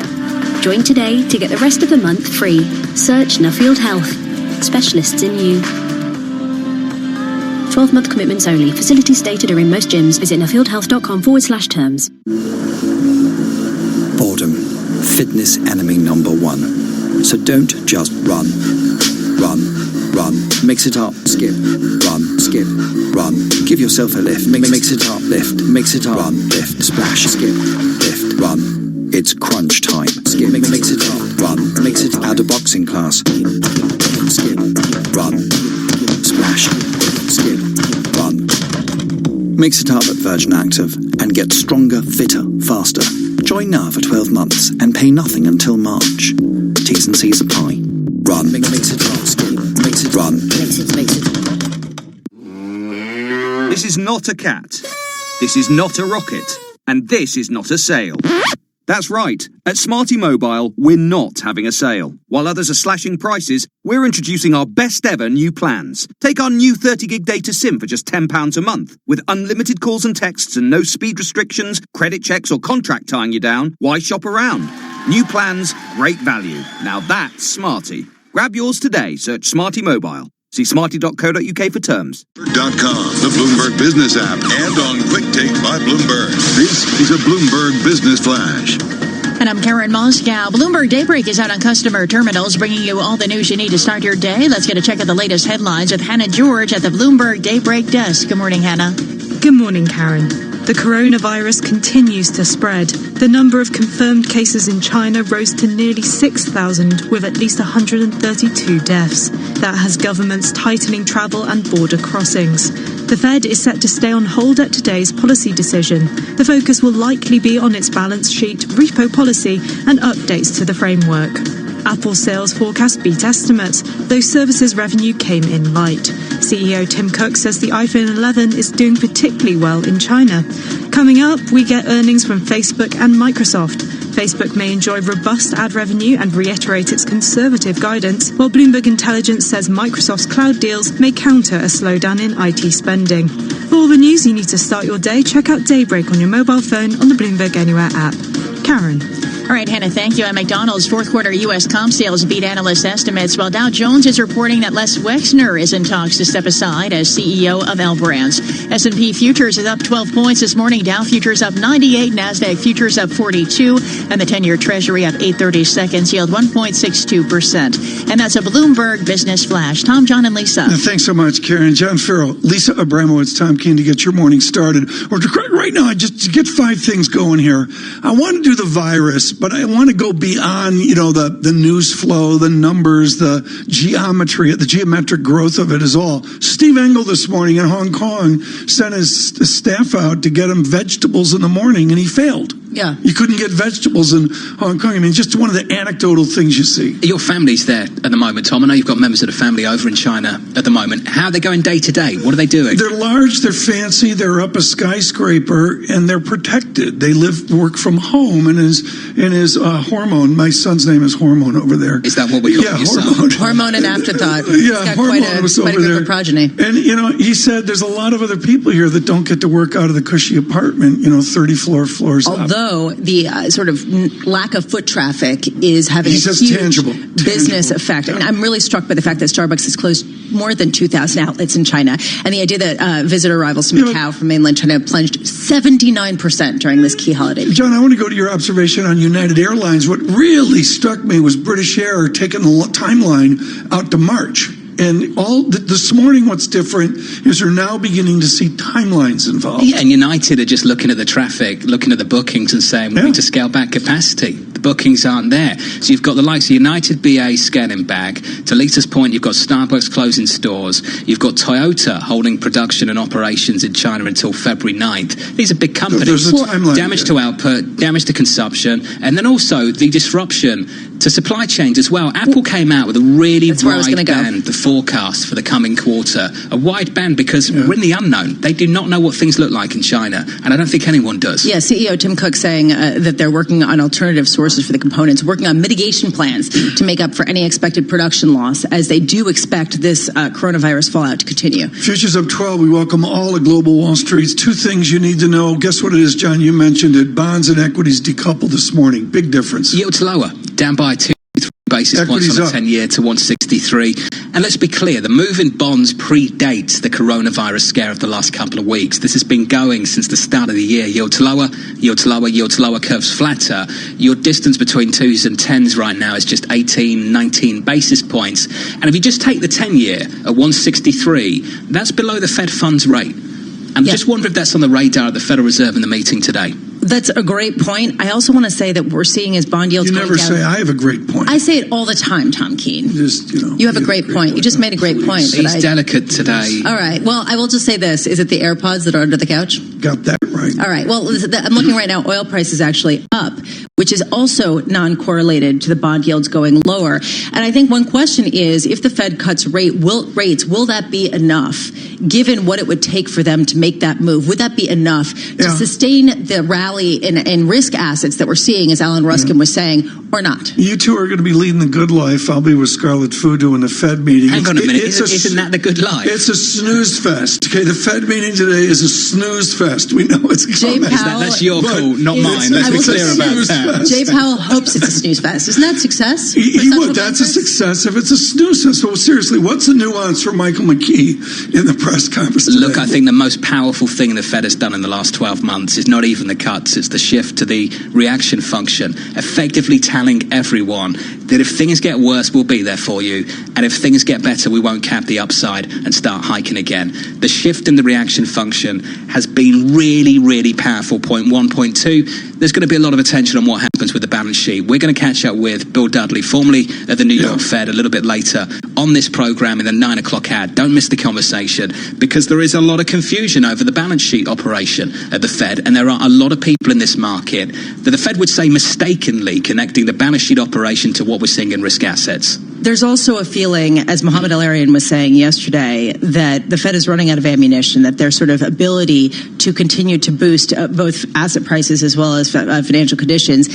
Join today to get the rest of the month free. Search Nuffield Health. Specialists in you. 12-month commitments only. Facilities stated are in most gyms. Visit nuffieldhealth.com/terms. Boredom. Fitness enemy number one. So don't just run. Run. Mix it up. Skip. Run. Skip. Run. Give yourself a lift. Mix it up. Lift. Mix it up. Run. Lift. Splash. Skip. Lift. Run. It's crunch time. Skip. Mix it up. Run. Mix it. Add a boxing class. Skip. Run. Splash. Skip. Run. Mix it up at Virgin Active and get stronger, fitter, faster. Join now for 12 months and pay nothing until March. T's and C's apply. Run. Mix it up. Skip. Mix it. Run. Mix it. This is not a cat. This is not a rocket. And this is not a sale. That's right. At Smarty Mobile, we're not having a sale. While others are slashing prices, we're introducing our best ever new plans. Take our new 30-gig data SIM for just £10 a month. With unlimited calls and texts and no speed restrictions, credit checks or contract tying you down, why shop around? New plans, great value. Now that's Smarty. Grab yours today. Search Smarty Mobile. See smarty.co.uk for terms. Bloomberg.com, the Bloomberg Business app, and on Quick Take by Bloomberg. This is a Bloomberg Business Flash. And I'm Karen Moscow. Bloomberg Daybreak is out on customer terminals, bringing you all the news you need to start your day. Let's get a check of the latest headlines with Hannah George at the Bloomberg Daybreak desk. Good morning, Hannah. Good morning, Karen. The coronavirus continues to spread. The number of confirmed cases in China rose to nearly 6,000, with at least 132 deaths. That has governments tightening travel and border crossings. The Fed is set to stay on hold at today's policy decision. The focus will likely be on its balance sheet, repo policy, and updates to the framework. Apple sales forecast beat estimates, though services revenue came in light. CEO Tim Cook says the iPhone 11 is doing particularly well in China. Coming up, we get earnings from Facebook and Microsoft. Facebook may enjoy robust ad revenue and reiterate its conservative guidance, while Bloomberg Intelligence says Microsoft's cloud deals may counter a slowdown in IT spending. all the news you need to start your day, check out Daybreak on your mobile phone on the Bloomberg Anywhere app. Karen. All right, Hannah, thank you. At McDonald's, fourth quarter U.S. comp sales beat analyst estimates, while Dow Jones is reporting that Les Wexner is in talks to step aside as CEO of L Brands. S&P futures is up 12 points this morning. Dow futures up 98, NASDAQ futures up 42, and the 10-year Treasury up 8/30 seconds, yield 1.62%. And that's a Bloomberg Business Flash. Tom, John, and Lisa. Thanks so much, Karen. John Farrell, Lisa Abramowitz, Tom Keene to get your morning started. Right now, just to get 5 things going here. I want to do the virus, but I want to go beyond, the news flow, the numbers, the geometry, the geometric growth of it is all. Steve Engel this morning in Hong Kong sent his staff out to get him vegetables in the morning, and he failed. Yeah. You couldn't get vegetables in Hong Kong. I mean, just one of the anecdotal things you see. Your family's there at the moment, Tom. I know you've got members of the family over in China at the moment. How are they going day to day? What are they doing? They're large, they're fancy, they're up a skyscraper, and they're protected. They work from home, and his Hormone, my son's name is Hormone over there. Is that what we call Hormone. Hormone and Afterthought. Yeah, got Hormone was quite a over group there. of progeny. And, he said there's a lot of other people here that don't get to work out of the cushy apartment, 30 floors up. Although the sort of lack of foot traffic is having a huge tangible business effect. I mean, I'm really struck by the fact that Starbucks has closed more than 2,000 outlets in China. And the idea that visitor arrivals to Macau from mainland China plunged 79% during this key holiday. John, I want to go to your observation on United Airlines. What really struck me was British Air taking the timeline out to March. And this morning, what's different is we're now beginning to see timelines involved. Yeah, and United are just looking at the traffic, looking at the bookings and saying, we need to scale back capacity. The bookings aren't there. So you've got the likes of United, BA scaling back. To Lisa's point, you've got Starbucks closing stores. You've got Toyota holding production and operations in China until February 9th. These are big companies. There's a timeline damage to output, damage to consumption, and then also the disruption to supply chains as well. Apple came out with a really wide band, the forecast for the coming quarter. A wide band because we're in the unknown. They do not know what things look like in China, and I don't think anyone does. Yeah, CEO Tim Cook saying that they're working on alternative sources for the components, working on mitigation plans to make up for any expected production loss, as they do expect this coronavirus fallout to continue. Futures up 12. We welcome all at Global Wall Street. 2 things you need to know. Guess what it is, John? You mentioned it. Bonds and equities decoupled this morning. Big difference. Yields lower, down by 2 basis points on a 10-year to 163. And let's be clear, the move in bonds predates the coronavirus scare of the last couple of weeks. This has been going since the start of the year. Yields lower, yields lower, yields lower, curves flatter. Your distance between 2s and 10s right now is just 18, 19 basis points. And if you just take the 10-year at 163, that's below the Fed funds rate. I'm just wondering if that's on the radar of the Federal Reserve in the meeting today. That's a great point. I also want to say that we're seeing as bond yields You going never down. say, I have a great point. I say it all the time, Tom Keene. You have a great point. You just made a great point. He's delicate today. All right. Well, I will just say this. Is it the AirPods that are under the couch? Got that right. All right. Well, I'm looking right now. Oil price is actually up, which is also non-correlated to the bond yields going lower. And I think one question is, if the Fed cuts rates, will that be enough, given what it would take for them to make that move? Would that be enough to sustain the rally in risk assets that we're seeing, as Alan Ruskin was saying, or not? You two are going to be leading the good life. I'll be with Scarlett Fu doing the Fed meeting. Hang on a minute. Isn't that the good life? It's a snooze fest. Okay, the Fed meeting today is a snooze fest. We know it's coming. That's your call, not mine. Let's be clear about that. Jay Powell hopes it's a snooze fest. Isn't that success? He would. That's a success if it's a snooze fest. So seriously, what's the nuance for Michael McKee in the press conference today? Look, I think the most powerful thing the Fed has done in the last 12 months is not even the cuts, it's the shift to the reaction function, effectively telling everyone that if things get worse, we'll be there for you, and if things get better, we won't cap the upside and start hiking again. The shift in the reaction function has been really, really powerful. Point 1, point 2, there's going to be a lot of attention on what happens with the balance sheet. We're going to catch up with Bill Dudley, formerly at the New York Fed, a little bit later on this program in the 9 o'clock ad. Don't miss the conversation, because there is a lot of confusion over the balance sheet operation at the Fed, and there are a lot of people in this market that the Fed would say mistakenly connecting the balance sheet operation to what we're seeing in risk assets. There's also a feeling, as Mohamed El-Arian was saying yesterday, that the Fed is running out of ammunition, that their sort of ability to continue to boost both asset prices as well as financial conditions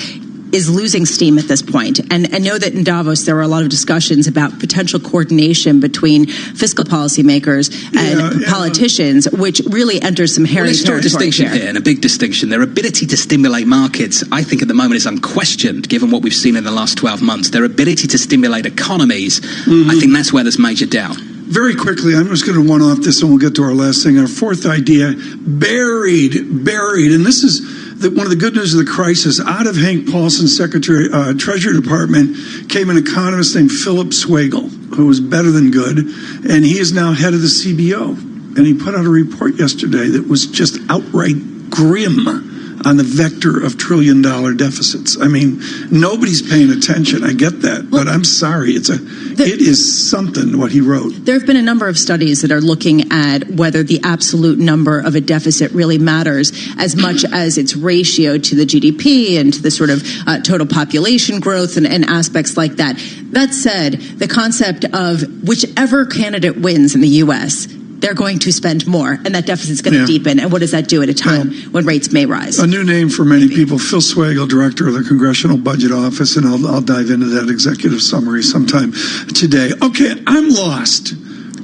is losing steam at this point. And I know that in Davos there were a lot of discussions about potential coordination between fiscal policymakers and politicians, which really enters some hairy territory. There's a distinction here, and a big distinction. Their ability to stimulate markets, I think at the moment, is unquestioned, given what we've seen in the last 12 months. Their ability to stimulate economies, I think that's where there's major doubt. Very quickly, I'm just going to one-off this and we'll get to our last thing. Our fourth idea, buried. And this is one of the good news of the crisis. Out of Hank Paulson's Treasury Department came an economist named Philip Swagel, who was better than good, and he is now head of the CBO. And he put out a report yesterday that was just outright grim on the vector of trillion-dollar deficits. I mean, nobody's paying attention. I get that, but I'm sorry. It is something what he wrote. There have been a number of studies that are looking at whether the absolute number of a deficit really matters as much as its ratio to the GDP and to the sort of total population growth and aspects like that. That said, the concept of whichever candidate wins in the U.S., they're going to spend more, and that deficit's going to deepen. And what does that do at a time when rates may rise? A new name for many people, Phil Swagel, director of the Congressional Budget Office, and I'll dive into that executive summary sometime today. Okay, I'm lost.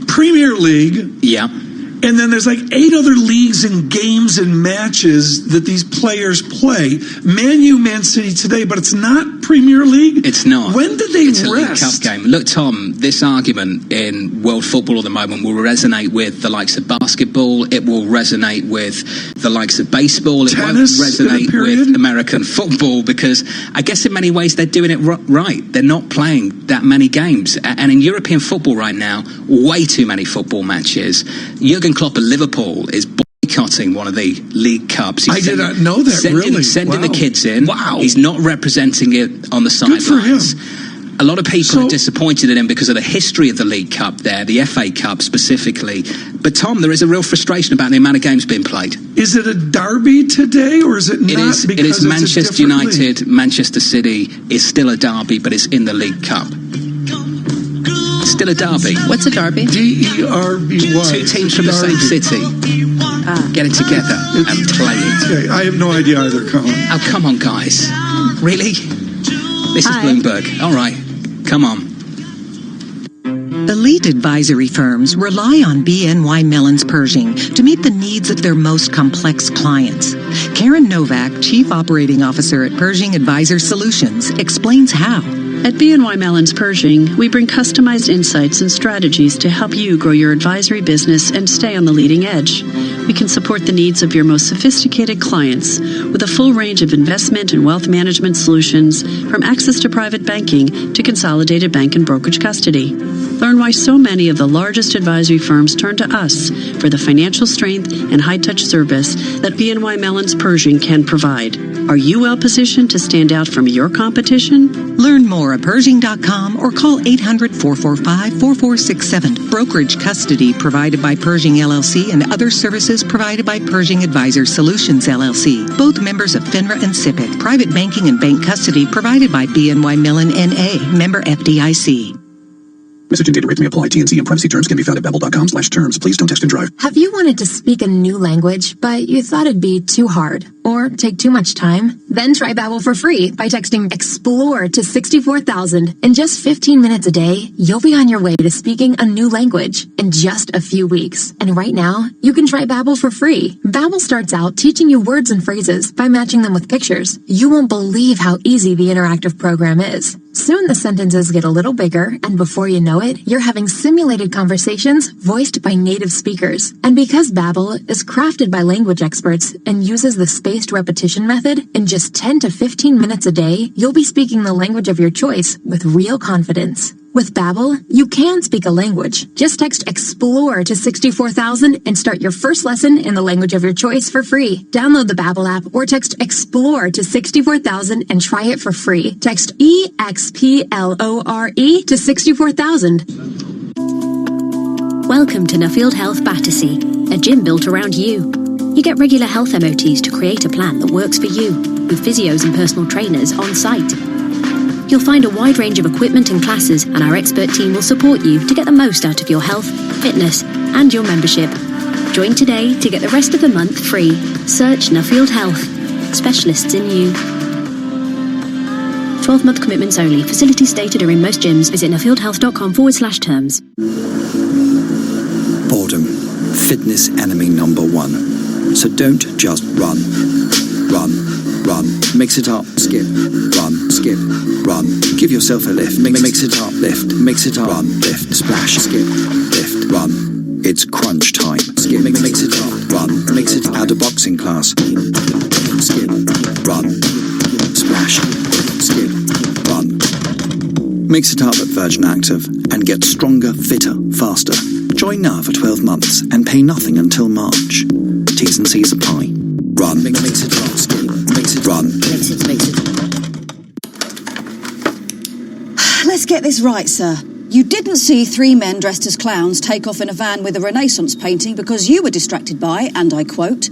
Premier League. Yeah. And then there's like 8 other leagues and games and matches that these players play. Man U, Man City today, but it's not Premier League? It's not. When did they rest? It's a League Cup game. Look, Tom, this argument in world football at the moment will resonate with the likes of basketball. It will resonate with the likes of baseball. It won't resonate with American football because I guess in many ways they're doing it right. They're not playing that many games. And in European football right now, way too many football matches. Jurgen Klopp of Liverpool is boycotting one of the League Cups. I did not know that, really. Sending the kids in. Wow. He's not representing it on the sidelines. Good for him. A lot of people are disappointed in him because of the history of the League Cup there, the FA Cup specifically. But, Tom, there is a real frustration about the amount of games being played. Is it a derby today, or is it not? It is Manchester United. Manchester City is still a derby, but it's in the League Cup. Still a derby. What's a derby? D-E-R-B-Y. 2 teams from the same city getting together and playing. Okay, I have no idea either, Colin. Oh, come on, guys. Really? This is Bloomberg. All right. Come on. Elite advisory firms rely on BNY Mellon's Pershing to meet the needs of their most complex clients. Karen Novak, Chief Operating Officer at Pershing Advisor Solutions, explains how. At BNY Mellon's Pershing, we bring customized insights and strategies to help you grow your advisory business and stay on the leading edge. We can support the needs of your most sophisticated clients with a full range of investment and wealth management solutions, from access to private banking to consolidated bank and brokerage custody. Learn why so many of the largest advisory firms turn to us for the financial strength and high-touch service that BNY Mellon's Pershing can provide. Are you well positioned to stand out from your competition? Learn more at Pershing.com or call 800-445-4467. Brokerage custody provided by Pershing LLC and other services provided by Pershing Advisor Solutions LLC. Both members of FINRA and SIPC. Private banking and bank custody provided by BNY Mellon NA. Member FDIC. Message and data rates may apply. T&C and privacy terms can be found at babbel.com/terms. Please don't text and drive. Have you wanted to speak a new language, but you thought it'd be too hard or take too much time? Then try Babbel for free by texting EXPLORE to 64,000. In just 15 minutes a day, you'll be on your way to speaking a new language in just a few weeks. And right now, you can try Babbel for free. Babbel starts out teaching you words and phrases by matching them with pictures. You won't believe how easy the interactive program is. Soon the sentences get a little bigger, and before you know it, you're having simulated conversations voiced by native speakers. And because Babbel is crafted by language experts and uses the spaced repetition method, in just 10 to 15 minutes a day, you'll be speaking the language of your choice with real confidence. With Babbel, you can speak a language. Just text EXPLORE to 64,000 and start your first lesson in the language of your choice for free. Download the Babbel app or text EXPLORE to 64,000 and try it for free. Text EXPLORE to 64,000. Welcome to Nuffield Health Battersea, a gym built around you. You get regular health MOTs to create a plan that works for you, with physios and personal trainers on site. You'll find a wide range of equipment and classes, and our expert team will support you to get the most out of your health, fitness, and your membership. Join today to get the rest of the month free. Search Nuffield Health. Specialists in you. 12-month commitments only. Facilities stated are in most gyms. Visit nuffieldhealth.com/terms. Boredom. Fitness enemy number one. So don't just run. Run. Run. Mix it up. Skip. Run. Skip. Run. Give yourself a lift. Mix it up. Lift. Mix it up. Run. Lift. Splash. Skip. Lift. Run. It's crunch time. Skip. Mix it up. Run. Mix it out of boxing class. Skip. Run. Splash. Skip. Run. Mix it up at Virgin Active and get stronger, fitter, faster. Join now for 12 months and pay nothing until March. T's and C's apply. Run. Mix it up. Skip. Mix it. Run. Mix it. Let's get this right, sir. You didn't see three men dressed as clowns take off in a van with a Renaissance painting because you were distracted by, and I quote,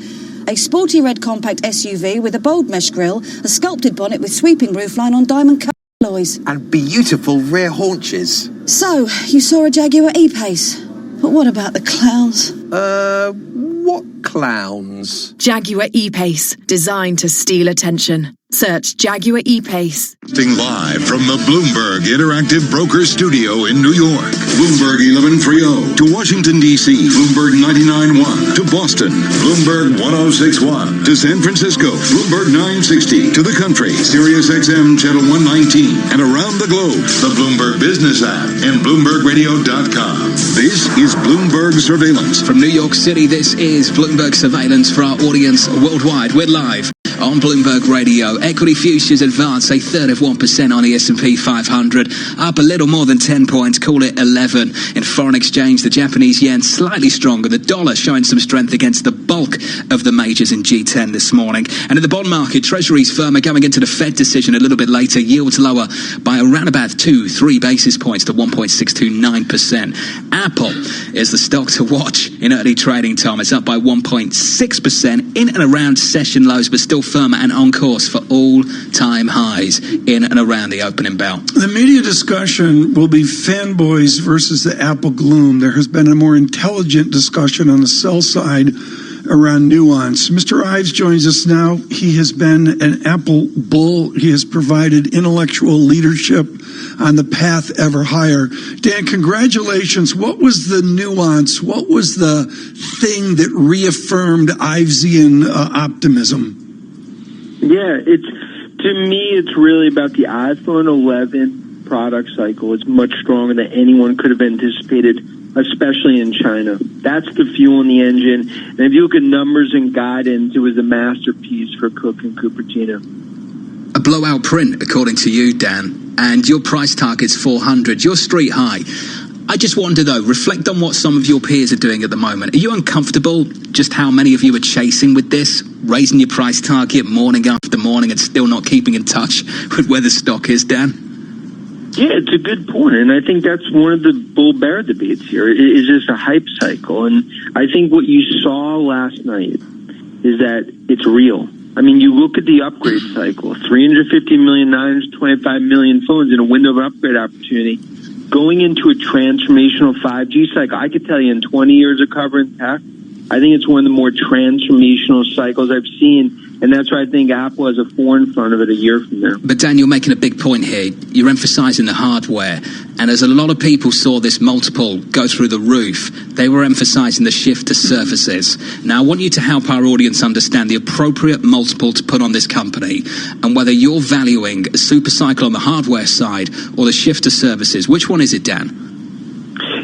a sporty red compact SUV with a bold mesh grille, a sculpted bonnet with sweeping roofline on diamond cut alloys. And beautiful rear haunches. So, you saw a Jaguar E-Pace. But what about the clowns? What clowns? Jaguar E-Pace, designed to steal attention. Search Jaguar E-Pace. Live from the Bloomberg Interactive Broker Studio in New York. Bloomberg 1130 to Washington, D.C. Bloomberg 99.1 to Boston. Bloomberg 106.1 to San Francisco. Bloomberg 960 to the country. Sirius XM Channel 119 and around the globe. The Bloomberg Business app and BloombergRadio.com. This is Bloomberg Surveillance. From New York City, this is Bloomberg Surveillance for our audience worldwide. We're live on Bloomberg Radio. Equity futures advance a third of 1% on the S&P 500, up a little more than 10 points, call it 11. In foreign exchange, the Japanese yen slightly stronger, the dollar showing some strength against the bulk of the majors in G10 this morning. And in the bond market, Treasuries firmer going into the Fed decision a little bit later, yields lower by around about 2-3 basis points to 1.629%. Apple is the stock to watch in early trading time. It's up by 1.6% in and around session lows, but still firmer and on course for all-time highs in and around the opening bell. The media discussion will be fanboys versus the Apple gloom. There has been a more intelligent discussion on the sell side around nuance. Mr. Ives joins us now. He has been an Apple bull. He has provided intellectual leadership on the path ever higher. Dan, congratulations. What was the nuance? What was the thing that reaffirmed Ivesian optimism? Yeah, to me, it's really about the iPhone 11 product cycle. It's much stronger than anyone could have anticipated, especially in China. That's the fuel in the engine. And if you look at numbers and guidance, it was a masterpiece for Cook and Cupertino. A blowout print, according to you, Dan, and your price target's 400, your street high. I just wonder, though, reflect on what some of your peers are doing at the moment. Are you uncomfortable just how many of you are chasing with this, raising your price target morning after morning and still not keeping in touch with where the stock is, Dan? Yeah, it's a good point, and I think that's one of the bull-bear debates here. Is this a hype cycle? And I think what you saw last night is that it's real. I mean, you look at the upgrade cycle, 350 million, 925 million phones in a window of upgrade opportunity. Going into a transformational 5G cycle, I could tell you in 20 years of covering tech, I think it's one of the more transformational cycles I've seen, and that's why I think Apple has a 4 in front of it a year from now. But Dan, you're making a big point here. You're emphasizing the hardware, and as a lot of people saw this multiple go through the roof, they were emphasizing the shift to services. Now, I want you to help our audience understand the appropriate multiple to put on this company, and whether you're valuing a super cycle on the hardware side or the shift to services. Which one is it, Dan?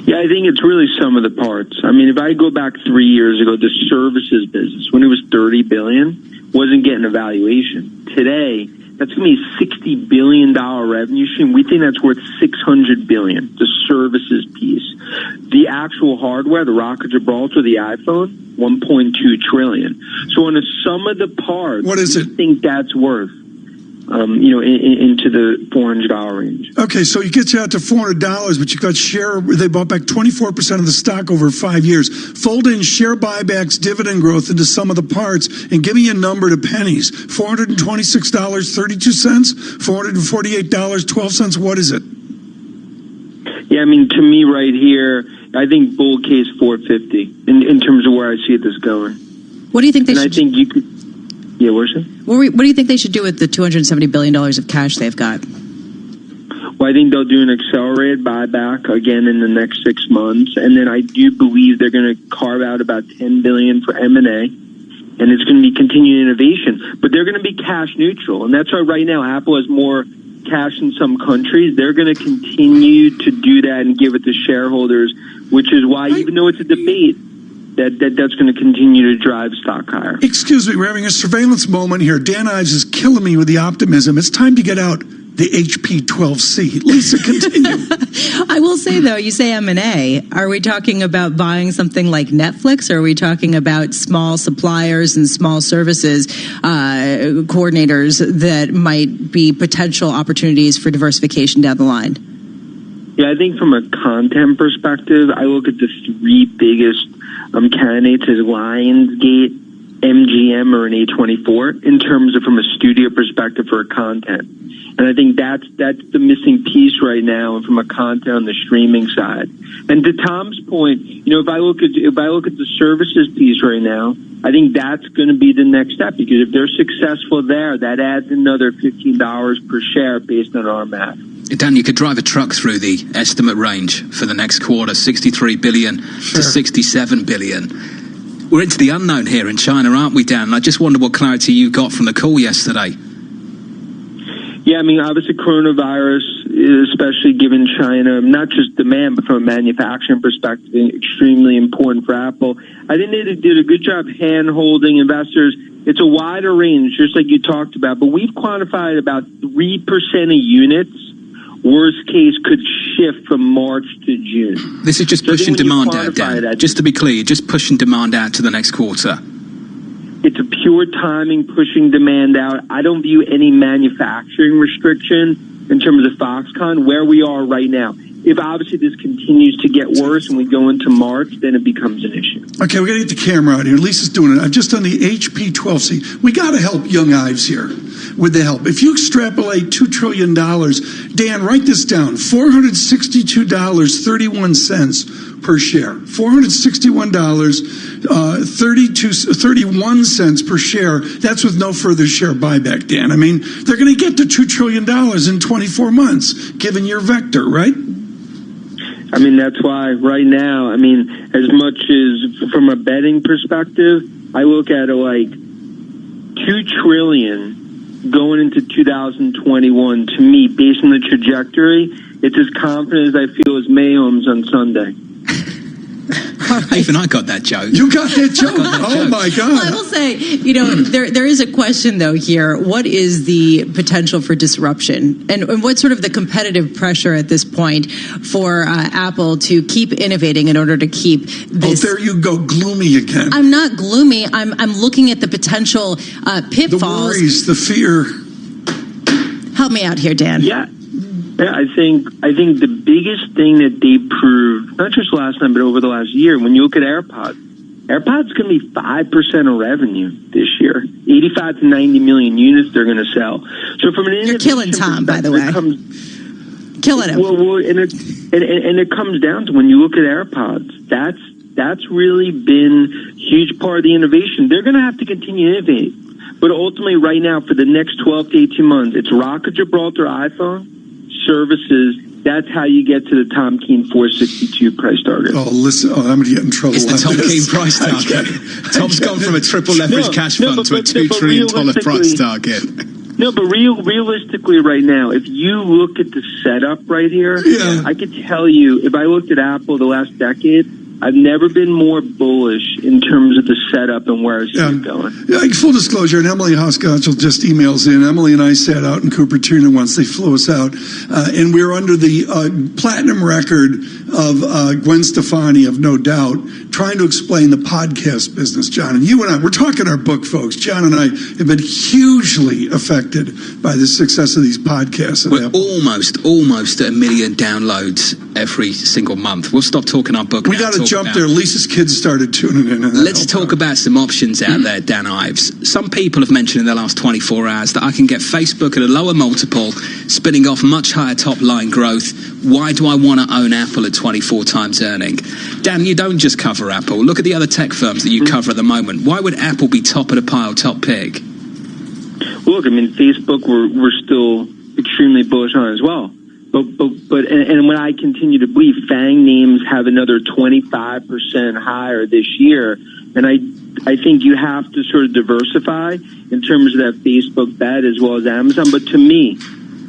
Yeah, I think it's really some of the parts. I mean, if I go back 3 years ago, the services business, when it was $30 billion, wasn't getting a valuation. Today, that's going to be a $60 billion revenue stream. We think that's worth $600 billion, the services piece. The actual hardware, the Rock of Gibraltar, the iPhone, $1.2 trillion. So on a sum of the parts, what is it? I think that's worth, into the $400 range. Okay, so it gets you out to $400, but you got they bought back 24% of the stock over 5 years. Fold in share buybacks, dividend growth into some of the parts, and give me a number to pennies. $426.32, $448.12. What is it? Yeah, I mean, to me right here, I think bull case 450 in terms of where I see this going. What do you think they should? I think you could. Yeah, what's it? What do you think they should do with the $270 billion of cash they've got? Well, I think they'll do an accelerated buyback again in the next 6 months, and then I do believe they're going to carve out about $10 billion for M&A, and it's going to be continued innovation. But they're going to be cash neutral, and that's why right now Apple has more cash in some countries. They're going to continue to do that and give it to shareholders, which is why, even though it's a debate, that's going to continue to drive stock higher. Excuse me, we're having a surveillance moment here. Dan Ives is killing me with the optimism. It's time to get out the HP-12C. Lisa, continue. I will say, though, you say M&A. Are we talking about buying something like Netflix, or are we talking about small suppliers and small services coordinators that might be potential opportunities for diversification down the line? Yeah, I think from a content perspective, I look at the three biggest candidates as Lionsgate, MGM, or an A24 in terms of from a studio perspective for content. And I think that's the missing piece right now from a content on the streaming side. And to Tom's point, if I look at the services piece right now, I think that's going to be the next step, because if they're successful there, that adds another $15 per share based on our math. Dan, you could drive a truck through the estimate range for the next quarter, 63 billion to 67 billion. We're into the unknown here in China, aren't we, Dan? I just wonder what clarity you got from the call yesterday. Yeah, I mean, obviously coronavirus, especially given China, not just demand, but from a manufacturing perspective, extremely important for Apple. I think they did a good job hand-holding investors. It's a wider range, just like you talked about, but we've quantified about 3% of units. Worst case could shift from March to June. This is just pushing demand out, Dan. Just to be clear, you're just pushing demand out to the next quarter. It's a pure timing, pushing demand out. I don't view any manufacturing restriction in terms of Foxconn where we are right now. If obviously this continues to get worse and we go into March, then it becomes an issue. Okay, we got to get the camera out here. Lisa's doing it. I've just done the HP-12C. We got to help young Ives here with the help. If you extrapolate $2 trillion, Dan, write this down, $462.31 per share. $461.31 per share. That's with no further share buyback, Dan. I mean, they're going to get to $2 trillion in 24 months, given your vector, right? I mean, that's why right now, I mean, as much as from a betting perspective, I look at it like $2 trillion going into 2021. To me, based on the trajectory, it's as confident as I feel as Mayhom's on Sunday. Even I got that joke. You got that joke? Oh, my God. Well, I will say, there is a question, though, here. What is the potential for disruption? And what's sort of the competitive pressure at this point for Apple to keep innovating in order to keep this... Oh, there you go, gloomy again. I'm not gloomy. I'm looking at the potential pitfalls. The worries, the fear. Help me out here, Dan. Yeah, I think the biggest thing that they proved, not just last time, but over the last year, when you look at AirPods going to be 5% of revenue this year. 85 to 90 million units they're going to sell. So from an You're killing Tom, by the way. Killing him. Well, and it comes down to when you look at AirPods, that's really been a huge part of the innovation. They're going to have to continue to innovate. But ultimately, right now, for the next 12 to 18 months, it's Rock of Gibraltar iPhone, services. That's how you get to the Tom Keene 462 price target. Oh, listen, I'm going to get in trouble. It's the Tom Keene price target. Tom's gone from a triple leverage cash fund to a $2 trillion price target. No, but realistically right now, if you look at the setup right here, I could tell you, if I looked at Apple the last decade, I've never been more bullish in terms of the setup and where I see it going. Yeah, full disclosure, and Emily Hosgotchel just emails in. Emily and I sat out in Cupertino once. They flew us out. And we were under the platinum record of Gwen Stefani, of No Doubt, trying to explain the podcast business, John. And you and I, we're talking our book, folks. John and I have been hugely affected by the success of these podcasts. We're almost at 1 million downloads every single month. We'll stop talking our book. We got to jump there. Lisa's kids started tuning in. Let's talk about some options out there, Dan Ives. Some people have mentioned in the last 24 hours that I can get Facebook at a lower multiple, spinning off much higher top-line growth. Why do I want to own Apple at 24 times earning? Dan, you don't just cover Apple. Look at the other tech firms that you cover at the moment. Why would Apple be top of the pile, top pick? Well, look, I mean, Facebook, we're still extremely bullish on as well. And what I continue to believe, FANG names have another 25% higher this year. And I think you have to sort of diversify in terms of that Facebook bet as well as Amazon. But to me,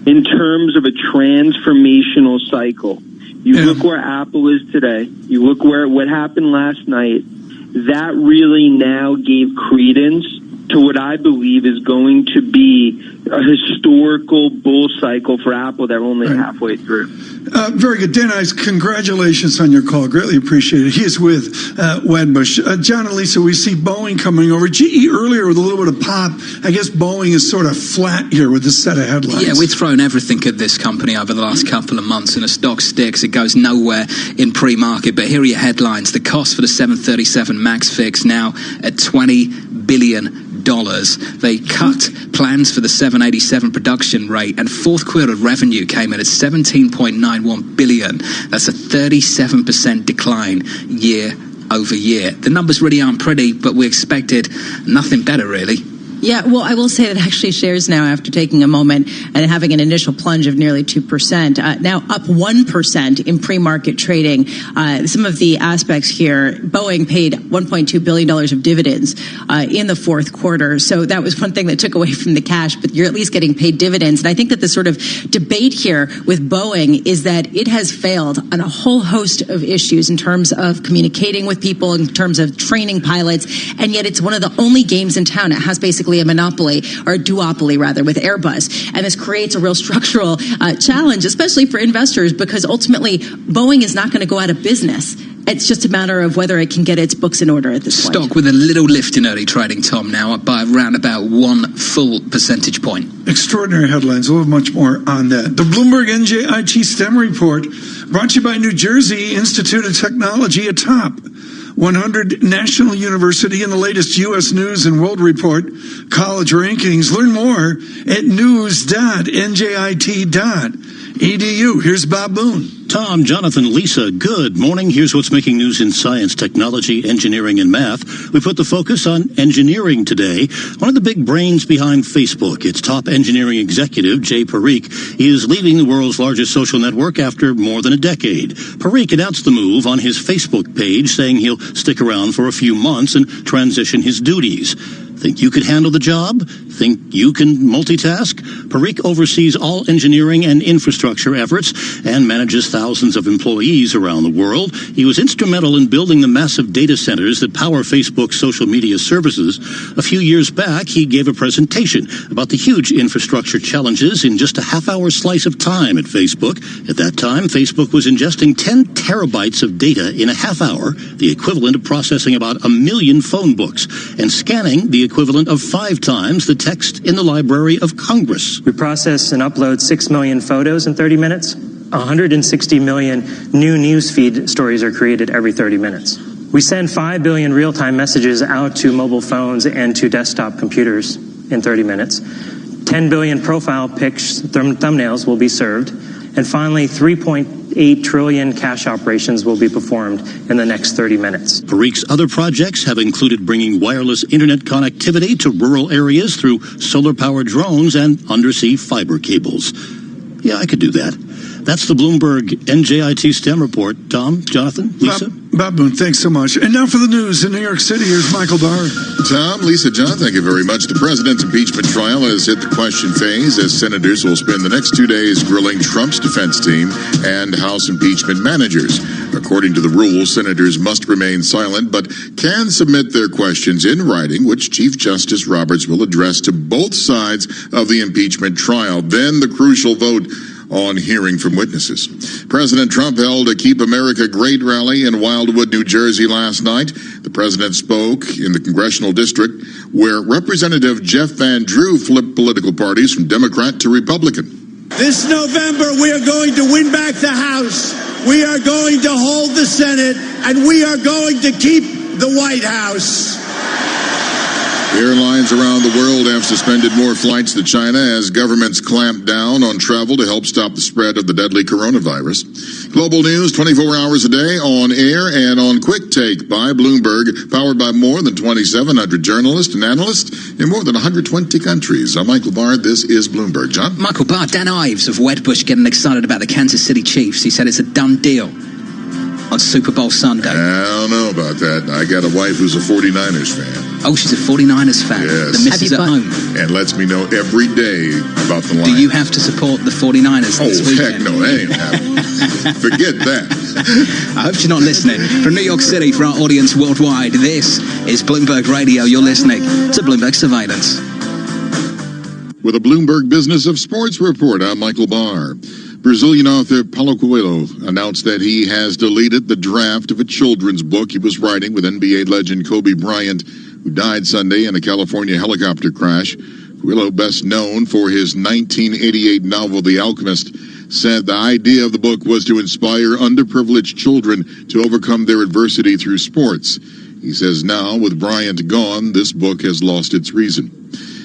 in terms of a transformational cycle, you look where Apple is today, you look where what happened last night, that really now gave credence to what I believe is going to be a historical bull cycle for Apple that we're only halfway through. Very good. Dan Ives, congratulations on your call. Greatly appreciated. He is with Wedbush. John and Lisa, we see Boeing coming over. GE earlier with a little bit of pop. I guess Boeing is sort of flat here with this set of headlines. Yeah, we've thrown everything at this company over the last couple of months, and as stock sticks, it goes nowhere in pre-market. But here are your headlines. The cost for the 737 MAX fix now at $20 billion. They cut plans for the 787 production rate, and fourth quarter revenue came in at $17.91 billion. That's a 37% decline year over year. The numbers really aren't pretty, but we expected nothing better, really. Yeah, well, I will say that actually shares now, after taking a moment and having an initial plunge of nearly 2%, now up 1% in pre-market trading. Some of the aspects here, Boeing paid $1.2 billion of dividends in the fourth quarter. So that was one thing that took away from the cash, but you're at least getting paid dividends. And I think that the sort of debate here with Boeing is that it has failed on a whole host of issues in terms of communicating with people, in terms of training pilots, and yet it's one of the only games in town. It has basically a monopoly, or a duopoly rather, with Airbus. And this creates a real structural challenge, especially for investors, because ultimately Boeing is not going to go out of business. It's just a matter of whether it can get its books in order at this point. Stock with a little lift in early trading, Tom, now up by around about 1 full percentage point. Extraordinary headlines. We'll have much more on that. The Bloomberg NJIT STEM report, brought to you by New Jersey Institute of Technology, atop 100 National University in the latest U.S. News and World Report college rankings. Learn more at news.njit.edu. Here's Bob Boone. Tom, Jonathan, Lisa, good morning. Here's what's making news in science, technology, engineering, and math. We put the focus on engineering today. One of the big brains behind Facebook, its top engineering executive, Jay Parikh, is leaving the world's largest social network after more than a decade. Parikh announced the move on his Facebook page, saying he'll stick around for a few months and transition his duties. Think you could handle the job? Think you can multitask? Parikh oversees all engineering and infrastructure efforts and manages thousands of employees around the world. He was instrumental in building the massive data centers that power Facebook's social media services. A few years back, he gave a presentation about the huge infrastructure challenges in just a half-hour slice of time at Facebook. At that time, Facebook was ingesting 10 terabytes of data in a half hour, the equivalent of processing about 1 million phone books, and scanning the equivalent of 5 times the text in the Library of Congress. We process and upload 6 million photos in 30 minutes. 160 million new newsfeed stories are created every 30 minutes. We send 5 billion real-time messages out to mobile phones and to desktop computers in 30 minutes. 10 billion profile pics, thumbnails will be served. And finally, 3.8 trillion cash operations will be performed in the next 30 minutes. Parikh's other projects have included bringing wireless internet connectivity to rural areas through solar-powered drones and undersea fiber cables. Yeah, I could do that. That's the Bloomberg NJIT STEM report. Tom, Jonathan, Lisa? Bob Boone, thanks so much. And now for the news in New York City, here's Michael Barr. Tom, Lisa, John, thank you very much. The president's impeachment trial has hit the question phase as senators will spend the next 2 days grilling Trump's defense team and House impeachment managers. According to the rules, senators must remain silent but can submit their questions in writing, which Chief Justice Roberts will address to both sides of the impeachment trial. Then the crucial vote on hearing from witnesses. President Trump held a Keep America Great rally in Wildwood, New Jersey last night. The president spoke in the congressional district where Representative Jeff Van Drew flipped political parties from Democrat to Republican. This November, we are going to win back the House. We are going to hold the Senate, and we are going to keep the White House. Airlines around the world have suspended more flights to China as governments clamp down on travel to help stop the spread of the deadly coronavirus. Global news 24 hours a day on air and on Quick Take by Bloomberg, powered by more than 2,700 journalists and analysts in more than 120 countries. I'm Michael Barr. This is Bloomberg. John? Michael Barr, Dan Ives of Wedbush getting excited about the Kansas City Chiefs. He said it's a done deal on Super Bowl Sunday. I don't know about that. I got a wife who's a 49ers fan. Oh, she's a 49ers fan. Yes. The missus at home. And lets me know every day about the line. Do you have to support the 49ers this weekend? Heck no, I ain't happening. Forget that. I hope you're not listening. From New York City, for our audience worldwide, this is Bloomberg Radio. You're listening to Bloomberg Surveillance. With a Bloomberg Business of Sports report, I'm Michael Barr. Brazilian author Paulo Coelho announced that he has deleted the draft of a children's book he was writing with NBA legend Kobe Bryant, who died Sunday in a California helicopter crash. Coelho, best known for his 1988 novel The Alchemist, said the idea of the book was to inspire underprivileged children to overcome their adversity through sports. He says now, with Bryant gone, this book has lost its reason.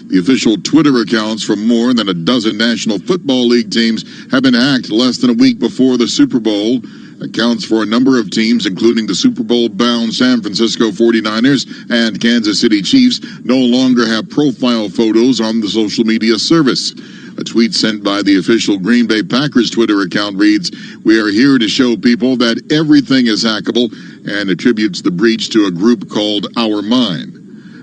The official Twitter accounts from more than a dozen National Football League teams have been hacked less than a week before the Super Bowl. Accounts for a number of teams, including the Super Bowl-bound San Francisco 49ers and Kansas City Chiefs, no longer have profile photos on the social media service. A tweet sent by the official Green Bay Packers Twitter account reads, "We are here to show people that everything is hackable," and attributes the breach to a group called Our Mind.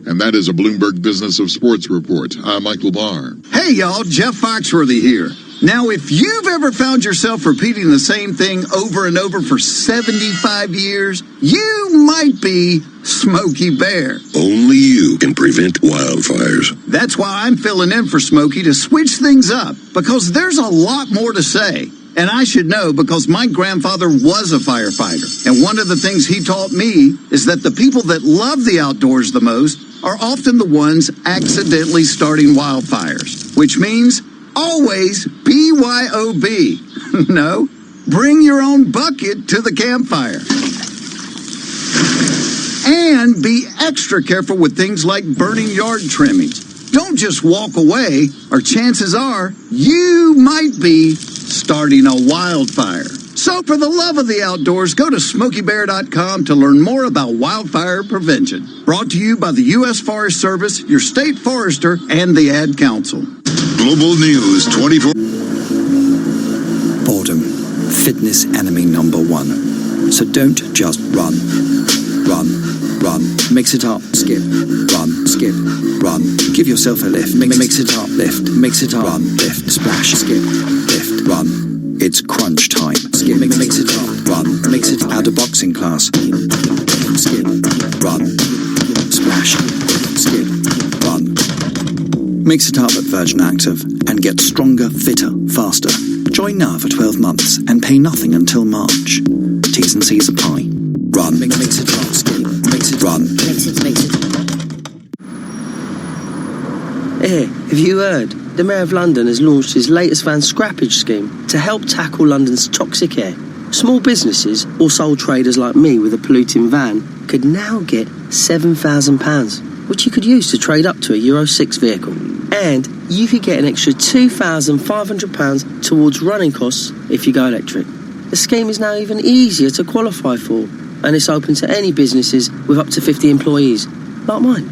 And that is a Bloomberg Business of Sports report. I'm Michael Barr. Hey, y'all, Jeff Foxworthy here. Now, if you've ever found yourself repeating the same thing over and over for 75 years, you might be Smokey Bear. Only you can prevent wildfires. That's why I'm filling in for Smokey to switch things up, because there's a lot more to say. And I should know because my grandfather was a firefighter. And one of the things he taught me is that the people that love the outdoors the most are often the ones accidentally starting wildfires, which means always BYOB. No, bring your own bucket to the campfire. And be extra careful with things like burning yard trimmings. Don't just walk away, or chances are you might be starting a wildfire. So for the love of the outdoors, go to SmokeyBear.com to learn more about wildfire prevention. Brought to you by the U.S. Forest Service, your state forester, and the Ad Council. Global News 24. Boredom, fitness enemy number one. So don't just run. Run, run, mix it up, skip, run, skip, run. Give yourself a lift, mix it up, lift, mix it up, run, lift, splash, skip, lift, run. It's crunch time. Skip, mix it up, run, mix it out of boxing class. Skip, run, splash, skip, run. Mix it up at Virgin Active and get stronger, fitter, faster. Join now for 12 months and pay nothing until March. T's and C's apply. Run, mix it up, skip, mix it, run. Mix it. Hey, have you heard? The Mayor of London has launched his latest van scrappage scheme to help tackle London's toxic air. Small businesses or sole traders like me with a polluting van could now get £7,000, which you could use to trade up to a Euro 6 vehicle. And you could get an extra £2,500 towards running costs if you go electric. The scheme is now even easier to qualify for, and it's open to any businesses with up to 50 employees, like mine.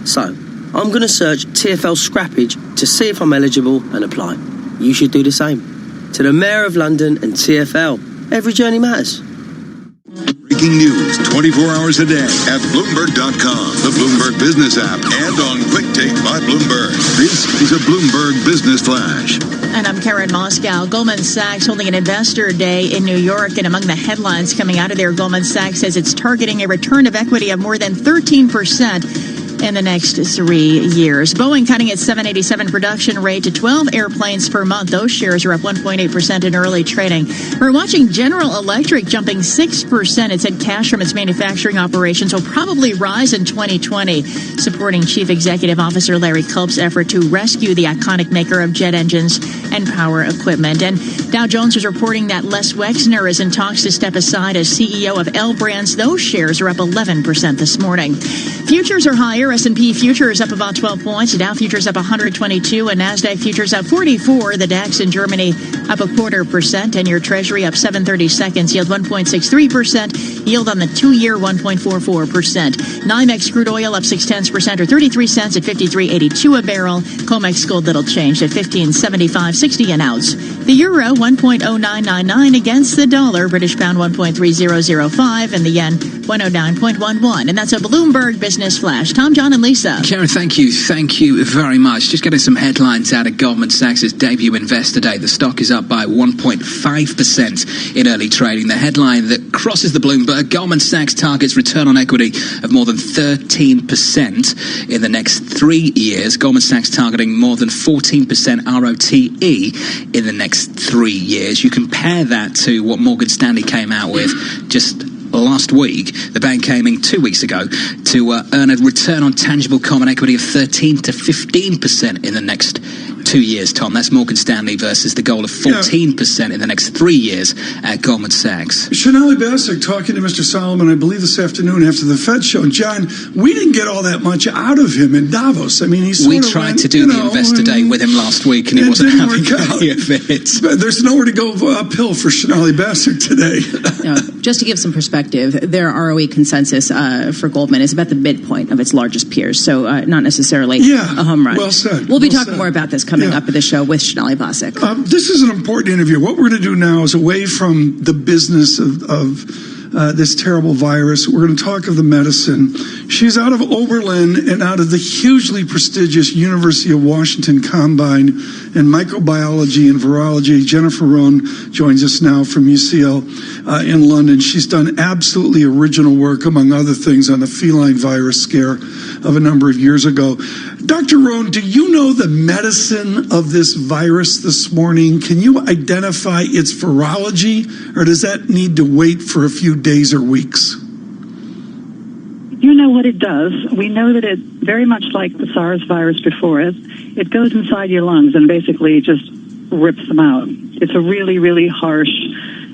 So, I'm going to search TfL Scrappage to see if I'm eligible and apply. You should do the same. To the Mayor of London and TfL, every journey matters. Breaking news 24 hours a day at Bloomberg.com, the Bloomberg Business app, and on Quick Take by Bloomberg. This is a Bloomberg Business Flash. And I'm Karen Moscow. Goldman Sachs holding an investor day in New York. And among the headlines coming out of there, Goldman Sachs says it's targeting a return of equity of more than 13% in the next 3 years. Boeing cutting its 787 production rate to 12 airplanes per month. Those shares are up 1.8% in early trading. We're watching General Electric jumping 6%. It said cash from its manufacturing operations will probably rise in 2020, supporting Chief Executive Officer Larry Culp's effort to rescue the iconic maker of jet engines and power equipment. And Dow Jones is reporting that Les Wexner is in talks to step aside as CEO of L Brands. Those shares are up 11% this morning. Futures are higher year, S&P futures up about 12 points. The Dow futures up 122, and NASDAQ futures up 44. The DAX in Germany up 0.25%. 10-year Treasury up 7/32, yield 1.63%. Yield on the 2-year 1.44%. NYMEX crude oil up 0.6% or 33 cents at 53.82 a barrel. COMEX gold little changed at 15.7560 an ounce. The euro 1.0999 against the dollar. British pound 1.3005, and the yen 109.11. And that's a Bloomberg Business Flash. Tom, John, and Lisa. Karen, thank you very much. Just getting some headlines out of Goldman Sachs' debut Investor Day. The stock is up by 1.5% in early trading. The headline that crosses the Bloomberg: Goldman Sachs targets return on equity of more than 13% in the next 3 years. Goldman Sachs targeting more than 14% ROTE in the next 3 years. You compare that to what Morgan Stanley came out with just last week. The bank came in 2 weeks ago to earn a return on tangible common equity of 13 to 15% in the next 2 years, Tom. That's Morgan Stanley versus the goal of 14% in the next 3 years at Goldman Sachs. Sonali Basak talking to Mr. Solomon, I believe this afternoon after the Fed show. John, we didn't get all that much out of him in Davos. I mean, we tried to do the Investor Day with him last week, and he wasn't having any of it. But there's nowhere to go uphill for Sonali Basak today. Just to give some perspective, their ROE consensus for Goldman is about the midpoint of its largest peers, so not necessarily a home run. Well said. We'll be talking more about this coming up at the show with Sonali Basak. This is an important interview. What we're going to do now is away from the business of this terrible virus. We're going to talk of the medicine. She's out of Oberlin and out of the hugely prestigious University of Washington Combine in microbiology and virology. Jennifer Rohn joins us now from UCL in London. She's done absolutely original work, among other things, on the feline virus scare of a number of years ago. Dr. Rohn, do you know the medicine of this virus this morning? Can you identify its virology, or does that need to wait for a few days or weeks? You know what it does. We know that it, very much like the SARS virus before it goes inside your lungs and basically just rips them out. It's a really, really harsh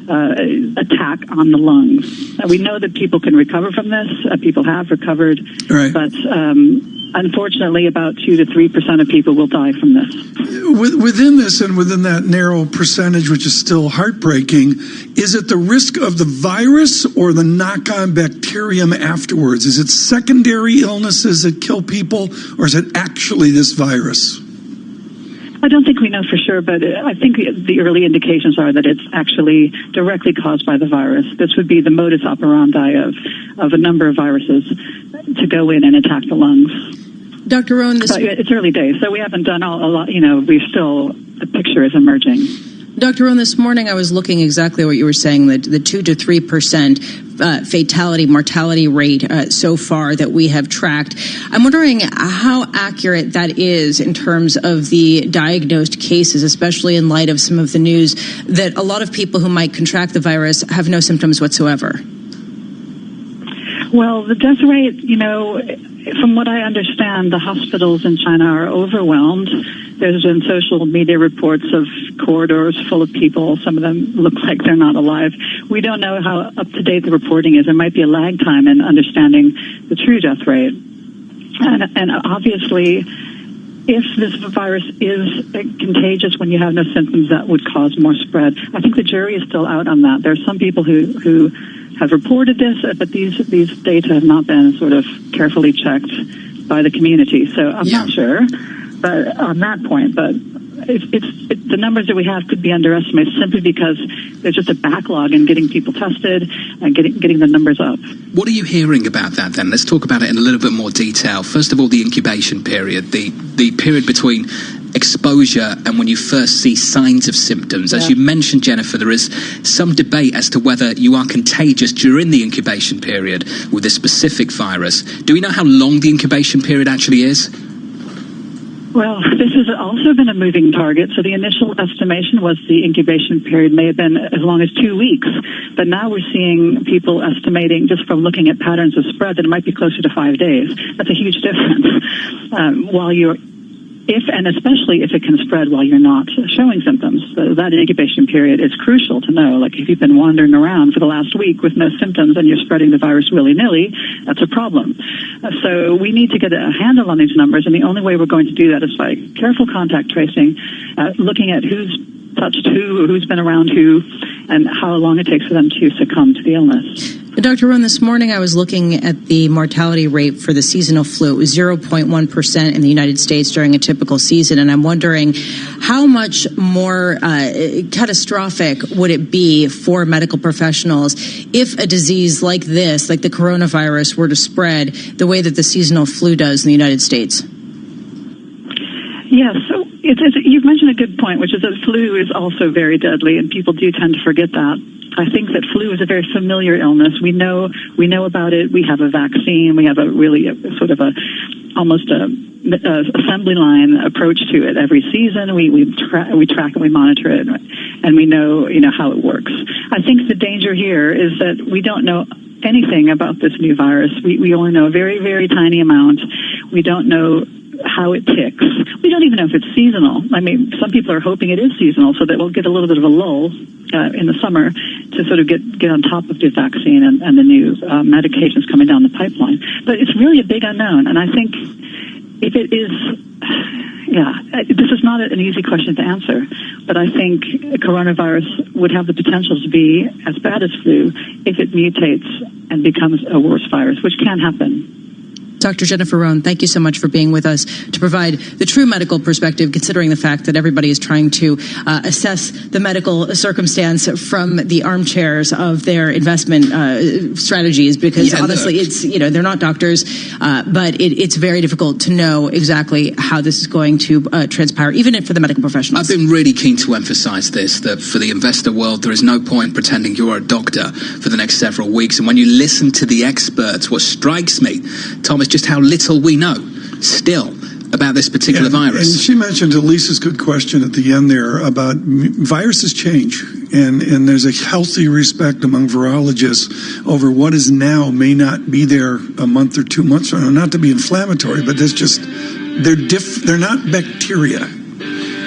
attack on the lungs. We know that people can recover from this. People have recovered, but unfortunately, about 2 to 3% of people will die from this. Within this and within that narrow percentage, which is still heartbreaking, is it the risk of the virus or the knock-on bacterium afterwards? Is it secondary illnesses that kill people, or is it actually this virus? I don't think we know for sure, but I think the early indications are that it's actually directly caused by the virus. This would be the modus operandi of a number of viruses to go in and attack the lungs. Dr. Rohn, it's early days, so we haven't done a lot. The picture is emerging. Dr. Rohn, this morning I was looking exactly what you were saying, that the 2 to 3% mortality rate so far that we have tracked. I'm wondering how accurate that is in terms of the diagnosed cases, especially in light of some of the news that a lot of people who might contract the virus have no symptoms whatsoever. Well, the death rate, from what I understand, the hospitals in China are overwhelmed. There's been social media reports of corridors full of people. Some of them look like they're not alive. We don't know how up-to-date the reporting is. There might be a lag time in understanding the true death rate. And obviously, if this virus is contagious when you have no symptoms, that would cause more spread. I think the jury is still out on that. There are some people who have reported this, but these data have not been sort of carefully checked by the community. So I'm not sure, but on that point, but the numbers that we have could be underestimated simply because there's just a backlog in getting people tested and getting the numbers up. What are you hearing about that then? Let's talk about it in a little bit more detail. First of all, the incubation period, the period between exposure and when you first see signs of symptoms. As you mentioned, Jennifer, there is some debate as to whether you are contagious during the incubation period with this specific virus. Do we know how long the incubation period actually is? Well, this has also been a moving target. So the initial estimation was the incubation period may have been as long as 2 weeks. But now we're seeing people estimating, just from looking at patterns of spread, that it might be closer to 5 days. That's a huge difference. While you're and especially if it can spread while you're not showing symptoms. So that incubation period is crucial to know. Like if you've been wandering around for the last week with no symptoms and you're spreading the virus willy-nilly, that's a problem. So we need to get a handle on these numbers, and the only way we're going to do that is by careful contact tracing, looking at who's touched who's been around who, and how long it takes for them to succumb to the illness. Dr. Rohn, this morning I was looking at the mortality rate for the seasonal flu. It was 0.1% in the United States during a typical season, and I'm wondering how much more catastrophic would it be for medical professionals if a disease like this, like the coronavirus, were to spread the way that the seasonal flu does in the United States? Yes, so you've mentioned a good point, which is that flu is also very deadly, and people do tend to forget that. I think that flu is a very familiar illness. We know about it. We have a vaccine. We have almost a assembly line approach to it every season. We track and we monitor it, and we know how it works. I think the danger here is that we don't know anything about this new virus. We only know a very, very tiny amount. We don't know how it ticks. We don't even know if it's seasonal. I mean, some people are hoping it is seasonal so that we'll get a little bit of a lull in the summer to sort of get on top of the vaccine and the new medications coming down the pipeline. But it's really a big unknown, and I think if it is, this is not an easy question to answer, but I think coronavirus would have the potential to be as bad as flu if it mutates and becomes a worse virus, which can happen. Dr. Jennifer Rohn, thank you so much for being with us to provide the true medical perspective, considering the fact that everybody is trying to assess the medical circumstance from the armchairs of their investment strategies, because honestly, it's, they're not doctors, but it's very difficult to know exactly how this is going to transpire, even for the medical professionals. I've been really keen to emphasize this, that for the investor world, there is no point pretending you're a doctor for the next several weeks. And when you listen to the experts, what strikes me, Thomas, just how little we know still about this particular virus. And she mentioned Elisa's good question at the end there about viruses change, and there's a healthy respect among virologists over what is now may not be there a month or 2 months from now. Not to be inflammatory, but there's just they're not bacteria.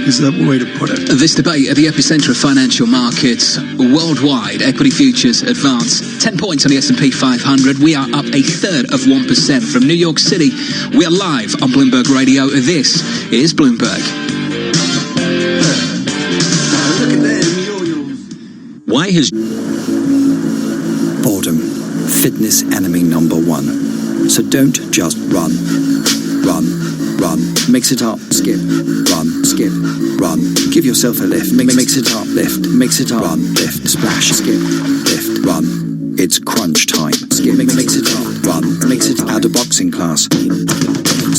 Is the way to put it. This debate at the epicenter of financial markets worldwide. Equity futures advance 10 points on the S&P 500. We are up 0.33% from New York City. We are live on Bloomberg Radio. This is Bloomberg. Why has boredom fitness enemy number one? So don't just run. Mix it up, skip, run, skip, run. Give yourself a lift, mix it up, lift, mix it up, run, lift, splash, skip, lift, run. It's crunch time, skip, mix it up, run, mix it out of boxing class,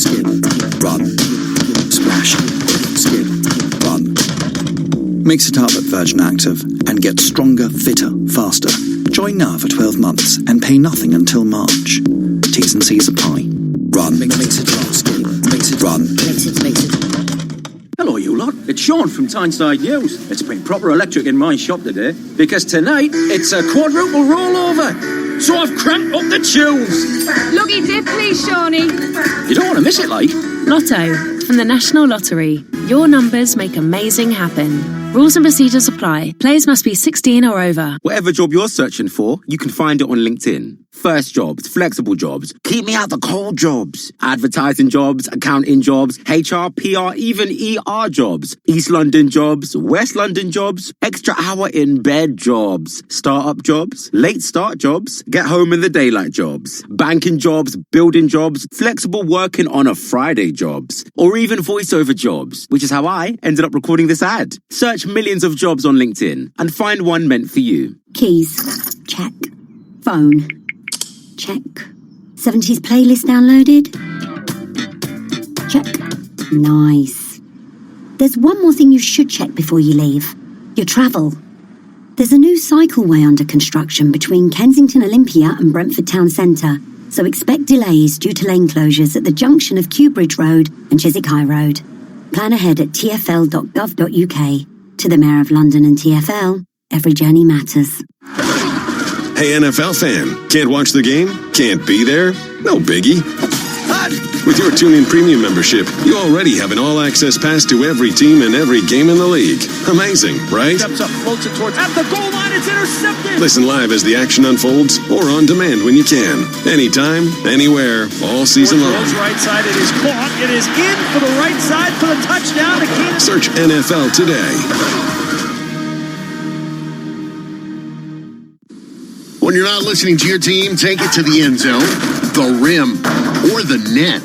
skip, run, splash, skip, run. Mix it up at Virgin Active and get stronger, fitter, faster. Join now for 12 months and pay nothing until March. T's and C's apply. Run, mix it up, skip, mix it, run. Mix it. Hello, you lot. It's Sean from Tyneside News. It's been proper electric in my shop today because tonight it's a quadruple rollover. So I've cranked up the tunes. Loggy dip, please, Shawnee. You don't want to miss it, like. Lotto from the National Lottery. Your numbers make amazing happen. Rules and procedures apply. Players must be 16 or over. Whatever job you're searching for, you can find it on LinkedIn. First jobs, flexible jobs, keep me out the cold jobs, advertising jobs, accounting jobs, HR, PR, even ER jobs, East London jobs, West London jobs, extra hour in bed jobs, startup jobs, late start jobs, get home in the daylight jobs, banking jobs, building jobs, flexible working on a Friday jobs, or even voiceover jobs, which is how I ended up recording this ad. Search millions of jobs on LinkedIn and find one meant for you. Keys. Check. Phone. Check. 70s playlist downloaded? Check. Nice. There's one more thing you should check before you leave. Your travel. There's a new cycleway under construction between Kensington Olympia and Brentford Town Centre, so expect delays due to lane closures at the junction of Kew Bridge Road and Chiswick High Road. Plan ahead at tfl.gov.uk. To the Mayor of London and TfL, every journey matters. Hey, NFL fan, can't watch the game? Can't be there? No biggie. With your TuneIn Premium membership, you already have an all-access pass to every team and every game in the league. Amazing, right? Steps up, floats it towards, at the goal line, it's intercepted! Listen live as the action unfolds or on demand when you can. Anytime, anywhere, all season long. Right side, it is caught. It is in for the right side for the touchdown to Keenan. Search NFL today. When you're not listening to your team, take it to the end zone, the rim, or the net.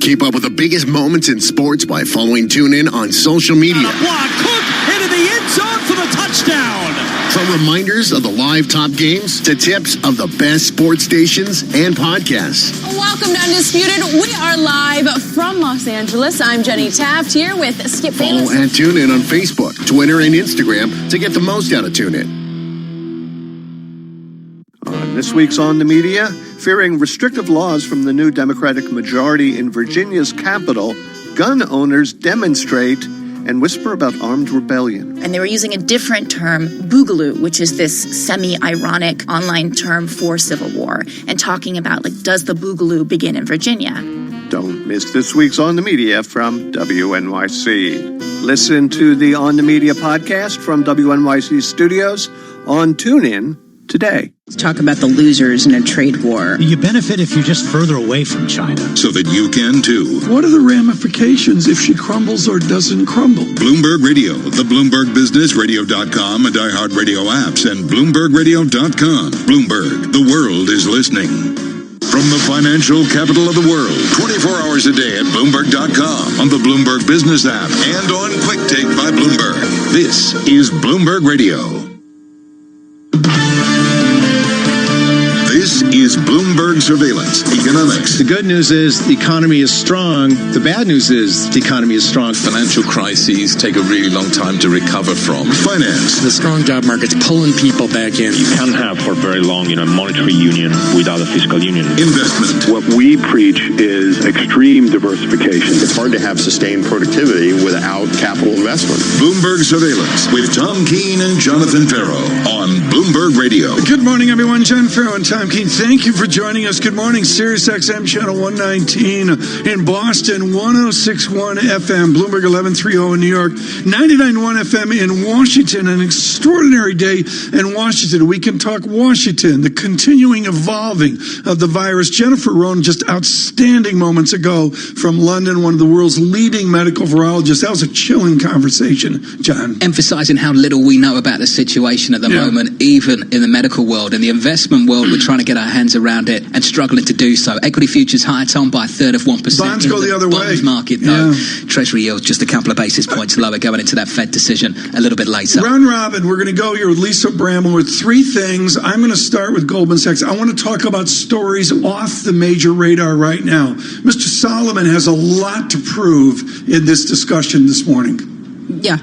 Keep up with the biggest moments in sports by following TuneIn on social media. Block, Cook into the end zone for the touchdown. From reminders of the live top games to tips of the best sports stations and podcasts. Welcome to Undisputed. We are live from Los Angeles. I'm Jenny Taft here with Skip Follow Bayless. at TuneIn on Facebook, Twitter, and Instagram to get the most out of TuneIn. On this week's On the Media, fearing restrictive laws from the new Democratic majority in Virginia's capital, gun owners demonstrate and whisper about armed rebellion. And they were using a different term, boogaloo, which is this semi-ironic online term for civil war, and talking about, like, does the boogaloo begin in Virginia? Don't miss this week's On the Media from WNYC. Listen to the On the Media podcast from WNYC Studios on TuneIn today. Let's talk about the losers in a trade war. You benefit if you're just further away from China. So that you can too. What are the ramifications if she crumbles or doesn't crumble? Bloomberg Radio, the Bloomberg Business, Radio.com, and iHeartRadio apps, and BloombergRadio.com. Bloomberg, the world is listening. From the financial capital of the world, 24 hours a day at Bloomberg.com, on the Bloomberg Business app, and on Quick Take by Bloomberg. This is Bloomberg Radio. This is Bloomberg Surveillance Economics. The good news is the economy is strong. The bad news is the economy is strong. Financial crises take a really long time to recover from. Finance. The strong job market's pulling people back in. You can't have for very long, monetary union without a fiscal union. Investment. What we preach is extreme diversification. It's hard to have sustained productivity without capital investment. Bloomberg Surveillance with Tom Keene and Jonathan Farrow on Bloomberg Radio. Good morning, everyone. John Farrow and Tom Keene, thank you for joining us. Good morning. Sirius XM Channel 119 in Boston, 106.1 FM, Bloomberg 1130 in New York, 99.1 FM in Washington. An extraordinary day in Washington. We can talk Washington, the continuing evolving of the virus. Jennifer Rohn, just outstanding moments ago from London, one of the world's leading medical virologists. That was a chilling conversation, John. Emphasizing how little we know about the situation at the moment, even in the medical world. In the investment world, we're trying to get our hands around it and struggling to do so. Equity futures higher, Tom, by a third of 1%. Bonds go the other way. Bonds market, though. Treasury yields just a couple of basis points lower going into that Fed decision a little bit later. Round robin, we're going to go here with Lisa Bramble with three things. I'm going to start with Goldman Sachs. I want to talk about stories off the major radar right now. Mr. Solomon has a lot to prove in this discussion this morning. Yeah.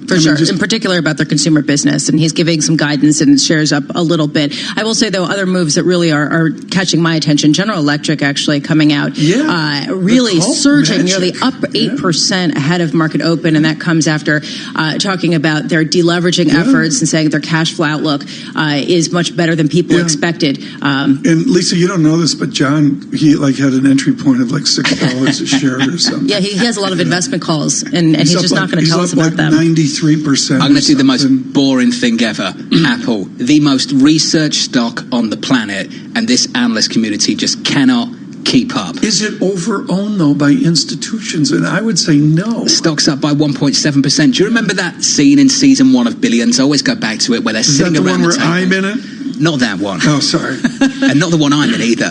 For sure, in particular about their consumer business, and he's giving some guidance and shares up a little bit. I will say, though, other moves that really are catching my attention. General Electric actually coming out, really surging, nearly up 8% ahead of market open, and that comes after talking about their deleveraging efforts and saying their cash flow outlook is much better than people expected. And Lisa, you don't know this, but John, he had an entry point of $6 a share or something. Yeah, he has a lot of investment calls, and he's just not going to tell us about them. 93%. I'm going to do the most boring thing ever. Apple, the most researched stock on the planet, and this analyst community just cannot keep up. Is it over-owned, though, by institutions? And I would say no. The stock's up by 1.7%. Do you remember that scene in season 1 of Billions? I always go back to it, where they're sitting around the table. Is that the one where I'm in it? Not that one. Oh, sorry. And not the one I'm in either.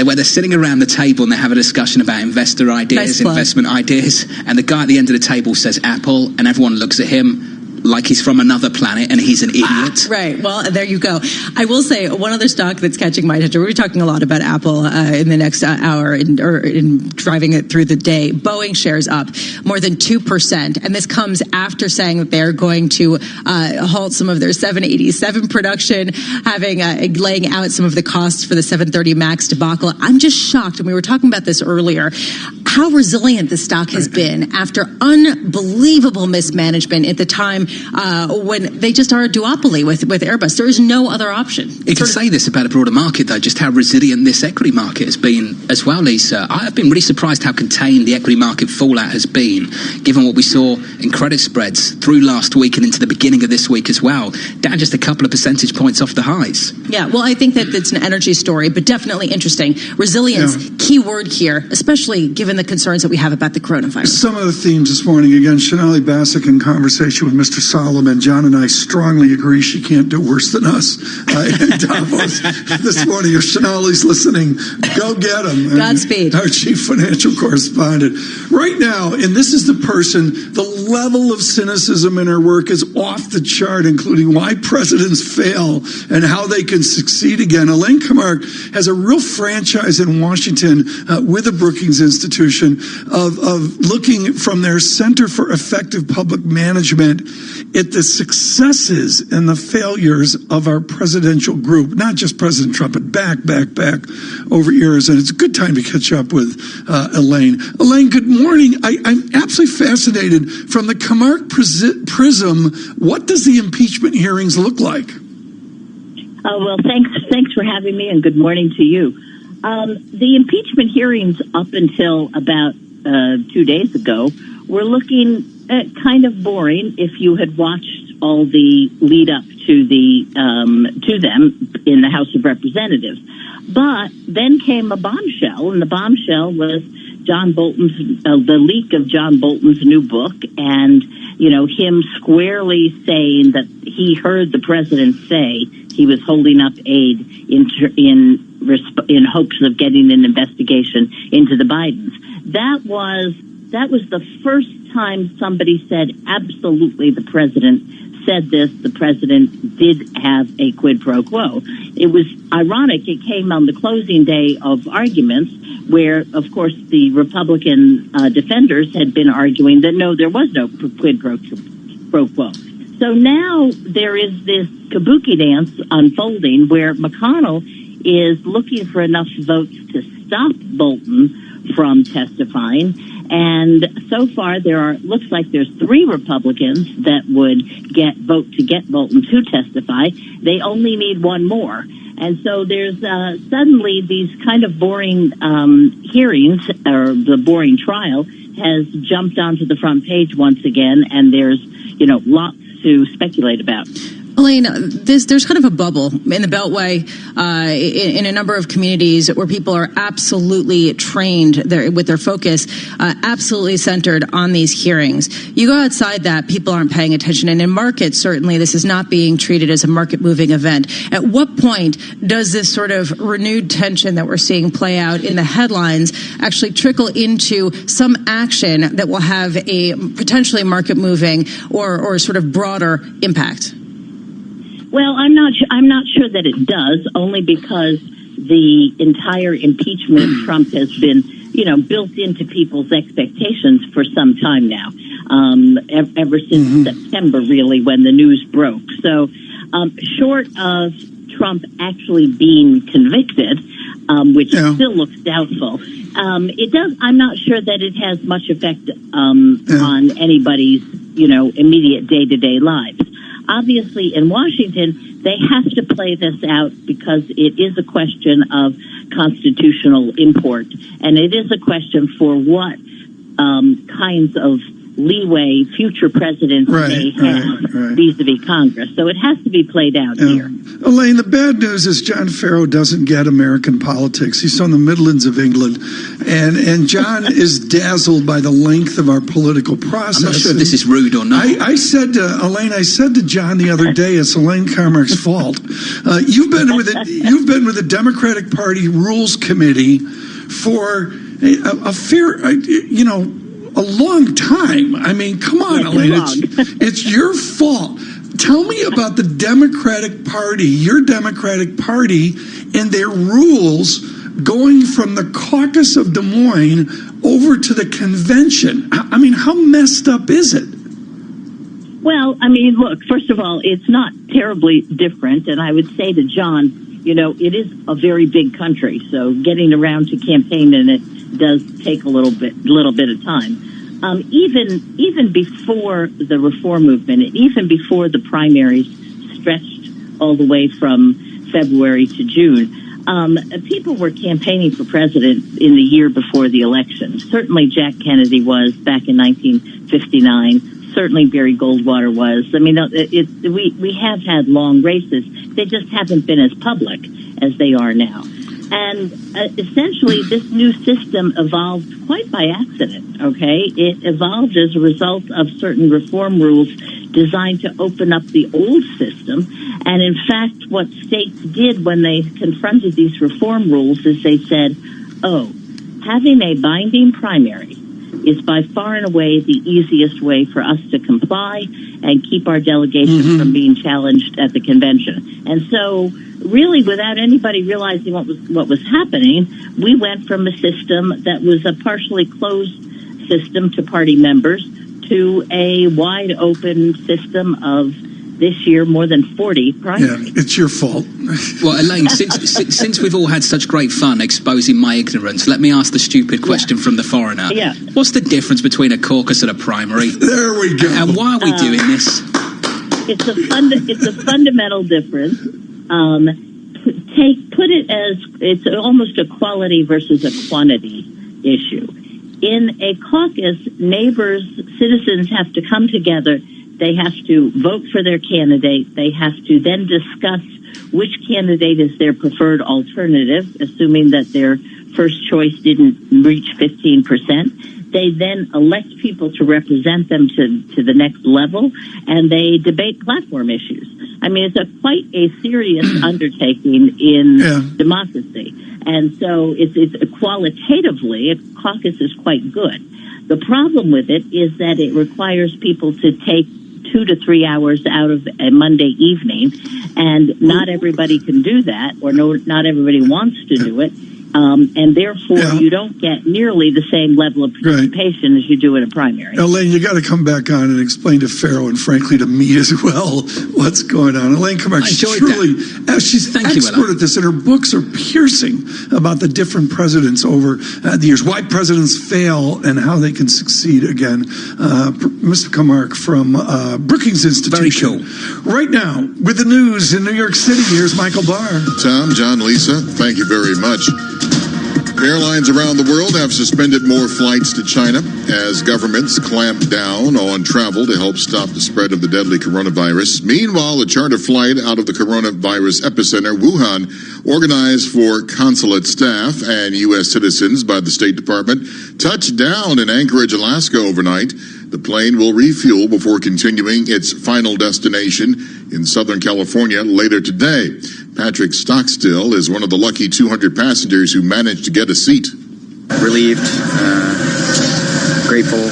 Where they're sitting around the table and they have a discussion about investor ideas, investment ideas, and the guy at the end of the table says Apple, and everyone looks at him like he's from another planet and he's an idiot. Right. Well, there you go. I will say one other stock that's catching my attention. We're talking a lot about Apple in the next hour in driving it through the day. Boeing shares up more than 2%. And this comes after saying that they're going to halt some of their 787 production, laying out some of the costs for the 730 MAX debacle. I'm just shocked. And we were talking about this earlier. how resilient the stock has been after unbelievable mismanagement at the time when they just are a duopoly with Airbus. There is no other option. You can say this about a broader market, though, just how resilient this equity market has been as well, Lisa. I've been really surprised how contained the equity market fallout has been, given what we saw in credit spreads through last week and into the beginning of this week as well, down just a couple of percentage points off the highs. Yeah, well, I think that it's an energy story, but definitely interesting. Resilience, key word here, especially given the concerns that we have about the coronavirus. Some of the themes this morning, again, Shonali Bassick in conversation with Mr. Solomon. John and I strongly agree she can't do worse than us in Davos this morning. If Shonali's listening, go get him. Godspeed. Our chief financial correspondent. Right now, and this is the person, the level of cynicism in her work is off the chart, including why presidents fail and how they can succeed again. Elaine Camargue has a real franchise in Washington with the Brookings Institution of looking from their Center for Effective Public Management at the successes and the failures of our presidential group, not just President Trump, but back over years. And it's a good time to catch up with Elaine. Elaine, good morning. I'm absolutely fascinated from the Camargue prism. What does the impeachment hearings look like? Well, thanks for having me, and good morning to you. The impeachment hearings up until about 2 days ago were looking kind of boring if you had watched all the lead up to them in the House of Representatives. But then came a bombshell, and the bombshell was John Bolton's the leak of John Bolton's new book, and him squarely saying that he heard the president say he was holding up aid in hopes of getting an investigation into the Bidens. That was the first time somebody said absolutely the president said this. The president did have a quid pro quo. It was ironic. It came on the closing day of arguments where, of course, the Republican defenders had been arguing that, no, there was no quid pro quo. So now there is this kabuki dance unfolding where McConnell is looking for enough votes to stop Bolton from testifying. And so far, looks like there's 3 Republicans that would vote to get Bolton to testify. They only need 1 more. And so there's suddenly these kind of boring hearings, or the boring trial, has jumped onto the front page once again, and there's lots to speculate about. Elaine, there's kind of a bubble in the Beltway, in a number of communities where people are absolutely trained with their focus, absolutely centered on these hearings. You go outside that, people aren't paying attention. And in markets, certainly, this is not being treated as a market-moving event. At what point does this sort of renewed tension that we're seeing play out in the headlines actually trickle into some action that will have a potentially market-moving or sort of broader impact? Well, I'm not sure that it does, only because the entire impeachment of Trump has been, built into people's expectations for some time now, ever since September, really, when the news broke. So, short of Trump actually being convicted, which still looks doubtful, it does. I'm not sure that it has much effect on anybody's, immediate day-to-day lives. Obviously, in Washington, they have to play this out because it is a question of constitutional import, and it is a question for what kinds of leeway future presidents may have vis-a-vis Congress. So it has to be played out here. Elaine, the bad news is John Farrow doesn't get American politics. He's from the Midlands of England, and John is dazzled by the length of our political process. I'm not sure if this is rude or not. I said to John the other day, it's Elaine Camargue's fault. You've been with the Democratic Party Rules Committee for a long time. I mean, come on, Elaine. It's your fault. Tell me about the Democratic Party, your Democratic Party, and their rules going from the caucus of Des Moines over to the convention. I mean, how messed up is it? Well, I mean, look, first of all, it's not terribly different. And I would say to John, it is a very big country, so getting around to campaign in it does take a little bit of time. Even before the reform movement, even before the primaries stretched all the way from February to June, people were campaigning for president in the year before the election. Certainly Jack Kennedy was back in 1959. Certainly Barry Goldwater was. I mean, we have had long races. They just haven't been as public as they are now. And essentially, this new system evolved quite by accident, okay? It evolved as a result of certain reform rules designed to open up the old system. And in fact, what states did when they confronted these reform rules is they said, having a binding primary is by far and away the easiest way for us to comply and keep our delegation from being challenged at the convention. And so, really, without anybody realizing what was happening, we went from a system that was a partially closed system to party members to a wide open system of this year more than 40 primaries. Yeah, it's your fault. Well, Elaine, since we've all had such great fun exposing my ignorance, let me ask the stupid question from the foreigner. Yeah. What's the difference between a caucus and a primary? There we go. And why are we doing this? It's a fundamental difference. Put it as it's almost a quality versus a quantity issue. In a caucus, citizens have to come together. They have to vote for their candidate. They have to then discuss which candidate is their preferred alternative, assuming that their first choice didn't reach 15%. They then elect people to represent them to the next level, and they debate platform issues. I mean, it's quite a serious undertaking in democracy. And so it's qualitatively, a caucus is quite good. The problem with it is that it requires people to take 2 to 3 hours out of a Monday evening, and not everybody can do that, or not everybody wants to do it. And therefore, you don't get nearly the same level of participation as you do in a primary. Elaine, you got to come back on and explain to Pharaoh and frankly to me as well what's going on. Elaine, come back. She's expert at this, and her books are piercing about the different presidents over the years, why presidents fail and how they can succeed again. Mr. Kamark from Brookings Institution. Very cool. Right now, with the news in New York City, here's Michael Barr. Tom, John, Lisa, thank you very much. Airlines around the world have suspended more flights to China as governments clamp down on travel to help stop the spread of the deadly coronavirus. Meanwhile, a charter flight out of the coronavirus epicenter, Wuhan, organized for consulate staff and U.S. citizens by the State Department, touched down in Anchorage, Alaska overnight. The plane will refuel before continuing its final destination in Southern California later today. Patrick Stockstill is one of the lucky 200 passengers who managed to get a seat. Relieved, grateful,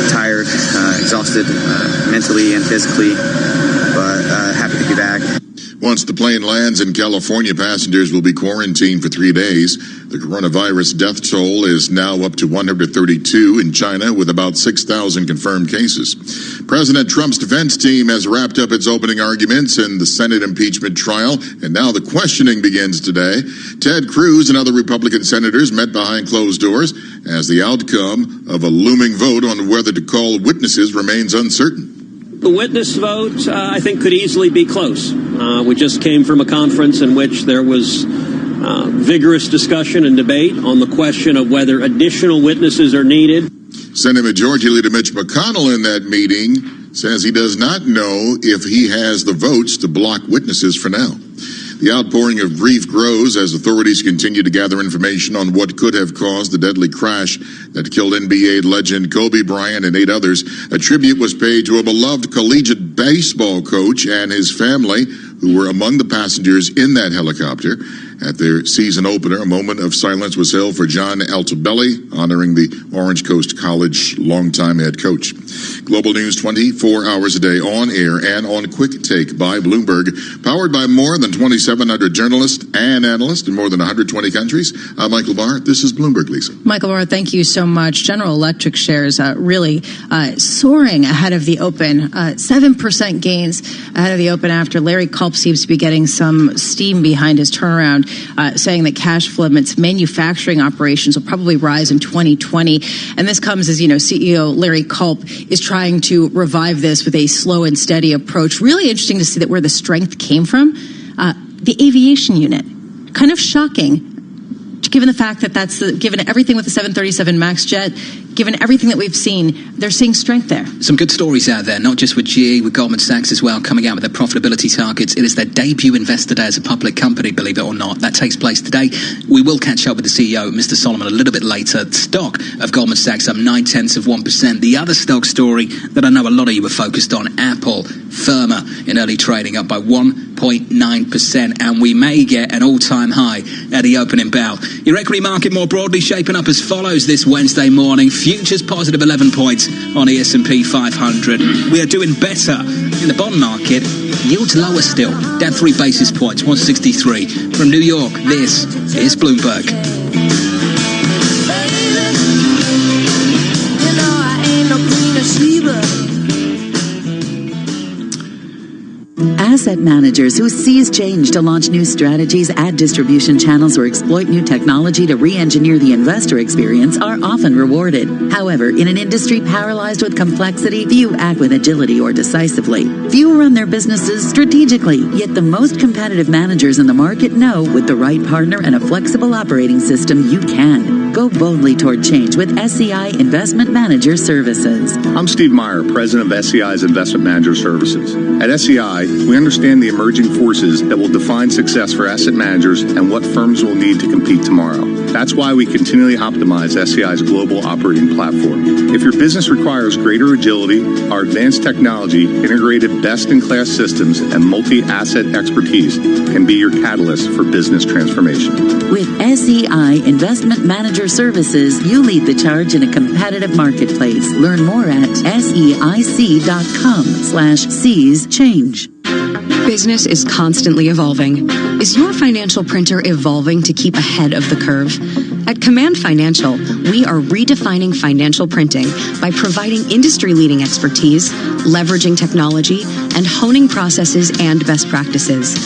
tired, exhausted, mentally and physically, but happy to be back. Once the plane lands in California, passengers will be quarantined for 3 days. The coronavirus death toll is now up to 132 in China, with about 6,000 confirmed cases. President Trump's defense team has wrapped up its opening arguments in the Senate impeachment trial, and now the questioning begins today. Ted Cruz and other Republican senators met behind closed doors as the outcome of a looming vote on whether to call witnesses remains uncertain. The witness vote, I think, could easily be close. We just came from a conference in which there was vigorous discussion and debate on the question of whether additional witnesses are needed. Senate Majority Leader Mitch McConnell in that meeting says he does not know if he has the votes to block witnesses for now. The outpouring of grief grows as authorities continue to gather information on what could have caused the deadly crash that killed NBA legend Kobe Bryant and 8 others. A tribute was paid to a beloved collegiate baseball coach and his family, who were among the passengers in that helicopter. At their season opener, a moment of silence was held for John Altobelli, honoring the Orange Coast College longtime head coach. Global News 24 hours a day on air and on Quick Take by Bloomberg, powered by more than 2,700 journalists and analysts in more than 120 countries. I'm Michael Barr. This is Bloomberg, Lisa. Michael Barr, thank you so much. General Electric shares really soaring ahead of the open. 7% gains ahead of the open after Larry Culp seems to be getting some steam behind his turnaround, saying that cash flow from its manufacturing operations will probably rise in 2020. And this comes as, CEO Larry Culp is trying to revive this with a slow and steady approach. Really interesting to see that where the strength came from. The aviation unit, kind of shocking, given the fact that given everything with the 737 MAX jet, given everything that we've seen, they're seeing strength there. Some good stories out there, not just with GE, with Goldman Sachs as well, coming out with their profitability targets. It is their debut investor day as a public company, believe it or not. That takes place today. We will catch up with the CEO, Mr. Solomon, a little bit later. The stock of Goldman Sachs up 0.9%. The other stock story that I know a lot of you were focused on, Apple, firmer in early trading, up by 1.9%, and we may get an all-time high at the opening bell. Your equity market more broadly shaping up as follows this Wednesday morning. Futures positive 11 points on the S&P 500. We are doing better in the bond market. Yields lower still, down 3 basis points, 163. From New York, this is Bloomberg. Asset managers who seize change to launch new strategies, add distribution channels, or exploit new technology to re-engineer the investor experience are often rewarded. However, in an industry paralyzed with complexity, few act with agility or decisively. Few run their businesses strategically, yet the most competitive managers in the market know with the right partner and a flexible operating system, you can. Go boldly toward change with SEI Investment Manager Services. I'm Steve Meyer, president of SEI's Investment Manager Services. At SEI, we understand the emerging forces that will define success for asset managers and what firms will need to compete tomorrow. That's why we continually optimize SEI's global operating platform. If your business requires greater agility, our advanced technology, integrated best-in-class systems, and multi-asset expertise can be your catalyst for business transformation. With SEI Investment Manager Services, you lead the charge in a competitive marketplace. Learn more at SEIC.com/seize change. Business is constantly evolving. Is your financial printer evolving to keep ahead of the curve? At Command Financial, we are redefining financial printing by providing industry-leading expertise, leveraging technology, and honing processes and best practices.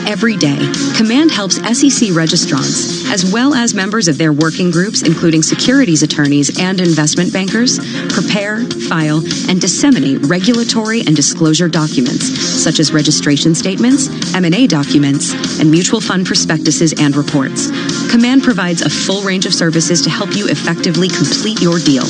Every day, Command helps SEC registrants, as well as members of their working groups, including securities attorneys and investment bankers, prepare, file, and disseminate regulatory and disclosure documents, such as registration statements, M&A documents, and mutual fund prospectuses and reports. Command provides a full range of services to help you effectively complete your deal,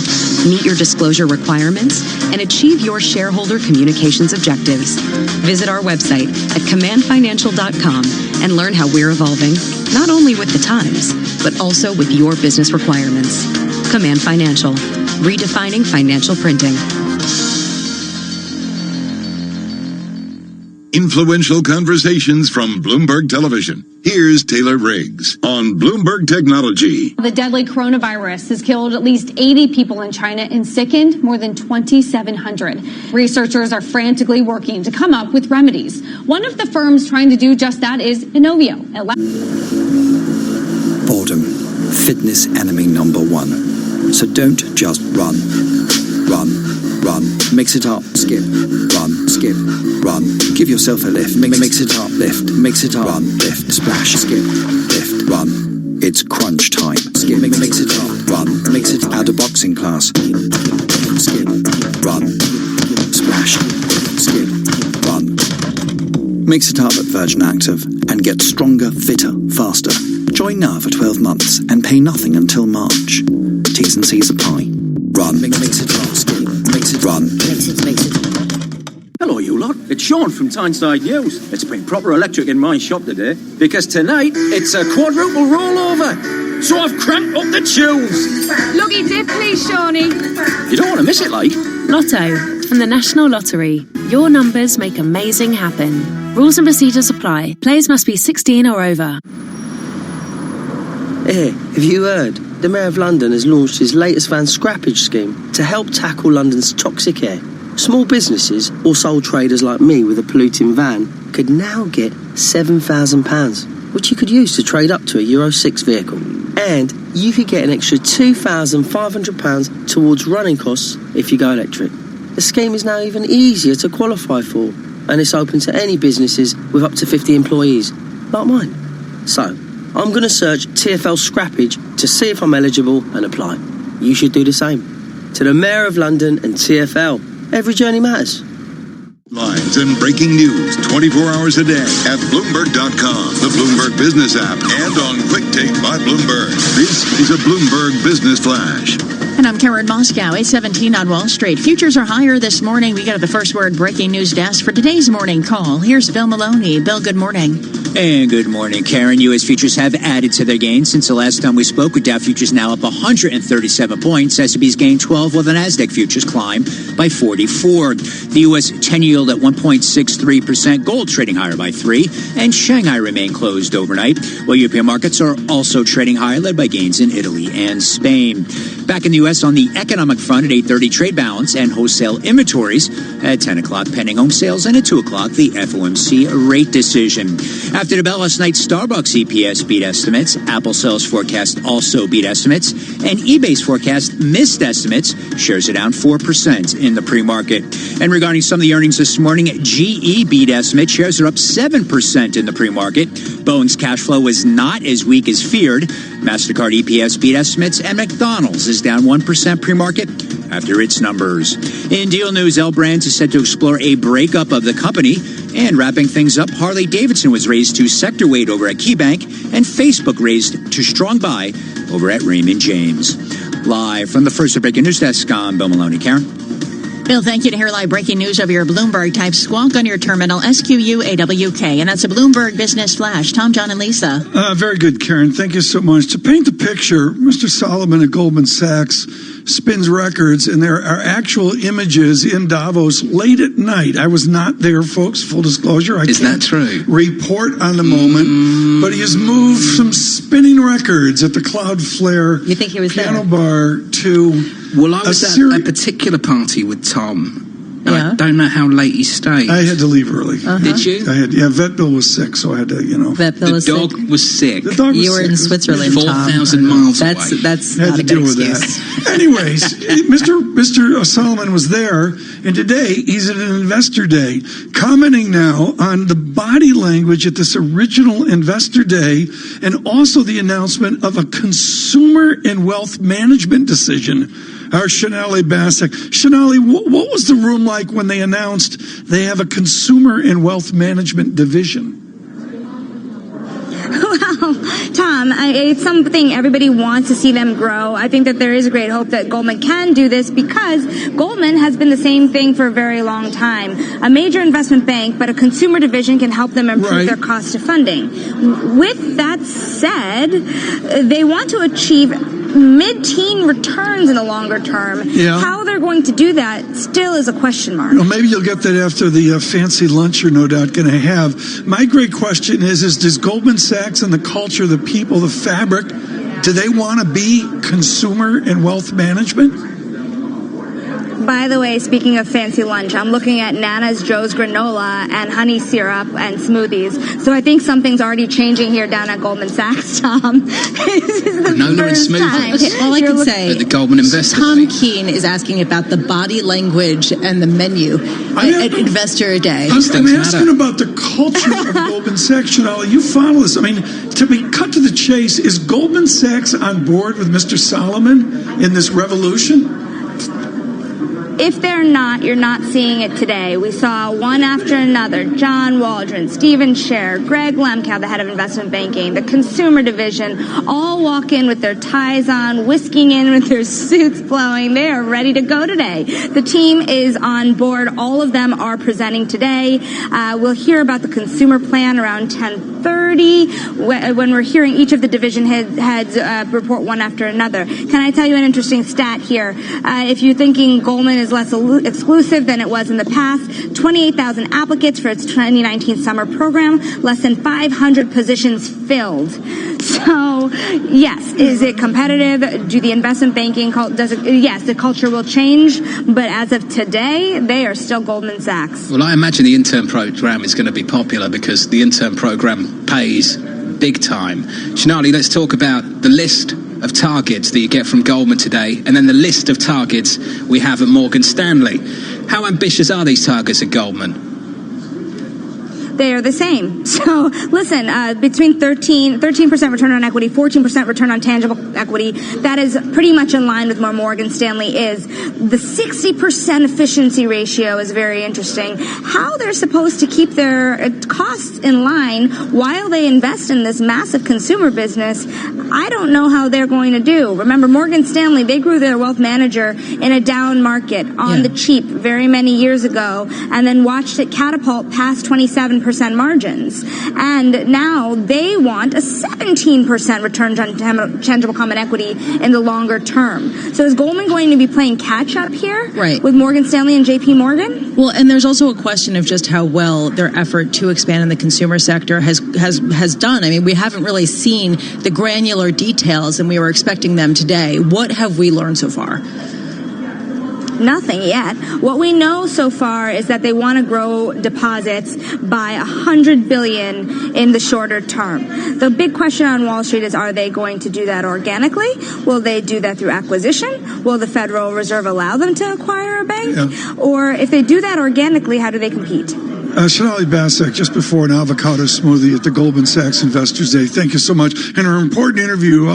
meet your disclosure requirements, and achieve your shareholder communications objectives. Visit our website at commandfinancial.com and learn how we're evolving, not only with the times, but also with your business requirements. Command Financial, redefining financial printing. Influential conversations from Bloomberg Television. Here's Taylor Riggs on Bloomberg Technology. The deadly coronavirus has killed at least 80 people in China and sickened more than 2,700. Researchers are frantically working to come up with remedies. One of the firms trying to do just that is Inovio. Boredom, fitness enemy number one. So don't just run. Run. Mix it up. Skip. Run. Skip. Run. Give yourself a lift. Mix it up. Lift. Mix it up. Run. Lift. Splash. Skip. Lift. Run. It's crunch time. Skip. Mix it up. Run. Mix it. Add a boxing class. Skip. Run. Splash. Skip. Run. Mix it up at Virgin Active and get stronger, fitter, faster. Join now for 12 months and pay nothing until March. T's and C's apply. Run. Mix it up. Skip. Mix it. Run. Mix it. Hello, you lot. It's Sean from Tyneside News. It's been proper electric in my shop today because tonight it's a quadruple rollover. So I've cranked up the tunes. Loggy dip, please, Shawnee. You don't want to miss it, like. Lotto from the National Lottery. Your numbers make amazing happen. Rules and procedures apply. Players must be 16 or over. Have you heard? The Mayor of London has launched his latest van scrappage scheme to help tackle London's toxic air. Small businesses or sole traders like me with a polluting van could now get £7,000, which you could use to trade up to a Euro 6 vehicle. And you could get an extra £2,500 towards running costs if you go electric. The scheme is now even easier to qualify for, and it's open to any businesses with up to 50 employees, like mine. So, I'm going to search TfL Scrappage to see if I'm eligible and apply. You should do the same. To the Mayor of London and TfL, every journey matters. Lines and breaking news 24 hours a day at Bloomberg.com, the Bloomberg Business app, and on Quick Take by Bloomberg. This is a Bloomberg Business Flash. And I'm Karen Moscow, 8:17 on Wall Street. Futures are higher this morning. We got the first word breaking news desk for today's morning call. Here's Bill Maloney. Bill, good morning. And good morning, Karen. U.S. futures have added to their gains since the last time we spoke, with Dow futures now up 137 points. S&P's gained 12, while the Nasdaq futures climb by 44. The U.S. 10 yield at 1.63%. Gold trading higher by 3. And Shanghai remained closed overnight, while European markets are also trading higher, led by gains in Italy and Spain. Back in the U.S. on the economic front at 8:30, trade balance and wholesale inventories. At 10 o'clock, pending home sales, and at 2 o'clock, the FOMC rate decision. After the bell last night, Starbucks EPS beat estimates. Apple sales forecast also beat estimates. And eBay's forecast missed estimates. Shares are down 4% in the pre-market. And regarding some of the earnings this morning, GE beat estimates. Shares are up 7% in the pre-market. Boeing's cash flow was not as weak as feared. MasterCard EPS beat estimates. And McDonald's is down 1% pre-market after its numbers. In deal news, L Brands is set to explore a breakup of the company. And wrapping things up, Harley-Davidson was raised to sector weight over at KeyBank, and Facebook raised to strong buy over at Raymond James. Live from the first breaking news desk, I'm Bill Maloney. Karen? Bill, thank you. To hear live breaking news over your Bloomberg type squawk on your terminal, SQUAWK. And that's a Bloomberg Business Flash. Tom, John, and Lisa. Very good, Karen. Thank you so much. To paint the picture, Mr. Solomon at Goldman Sachs spins records, and there are actual images in Davos late at night. I was not there, folks, full disclosure. Is that true? Report on the moment, but he has moved some spinning records at the Cloudflare you think he was piano there? bar to Well, I was at a particular party with Tom. Yeah. I don't know how late he stayed. I had to leave early. Did you? Vet Bill was sick, so I had to, Vet Bill the dog was sick. The dog was you were sick. in Switzerland, 4,000 miles away. That's had not to a good deal with excuse. that. Anyways, Mr. Solomon was there, and today he's at an investor day, commenting now on the body language at this original investor day, and also the announcement of a consumer and wealth management decision. Our Shanali Basak. Shanali, what was the room like when they announced they have a consumer and wealth management division? Well, Tom, it's something everybody wants to see them grow. I think that there is a great hope that Goldman can do this because Goldman has been the same thing for a very long time. A major investment bank, but a consumer division can help them improve their cost of funding. With that said, they want to achieve mid-teen returns in the longer term. Yeah. How they're going to do that still is a question mark. Well, maybe you'll get that after the fancy lunch you're no doubt going to have. My great question is does Goldman Sachs and the culture, the people, the fabric, do they want to be consumer and wealth management? By the way, speaking of fancy lunch, I'm looking at Nana's Joe's granola and honey syrup and smoothies. So I think something's already changing here down at Goldman Sachs, Tom. This is the granola and first time. smoothies. All I can say, At the Goldman Investor Tom Day. Keene is asking about the body language and the menu at Investor Day. I'm asking about the culture of Goldman Sachs. Shanali, you follow this. I mean, to be cut to the chase, is Goldman Sachs on board with Mr. Solomon in this revolution? If they're not, you're not seeing it today. We saw one after another. John Waldron, Stephen Scher, Greg Lemkow, the head of investment banking, the consumer division, all walk in with their ties on, whisking in with their suits flowing. They are ready to go today. The team is on board. All of them are presenting today. We'll hear about the consumer plan around 10:30 when we're hearing each of the division heads report one after another. Can I tell you an interesting stat here? If you're thinking Goldman is less exclusive than it was in the past, 28,000 applicants for its 2019 summer program, less than 500 positions filled. So, yes, is it competitive? Do the investment banking, yes, the culture will change, but as of today, they are still Goldman Sachs. Well, I imagine the intern program is going to be popular because the intern program pays big time. Shanali, let's talk about the list of targets that you get from Goldman today, and then the list of targets we have at Morgan Stanley. How ambitious are these targets at Goldman? They are the same. So, listen, between 13% return on equity, 14% return on tangible equity, that is pretty much in line with where Morgan Stanley is. The 60% efficiency ratio is very interesting. How they're supposed to keep their costs in line while they invest in this massive consumer business, I don't know how they're going to do. Remember, Morgan Stanley, they grew their wealth manager in a down market on the cheap very many years ago, and then watched it catapult past 27% margins. And now they want a 17% return on tangible common equity in the longer term. So is Goldman going to be playing catch up here with Morgan Stanley and JP Morgan? Well, and there's also a question of just how well their effort to expand in the consumer sector has done. I mean, we haven't really seen the granular details, and we were expecting them today. What have we learned so far? Nothing yet. What we know so far is that they want to grow deposits by $100 billion in the shorter term. The big question on Wall Street is, are they going to do that organically? Will they do that through acquisition? Will the Federal Reserve allow them to acquire a bank? Yeah. Or if they do that organically, how do they compete? Shanali Basak, just before an avocado smoothie at the Goldman Sachs Investors Day. Thank you so much. And an important interview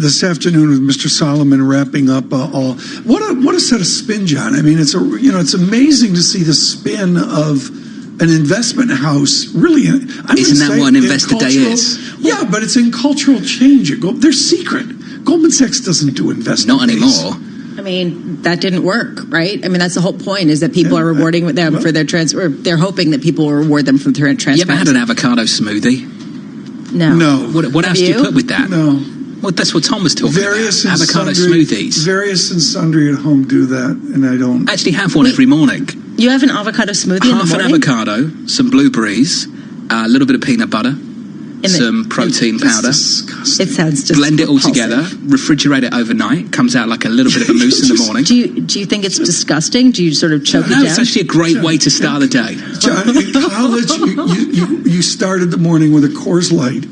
this afternoon with Mr. Solomon, wrapping up all. What a set of spin, John. I mean, it's amazing to see the spin of an investment house. Really, isn't that what an investor day is? Yeah, but it's in cultural change. They're secret. Goldman Sachs doesn't do investment. Not anymore. I mean, that didn't work, right? I mean, that's the whole point, is that people are rewarding them for their transfer. They're hoping that people will reward them for their transfer. You ever had an avocado smoothie? No. What else do you put with that? No. Well, that's what Tom was talking about. Avocado smoothies. Various and sundry at home do that, and I don't. Actually have one every morning. You have an avocado smoothie in the morning? Half an avocado, some blueberries, a little bit of peanut butter, some protein powder. It sounds just blend it all together, refrigerate it overnight, comes out like a little bit of a mousse in the morning. Do you think it's disgusting? Do you sort of choke it down? No, it's actually a great way to start the day. John, in college, you started the morning with a Coors Light,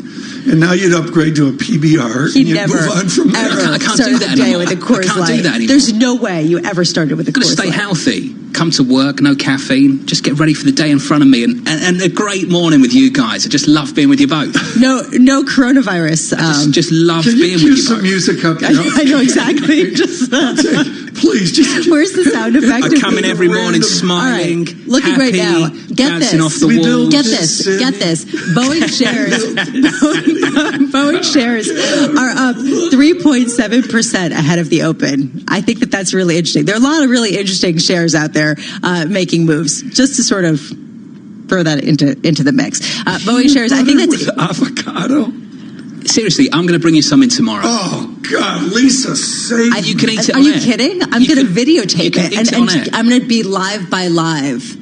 and now you'd upgrade to a PBR, and you'd move on from there. I can't do that anymore. With a Coors I can't Light. do that anymore. There's no way you ever started with a Coors Light. I've got to stay healthy. Come to work, no caffeine, just get ready for the day in front of me, and a great morning with you guys. I just love being with you both. No coronavirus. I just love being with you both. Can you cue some music up? I know exactly. Please, just where's the sound effect? I come in every morning smiling, right. Looking happy, great now. Get bouncing this. off the wall. Get this. Boeing shares are up 3.7% ahead of the open. I think that's really interesting. There are a lot of really interesting shares out there making moves. Just to sort of throw that into the mix. Boeing shares. I think that's avocado. Seriously, I'm going to bring you some in tomorrow. Oh, God, Lisa, save you can eat it Are on you air. kidding? I'm going to videotape it, and I'm going to be live by live.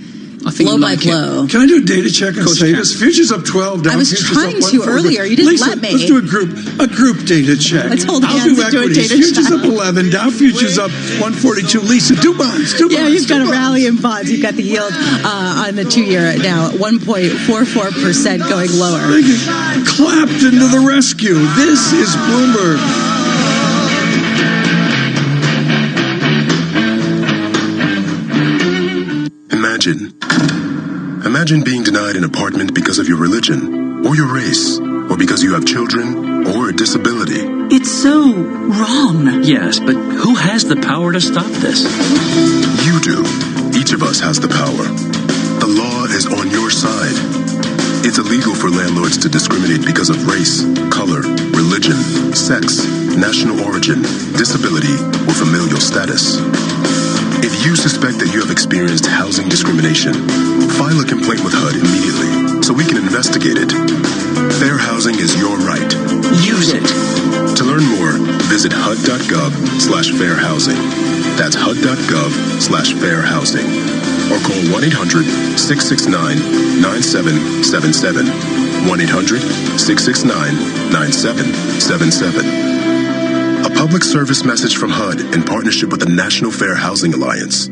I think blow by blow. Can I do a data check and save us? Futures up 12, down. I was trying to earlier. You didn't Lisa, let me. Let's do a group data check. Let's hold hands I'll do and do a equities. data Futures check. up 11, Dow futures up 142. Lisa, do bonds. Yeah, you've got a rally in bonds. You've got the yield on the 2-year now, 1.44% going lower. Clapton to the rescue. This is Bloomberg. Imagine being denied an apartment because of your religion, or your race, or because you have children, or a disability. It's so wrong. Yes, but who has the power to stop this? You do. Each of us has the power. The law is on your side. It's illegal for landlords to discriminate because of race, color, religion, sex, national origin, disability, or familial status. If you suspect that you have experienced housing discrimination, file a complaint with HUD immediately so we can investigate it. Fair housing is your right. Use it. To learn more, visit HUD.gov/fairhousing. That's HUD.gov/fairhousing. Or call 1-800-669-9777. 1-800-669-9777. A public service message from HUD in partnership with the National Fair Housing Alliance.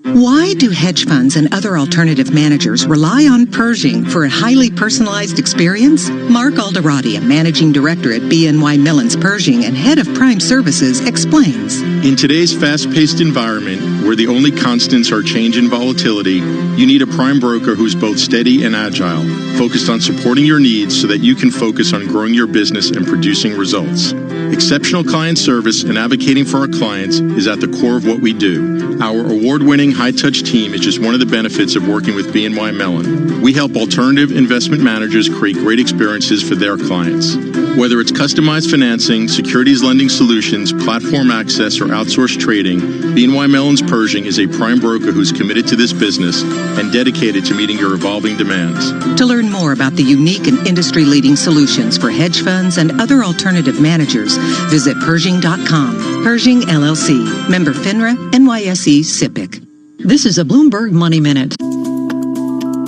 Why do hedge funds and other alternative managers rely on Pershing for a highly personalized experience? Mark Alderati, a managing director at BNY Mellon's Pershing and head of Prime Services, explains. In today's fast-paced environment, where the only constants are change and volatility, you need a prime broker who's both steady and agile, focused on supporting your needs so that you can focus on growing your business and producing results. Exceptional client service and advocating for our clients is at the core of what we do. Our award-winning high-touch team is just one of the benefits of working with BNY Mellon. We help alternative investment managers create great experiences for their clients. Whether it's customized financing, securities lending solutions, platform access, or outsourced trading, BNY Mellon's Pershing is a prime broker who's committed to this business and dedicated to meeting your evolving demands. To learn more about the unique and industry-leading solutions for hedge funds and other alternative managers, visit Pershing.com. Pershing LLC. Member FINRA, NYSE, SIPC. This is a Bloomberg Money Minute.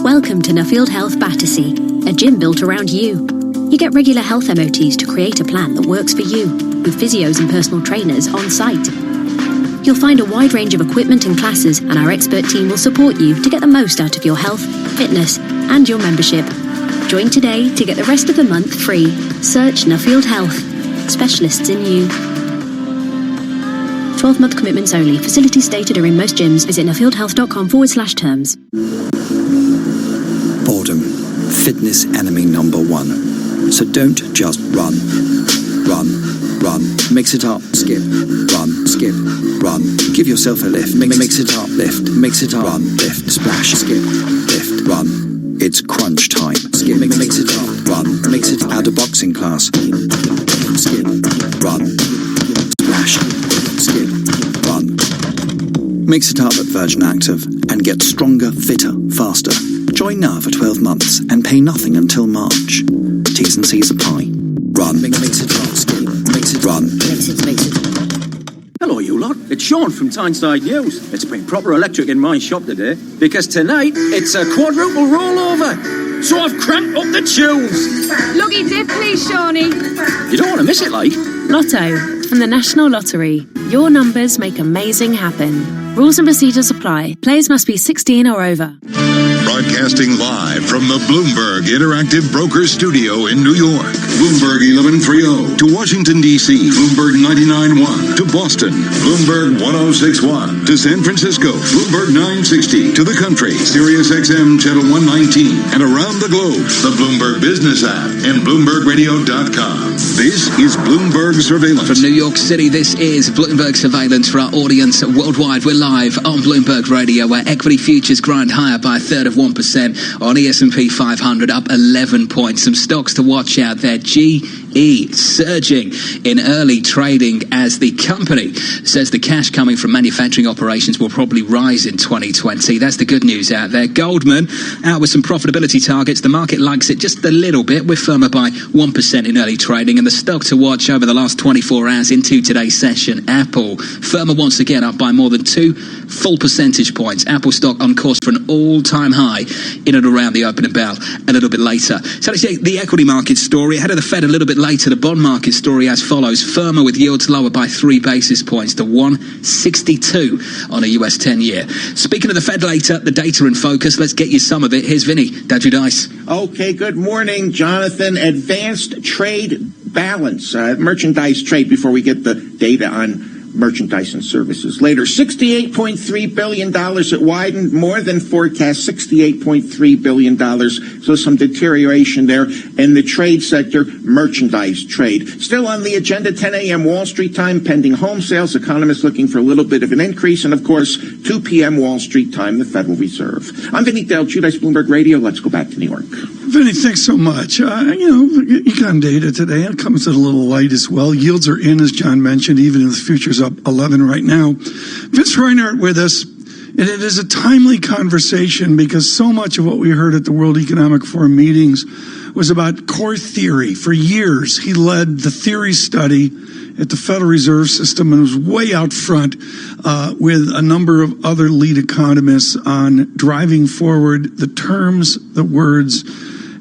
Welcome to Nuffield Health Battersea, a gym built around you. You get regular health MOTs to create a plan that works for you, with physios and personal trainers on site. You'll find a wide range of equipment and classes, and our expert team will support you to get the most out of your health, fitness, and your membership. Join today to get the rest of the month free. Search Nuffield Health. Specialists in you. 12-month commitments only. Facilities stated are in most gyms. Visit nuffieldhealth.com/terms. Boredom. Fitness enemy number one. So don't just run. Run. Run. Mix it up. Skip. Run. Skip. Run. Give yourself a lift. Mix it up. Lift. Mix it up. Run. Lift. Splash. Skip. Lift. Run. It's crunch time. Skip. Mix it up. Run. Mix it. Add a boxing class. Skip. Run. Splash. Skip. Run. Mix it up at Virgin Active and get stronger, fitter, faster. Join now for 12 months and pay nothing until March. T's and C's apply. Run. Mix it up. Skip. Mix it. Run. Mix it. Hello, you lot. It's Sean from Tyneside News. It's been proper electric in my shop today because tonight it's a quadruple rollover. So I've cranked up the tunes. Looky dip, please, Shawnee. You don't want to miss it, like. Lotto from the National Lottery. Your numbers make amazing happen. Rules and procedures apply. Players must be 16 or over. Broadcasting live from the Bloomberg Interactive Brokers Studio in New York. Bloomberg 1130 to Washington, D.C. Bloomberg 99.1 to Boston. Bloomberg 106.1 to San Francisco. Bloomberg 960 to the country. Sirius XM Channel 119 and around the globe. The Bloomberg Business app and BloombergRadio.com. This is Bloomberg Surveillance. From New York City, this is Bloomberg Surveillance for our audience worldwide. We're live on Bloomberg Radio, where equity futures grind higher by a third of 1% on the S&P 500, up 11 points. Some stocks to watch out there. GE surging in early trading as the company says the cash coming from manufacturing operations will probably rise in 2020. That's the good news out there. Goldman out with some profitability targets. The market likes it just a little bit. We're firmer by 1% in early trading. And the stock to watch over the last 24 hours into today's session, Apple. Firmer once again up by more than 2 full percentage points. Apple stock on course for an all-time high in and around the opening bell a little bit later. So let's see the equity market story. Ahead of the Fed a little bit later, the bond market story as follows. Firmer with yields lower by 3 basis points to 162 on a US 10-year. Speaking of the Fed later, the data in focus. Let's get you some of it. Here's Vinny, Dodgy Dice. Okay, good morning, Jonathan. Advanced trade balance, merchandise trade, before we get the data on merchandise and services later. $68.3 billion. It widened more than forecast, $68.3 billion. So some deterioration there in the trade sector, merchandise trade. Still on the agenda, 10 a.m. Wall Street time, pending home sales. Economists looking for a little bit of an increase. And, of course, 2 p.m. Wall Street time, the Federal Reserve. I'm Vinny Del Giudice, Bloomberg Radio. Let's go back to New York. Vinny, thanks so much. Econ data today, it comes at a little light as well. Yields are in, as John mentioned, even if the futures up 11 right now. Vince Reinhardt with us, and it is a timely conversation because so much of what we heard at the World Economic Forum meetings was about core theory. For years, he led the theory study at the Federal Reserve System and was way out front with a number of other lead economists on driving forward the terms, the words,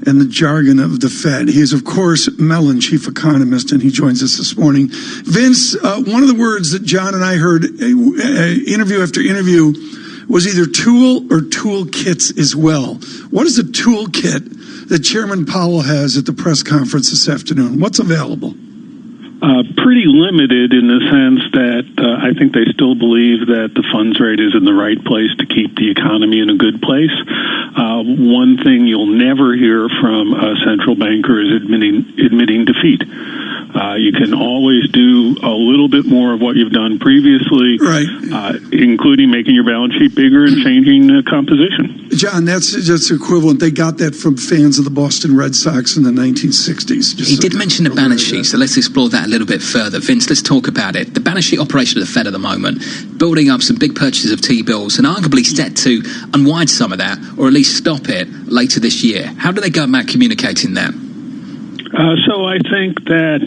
and the jargon of the Fed. He is, of course, Mellon, chief economist, and he joins us this morning. Vince, one of the words that John and I heard interview after interview was either tool or toolkits as well. What is the toolkit that Chairman Powell has at the press conference this afternoon? What's available? Pretty limited in the sense that I think they still believe that the funds rate is in the right place to keep the economy in a good place. One thing you'll never hear from a central banker is admitting defeat. You can always do a little bit more of what you've done previously, right? Including making your balance sheet bigger and changing the composition. John, that's just equivalent. They got that from fans of the Boston Red Sox in the 1960s. He did mention the balance sheet, so let's explore that a little bit further. Vince, let's talk about it. The balance sheet operation of the Fed at the moment, building up some big purchases of T-bills and arguably set to unwind some of that, or at least stop it later this year. How do they go about communicating that? So I think that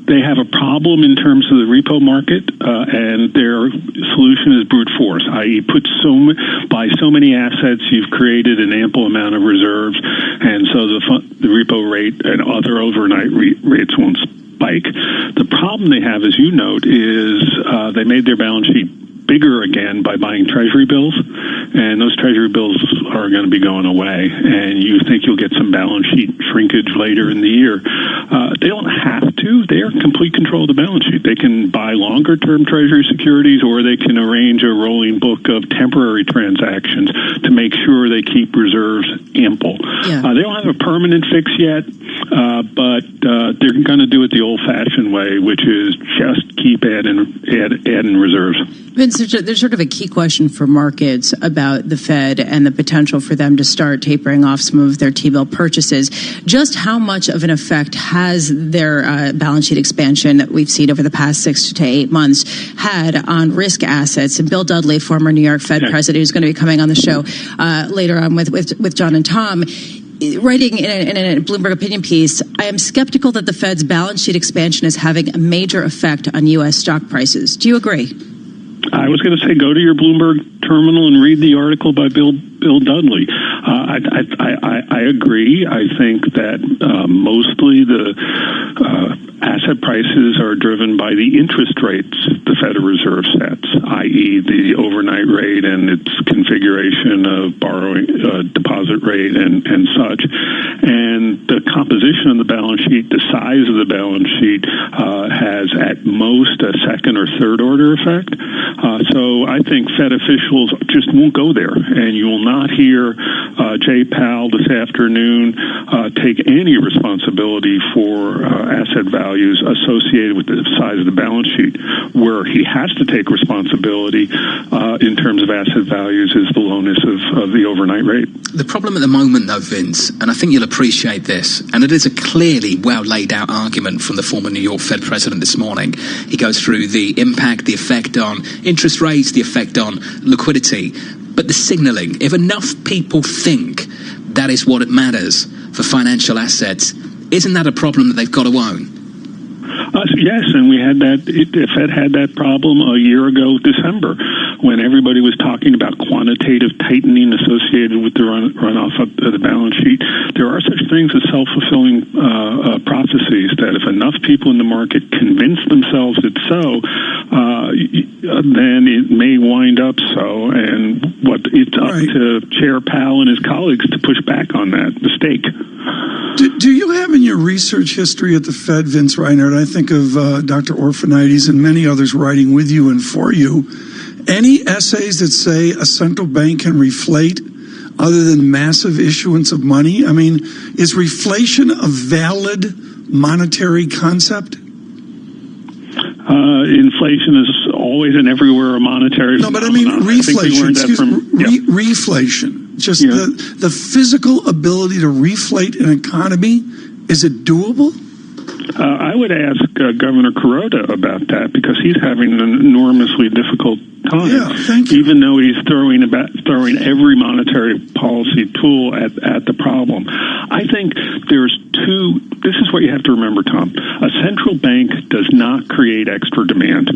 they have a problem in terms of the repo market, and their solution is brute force, i.e. buy so many assets, you've created an ample amount of reserves, and so the repo rate and other overnight rates won't spike. The problem they have, as you note, is they made their balance sheet bigger again by buying treasury bills, and those treasury bills are going to be going away, and you think you'll get some balance sheet shrinkage later in the year. They don't have to. They are in complete control of the balance sheet. They can buy longer term treasury securities, or they can arrange a rolling book of temporary transactions to make sure they keep reserves ample. Yeah. They don't have a permanent fix yet, but they're going to do it the old-fashioned way, which is just keep adding reserves. Vince, there's sort of a key question for markets about the Fed and the potential for them to start tapering off some of their T-bill purchases. Just how much of an effect has their balance sheet expansion that we've seen over the past 6 to 8 months had on risk assets? And Bill Dudley, former New York Fed president, who's going to be coming on the show later on with John and Tom, writing in a Bloomberg opinion piece, I am skeptical that the Fed's balance sheet expansion is having a major effect on U.S. stock prices. Do you agree? I was going to say, go to your Bloomberg terminal and read the article by Bill Dudley. I agree. I think that mostly the asset prices are driven by the interest rates the Federal Reserve sets, i.e. the overnight rate and its configuration of borrowing, deposit rate and such. And the composition of the balance sheet, the size of the balance sheet has at most a second or third order effect. So I think Fed officials just won't go there, and you will not hear Jay Powell this afternoon take any responsibility for asset values associated with the size of the balance sheet. Where he has to take responsibility in terms of asset values is the lowness of the overnight rate. The problem at the moment, though, Vince, and I think you'll appreciate this, and it is a clearly well laid out argument from the former New York Fed president this morning. He goes through the impact, the effect on interest rates, the effect on liquidity, but the signaling. If enough people think that is what it matters for financial assets, isn't that a problem that they've got to own? Yes, and we had that. The Fed had that problem a year ago, December, when everybody was talking about quantitative tightening associated with the runoff of the balance sheet. There are such things as self-fulfilling prophecies that if enough people in the market convince themselves it's so, then it may wind up so. And it's up to Chair Powell and his colleagues to push back on that mistake. Do you have in your research history at the Fed, Vince Reinhardt, I think of Dr. Orphanides and many others writing with you and for you, any essays that say a central bank can reflate other than massive issuance of money? I mean, is reflation a valid monetary concept? Inflation is always and everywhere a monetary phenomenon. No, but I mean reflation. Reflation. Just the physical ability to reflate an economy. Is it doable? I would ask Governor Kuroda about that, because he's having an enormously difficult time. Yeah, thank you. Even though he's throwing every monetary policy tool at the problem. I think there's two. This is what you have to remember, Tom. A central bank does not create extra demand.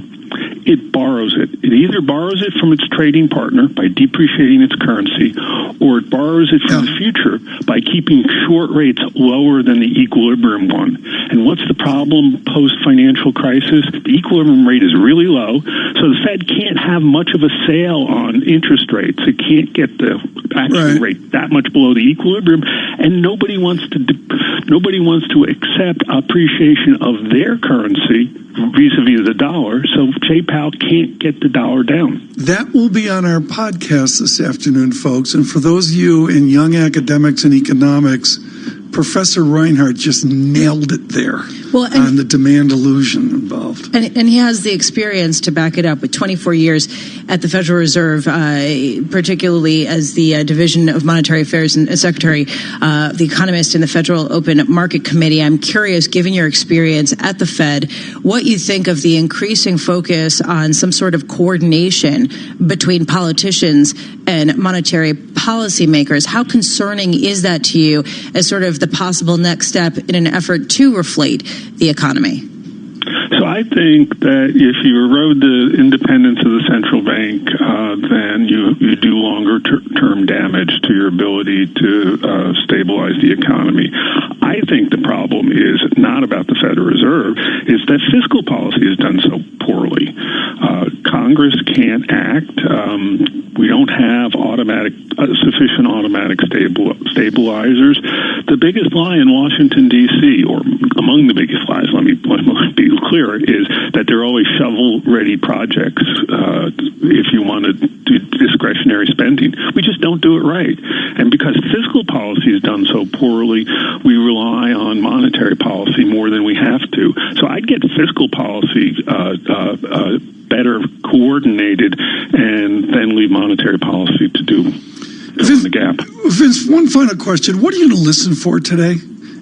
it borrows it. It either borrows it from its trading partner by depreciating its currency, or it borrows it from the future by keeping short rates lower than the equilibrium one. And what's the problem post-financial crisis? The equilibrium rate is really low, so the Fed can't have much of a sale on interest rates. It can't get the actual rate that much below the equilibrium, and nobody wants to accept appreciation of their currency vis-a-vis the dollar, so Jay Powell can't get the dollar down. That will be on our podcast this afternoon, folks. And for those of you in young academics and economics, Professor Reinhardt just nailed it there on the demand illusion involved. And he has the experience to back it up with 24 years at the Federal Reserve, particularly as the Division of Monetary Affairs and Secretary, the economist in the Federal Open Market Committee. I'm curious, given your experience at the Fed, what you think of the increasing focus on some sort of coordination between politicians and monetary policymakers. How concerning is that to you as sort of the possible next step in an effort to reflate the economy? So I think that if you erode the independence of the central bank, then you do longer term damage to your ability to stabilize the economy. I think the problem is not about the Federal Reserve, is that fiscal policy is done so poorly. Congress can't act. We don't have sufficient automatic stabilizers. The biggest lie in Washington, D.C., or among the biggest lies, let me be clear, is that there are always shovel-ready projects if you want to do discretionary spending. We just don't do it right. And because fiscal policy is done so poorly, we rely on monetary policy more than we have to. So I'd get fiscal policy better coordinated and then leave monetary policy to do in the gap. Vince, one final question. What are you going to listen for today?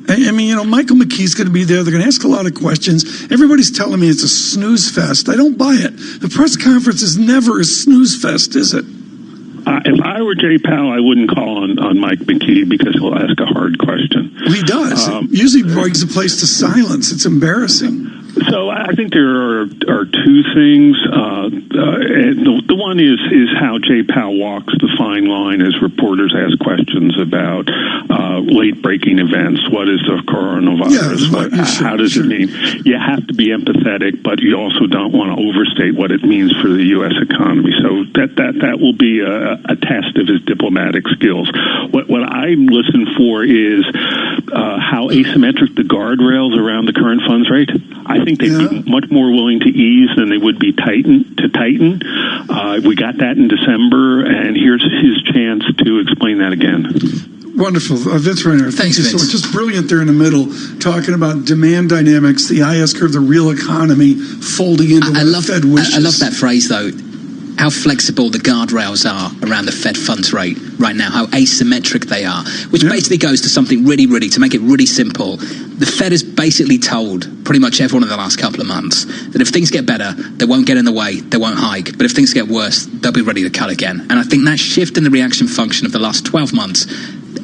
I mean, Michael McKee's going to be there. They're going to ask a lot of questions. Everybody's telling me it's a snooze fest. I don't buy it. The press conference is never a snooze fest, is it? If I were Jay Powell, I wouldn't call on Mike McKee because he'll ask a hard question. Well, he does. Usually brings a place to silence. It's embarrassing. So I think there are two things. The one is how Jay Powell walks the fine line as reporters ask questions about late-breaking events. What is the coronavirus? How does it mean? You have to be empathetic, but you also don't want to overstate what it means for the U.S. economy. So that will be a test of his diplomatic skills. What I listen for is how asymmetric the guardrails around the current funds rate. I think they'd be much more willing to ease than they would be tighten. We got that in December, and here's his chance to explain that again. Wonderful. Vince Reinhardt, thank you so much. Just brilliant there in the middle, talking about demand dynamics, the IS curve, the real economy folding into the Fed wishes. I love that phrase, though. How flexible the guardrails are around the Fed funds rate right now, how asymmetric they are, which basically goes to something really, to make it really simple. The Fed has basically told pretty much everyone in the last couple of months that if things get better, they won't get in the way, they won't hike. But if things get worse, they'll be ready to cut again. And I think that shift in the reaction function of the last 12 months,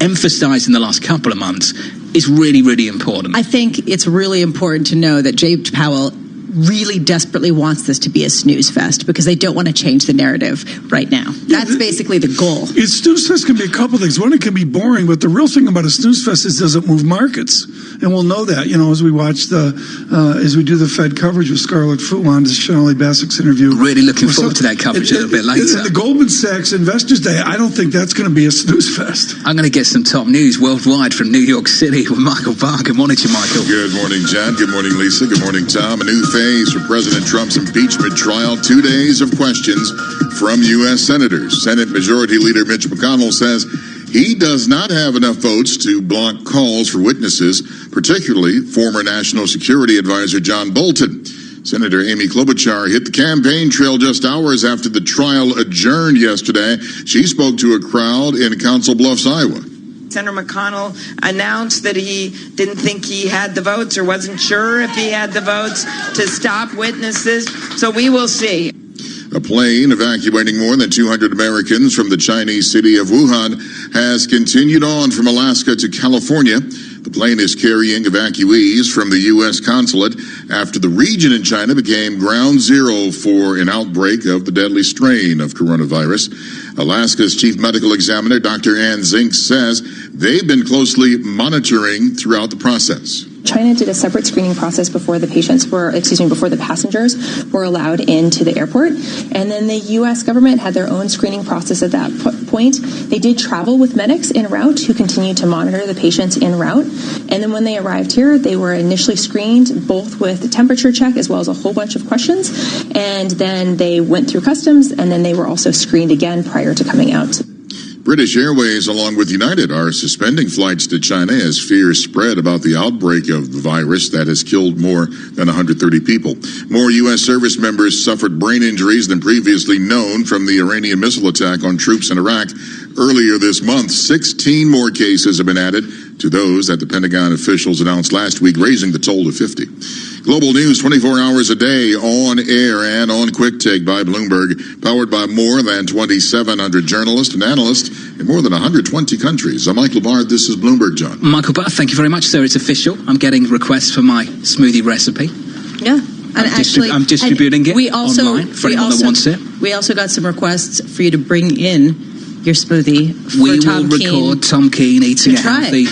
emphasized in the last couple of months, is really important. I think it's really important to know that Jay Powell really desperately wants this to be a snooze fest because they don't want to change the narrative right now. That's basically the goal. Snooze fest can be a couple things. One, it can be boring, but the real thing about a snooze fest is does it move markets? And we'll know that, as we watch as we do the Fed coverage with Scarlett Fu on Shonali Basic's interview. Really looking forward to that coverage a little bit later. And the Goldman Sachs Investors Day, I don't think that's going to be a snooze fest. I'm going to get some top news worldwide from New York City with Michael Barr. Good morning to you, Michael. Good morning, John. Good morning, Lisa. Good morning, Tom. A new phase for President Trump's impeachment trial. 2 days of questions from U.S. senators. Senate Majority Leader Mitch McConnell says he does not have enough votes to block calls for witnesses, particularly former National Security Advisor John Bolton. Senator Amy Klobuchar hit the campaign trail just hours after the trial adjourned yesterday. She spoke to a crowd in Council Bluffs, Iowa. Senator McConnell announced that he didn't think he had the votes or wasn't sure if he had the votes to stop witnesses. So we will see. A plane evacuating more than 200 Americans from the Chinese city of Wuhan has continued on from Alaska to California. The The plane is carrying evacuees from the U.S. consulate after the region in China became ground zero for an outbreak of the deadly strain of coronavirus. Alaska's chief medical examiner, Dr. Ann Zink, says they've been closely monitoring throughout the process. China did a separate screening process before the passengers were allowed into the airport. And then the U.S. government had their own screening process at that point. They did travel with medics en route who continued to monitor the patients en route. And then when they arrived here, they were initially screened both with a temperature check as well as a whole bunch of questions. And then they went through customs, and then they were also screened again prior to coming out. British Airways, along with United, are suspending flights to China as fears spread about the outbreak of the virus that has killed more than 130 people. More U.S. service members suffered brain injuries than previously known from the Iranian missile attack on troops in Iraq earlier this month. 16 more cases have been added to those that the Pentagon officials announced last week, raising the toll to 50. Global news 24 hours a day, on air and on Quick Take by Bloomberg, powered by more than 2,700 journalists and analysts in more than 120 countries. I'm Michael Bard. This is Bloomberg, John. Michael Bard, thank you very much, sir. It's official. I'm getting requests for my smoothie recipe. Yeah. I'm distributing it online for anyone that wants it. We also got some requests for you to bring in your smoothie. We will record Tom Keane eating a healthy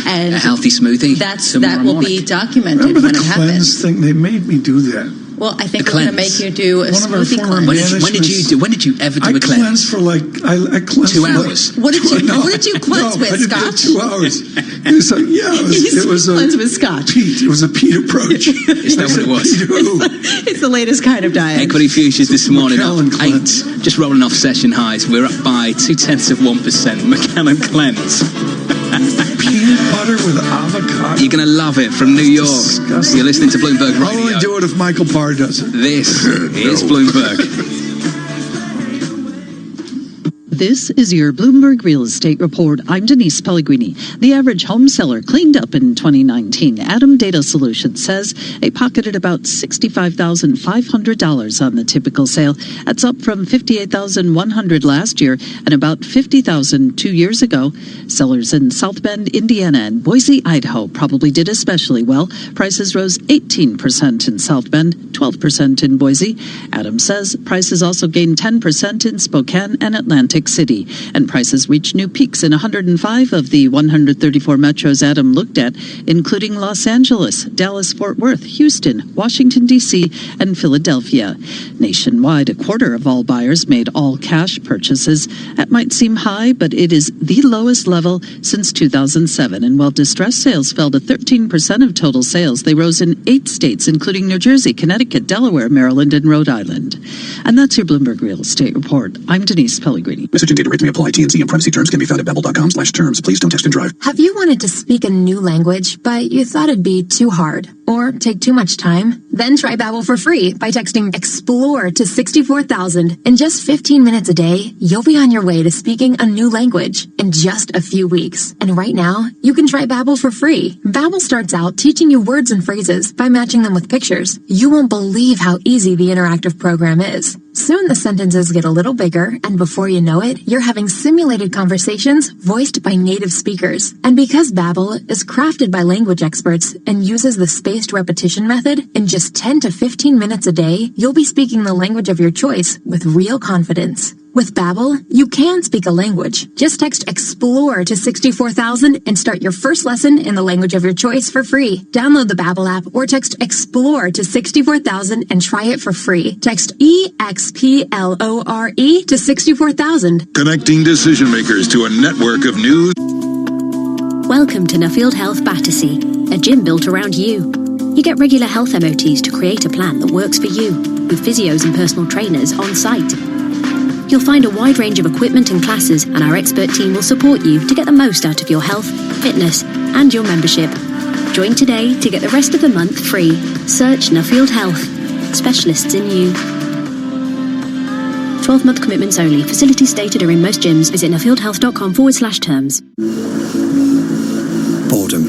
smoothie. That will be documented. Remember when the it cleanse happens. thing? They made me do that. Well, I think we're going to make you do a smoothie cleanse. When did you ever do a cleanse? I cleansed for I cleansed 2 for hours. What did you cleanse with, Scott? 2 hours. It was like, it was a cleanse with Scotch. Pete. It was a Pete approach. Is that what it was? It's the latest kind of diet. Equity futures this morning up 8, just rolling off session highs. We're up by 0.2%. McAllen cleanse. Peanut butter with avocado. You're going to love it from New York. You're listening to Bloomberg Radio. I'll only do it if Michael Barr does it. This is Bloomberg. This is your Bloomberg Real Estate Report. I'm Denise Pellegrini. The average home seller cleaned up in 2019. Adam Data Solutions says they pocketed about $65,500 on the typical sale. That's up from $58,100 last year and about $50,000 2 years ago. Sellers in South Bend, Indiana and Boise, Idaho probably did especially well. Prices rose 18% in South Bend, 12% in Boise. Adam says prices also gained 10% in Spokane and Atlantic City, and prices reached new peaks in 105 of the 134 metros Adam looked at, including Los Angeles, Dallas-Fort Worth, Houston, Washington, D.C., and Philadelphia. Nationwide, a quarter of all buyers made all-cash purchases. That might seem high, but it is the lowest level since 2007, and while distressed sales fell to 13% of total sales, they rose in 8 states, including New Jersey, Connecticut, Delaware, Maryland, and Rhode Island. And that's your Bloomberg Real Estate Report. I'm Denise Pellegrini. Message and data rates may apply. T&C and privacy terms can be found at babbel.com/terms. Please don't text and drive. Have you wanted to speak a new language, but you thought it'd be too hard or take too much time? Then try Babbel for free by texting EXPLORE to 64,000. In just 15 minutes a day, you'll be on your way to speaking a new language in just a few weeks. And right now, you can try Babbel for free. Babbel starts out teaching you words and phrases by matching them with pictures. You won't believe how easy the interactive program is. Soon the sentences get a little bigger, and before you know it, you're having simulated conversations voiced by native speakers. And because Babbel is crafted by language experts and uses the spaced repetition method, in just 10 to 15 minutes a day, you'll be speaking the language of your choice with real confidence. With Babbel, you can speak a language. Just text EXPLORE to 64,000 and start your first lesson in the language of your choice for free. Download the Babbel app or text EXPLORE to 64,000 and try it for free. Text EXPLORE to 64,000. Connecting decision makers to a network of news. Welcome to Nuffield Health Battersea, a gym built around you. You get regular health MOTs to create a plan that works for you, with physios and personal trainers on site. You'll find a wide range of equipment and classes, and our expert team will support you to get the most out of your health, fitness, and your membership. Join today to get the rest of the month free. Search Nuffield Health. Specialists in you. 12-month commitments only. Facilities stated are in most gyms. Visit nuffieldhealth.com/terms. Boredom.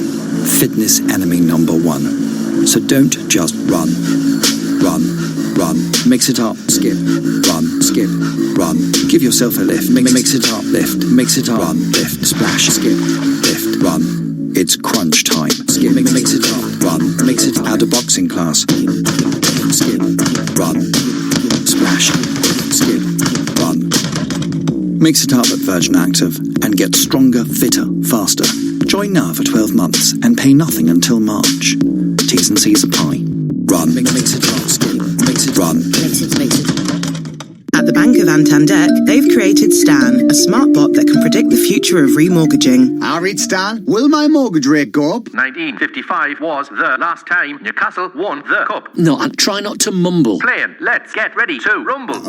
Fitness enemy number 1. So don't just run. Run. Run. Mix it up. Skip. Run. Skip. Run. Give yourself a lift. Mix it up. Lift. Mix it up. Run. Lift. Splash. Skip. Lift. Run. It's crunch time. Skip, mix it up, run, mix it, add a boxing class. Skip, run, splash, skip, run. Mix it up at Virgin Active and get stronger, fitter, faster. Join now for 12 months and pay nothing until March. T's and C's apply. Run, mix it up, skip, mix it, run. Mix it. At the Bank of Santander, they've created Stan, a smart bot that can predict the future of remortgaging. All right, Stan, will my mortgage rate go up? 1955 was the last time Newcastle won the cup. No, try not to mumble. Playing, let's get ready to rumble.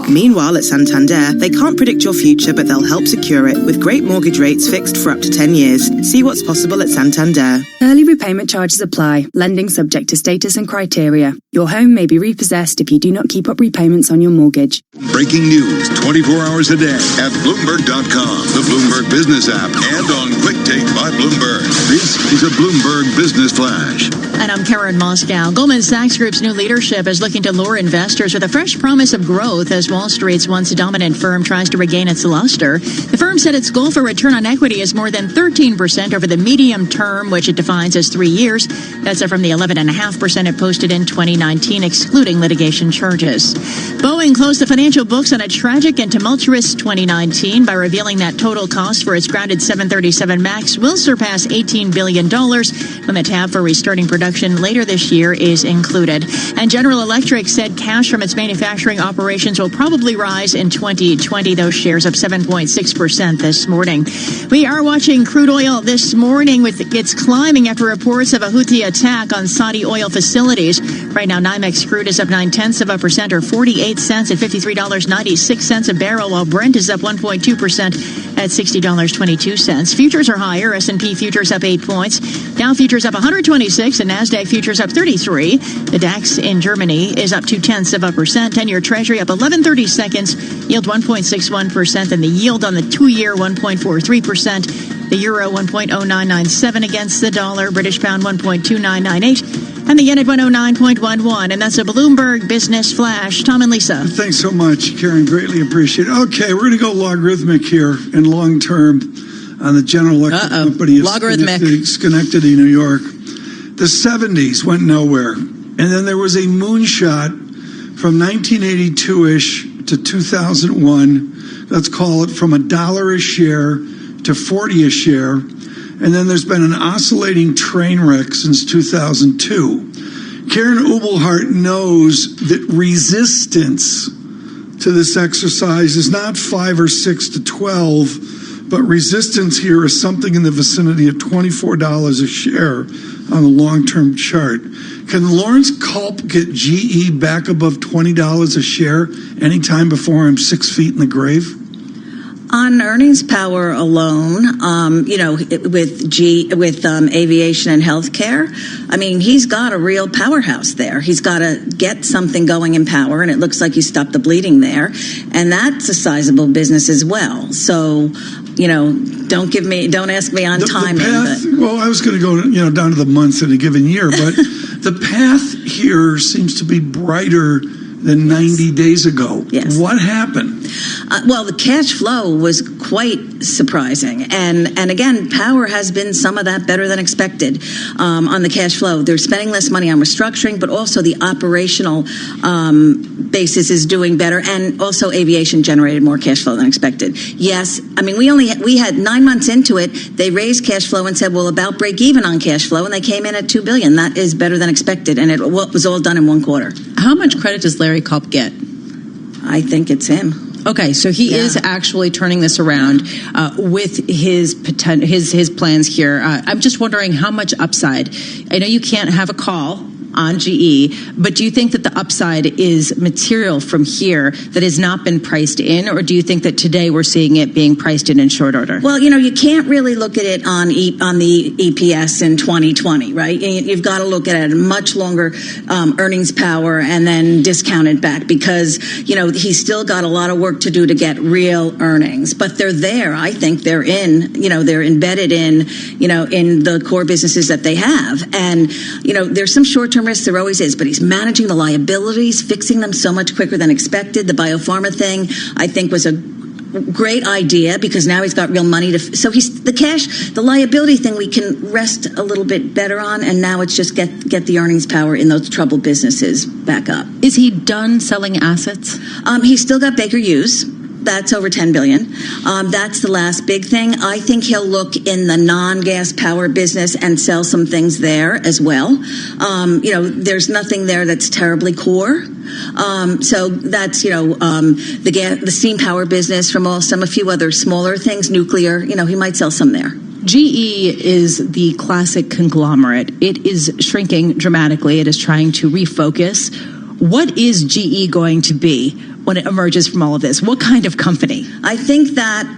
Meanwhile, at Santander, they can't predict your future, but they'll help secure it with great mortgage rates fixed for up to 10 years. See what's possible at Santander. Early repayment charges apply. Lending subject to status and criteria. Your home may be repossessed if you do not keep up repayments on your mortgage. Breaking news 24 hours a day at Bloomberg.com, the Bloomberg Business app, and on Quick Take by Bloomberg. This is a Bloomberg Business Flash. And I'm Karen Moscow. Goldman Sachs Group's new leadership is looking to lure investors with a fresh promise of growth as Wall Street's once dominant firm tries to regain its luster. The firm said its goal for return on equity is more than 13% over the medium term, which it defines as 3 years. That's up from the 11.5% it posted in 2019, excluding litigation charges. Boeing closed the financial books on a tragic and tumultuous 2019 by revealing that total cost for its grounded 737 MAX will surpass $18 billion when the tab for restarting production later this year is included. And General Electric said cash from its manufacturing operations will probably rise in 2020. Those shares up 7.6% this morning. We are watching crude oil this morning with its climbing after reports of a Houthi attack on Saudi oil facilities. Right now, NYMEX crude is up 0.9% or 48 cents at $53.96 a barrel, while Brent is up 1.2% at $60.22. Futures are higher. S&P futures up 8 points. Dow futures up 126 and NASDAQ futures up 33. The DAX in Germany is up 0.2%. 10-year Treasury up 11/32, yield 1.61%, and the yield on the 2-year 1.43%. The euro 1.0997 against the dollar. British pound 1.2998. And the yen at 109.11. And that's a Bloomberg Business Flash. Tom and Lisa. Thanks so much, Karen. Greatly appreciate it. Okay, we're going to go logarithmic here in long term on the General Electric Company of Schenectady, New York. The 70s went nowhere. And then there was a moonshot from 1982-ish to 2001. Let's call it from $1 a share to 40 a share. And then there's been an oscillating train wreck since 2002. Karen Ubelhart knows that resistance to this exercise is not 5 or 6 to 12, but resistance here is something in the vicinity of $24 a share on the long-term chart. Can Lawrence Culp get GE back above $20 a share anytime before I'm 6 feet in the grave? On earnings power alone, with aviation and healthcare, I mean, he's got a real powerhouse there. He's got to get something going in power, and it looks like he stopped the bleeding there. And that's a sizable business as well. So, don't ask me on timing. Well, I was going to go, down to the months in a given year, but the path here seems to be brighter than 90 days ago. Yes. What happened? Well, the cash flow was quite surprising. And again, power has been some of that better than expected on the cash flow. They're spending less money on restructuring, but also the operational basis is doing better. And also aviation generated more cash flow than expected. Yes. I mean, we had 9 months into it. They raised cash flow and said, well, about break even on cash flow. And they came in at $2 billion. That is better than expected. And it was all done in one quarter. How much credit does Larry Culp get? I think it's him. Okay, so he is actually turning this around with his plans here. I'm just wondering how much upside. I know you can't have a call on GE, but do you think that the upside is material from here that has not been priced in, or do you think that today we're seeing it being priced in short order? Well, you can't really look at it on the EPS in 2020, right? You've got to look at it at a much longer earnings power and then discount it back because, he's still got a lot of work to do to get real earnings, but they're there. I think they're they're embedded in the core businesses that they have. And, there's some short-term risk, there always is, but he's managing the liabilities, fixing them so much quicker than expected. The biopharma thing, I think, was great idea because now he's got real money so the liability thing we can rest a little bit better on, and now it's just get the earnings power in those troubled businesses back up. Is he done selling assets? He's still got Baker Hughes. That's over $10 billion. That's the last big thing. I think he'll look in the non-gas power business and sell some things there as well. There's nothing there that's terribly core. So that's, the steam power business from Alstom, a few other smaller things, nuclear, he might sell some there. GE is the classic conglomerate. It is shrinking dramatically. It is trying to refocus. What is GE going to be when it emerges from all of this? What kind of company? I think that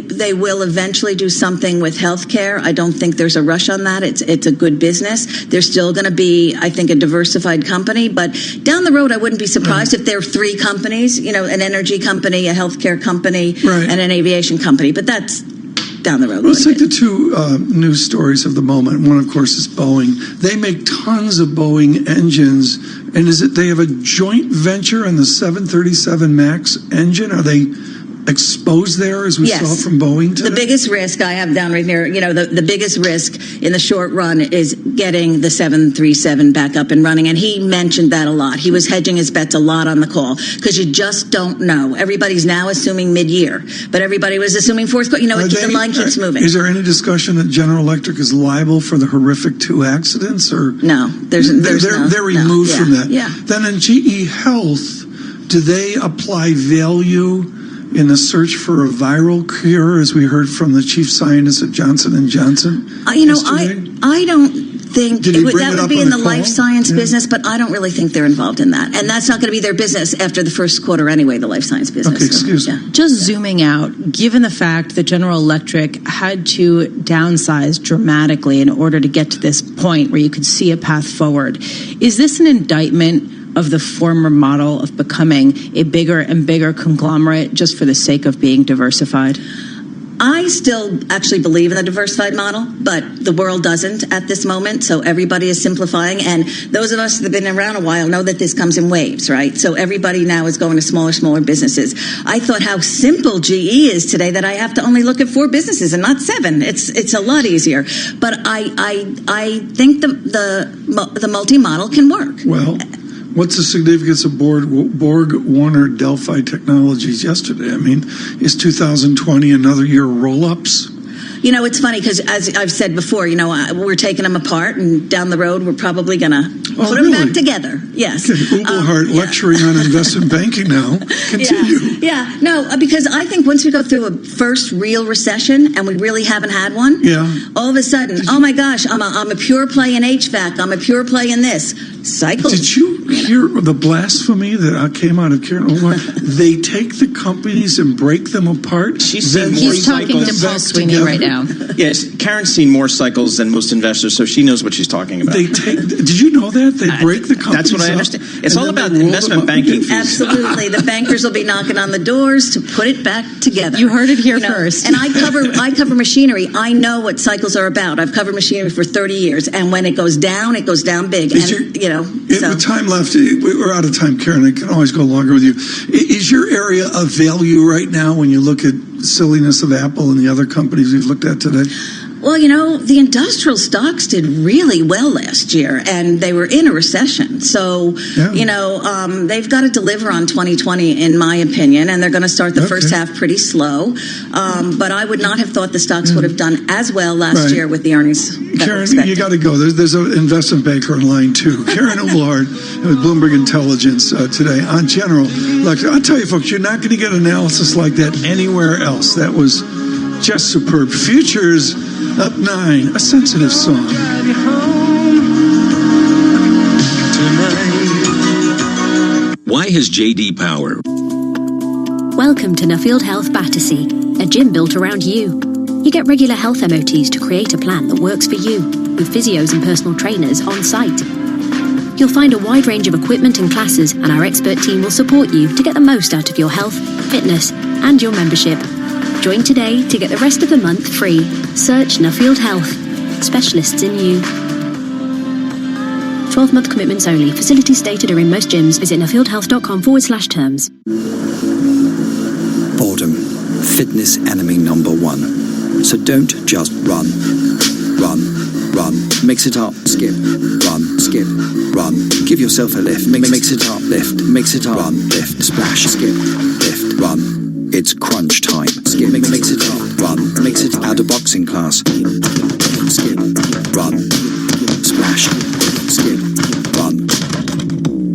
they will eventually do something with healthcare. I don't think there's a rush on that. It's a good business. They're still going to be, I think, a diversified company. But down the road, I wouldn't be surprised if there are three companies, an energy company, a healthcare company, and an aviation company. But that's down the road. Let's take the two news stories of the moment. One, of course, is Boeing. They make tons of Boeing engines, and is it they have a joint venture on the 737 MAX engine? Are they exposed there, as we saw from Boeing today? The biggest risk I have down right here, the biggest risk in the short run is getting the 737 back up and running. And he mentioned that a lot. He was hedging his bets a lot on the call because you just don't know. Everybody's now assuming mid-year, but everybody was assuming fourth quarter. The line keeps moving. Is there any discussion that General Electric is liable for the horrific two accidents? Or no, they're removed from that. Yeah. Then in GE Health, do they apply value in the search for a viral cure, as we heard from the chief scientist at Johnson & Johnson? I don't think that would be in the life science business, but I don't really think they're involved in that. And that's not going to be their business after the first quarter anyway, the life science business. Okay, excuse me. Just zooming out, given the fact that General Electric had to downsize dramatically in order to get to this point where you could see a path forward, is this an indictment of the former model of becoming a bigger and bigger conglomerate just for the sake of being diversified? I still actually believe in the diversified model, but the world doesn't at this moment. So everybody is simplifying. And those of us that have been around a while know that this comes in waves, right? So everybody now is going to smaller businesses. I thought how simple GE is today that I have to only look at 4 businesses and not 7. It's a lot easier. But I think the multi-model can work. Well, what's the significance of Borg Warner Delphi Technologies yesterday? I mean, is 2020 another year of roll-ups? It's funny because, as I've said before, we're taking them apart, and down the road, we're probably going to put them back together. Yes. Okay, Ubelhart lecturing on investment banking now. Continue. No, because I think once we go through a first real recession, and we really haven't had one, all of a sudden, oh my gosh, I'm a pure play in HVAC, I'm a pure play in this. Cycles. Did you hear the blasphemy that came out of Karen O'Leary? They take the companies and break them apart. He's talking to Paul Sweeney right now. Yes, Karen's seen more cycles than most investors, so she knows what she's talking about. Did you know that? They break the companies. That's what I understand. It's all about investment banking fees. Absolutely. The bankers will be knocking on the doors to put it back together. You heard it here first. And I cover machinery. I know what cycles are about. I've covered machinery for 30 years. And when it goes down big. With time left, we're out of time, Karen. I can always go longer with you. Is your area of value right now when you look at silliness of Apple and the other companies we've looked at today? Well, the industrial stocks did really well last year, and they were in a recession. So, they've got to deliver on 2020, in my opinion, and they're going to start the first half pretty slow. But I would not have thought the stocks would have done as well last year with the earnings. Karen, you got to go. There's an investment banker on line 2. Karen Ubelhart with Bloomberg Intelligence today on General Electric. I'll tell you, folks, you're not going to get analysis like that anywhere else. That was just superb. Futures up 9, a sensitive song. Why has JD Power? Welcome to Nuffield Health Battersea, a gym built around you. You get regular health MOTs to create a plan that works for you, with physios and personal trainers on site. You'll find a wide range of equipment and classes, and our expert team will support you to get the most out of your health, fitness, and your membership. Join today to get the rest of the month free. Search Nuffield Health. Specialists in you. 12-month commitments only. Facilities stated are in most gyms. Visit nuffieldhealth.com/terms. Boredom. Fitness enemy number one. So don't just run. Run. Run. Mix it up. Skip. Run. Skip. Run. Give yourself a lift. Mix it up. Lift. Mix it up. Run. Lift. Splash. Skip. Lift. Run. It's crunch time. Skip. Mix it up. Run. Mix it out of boxing class. Skip. Run. Splash. Skip. Run.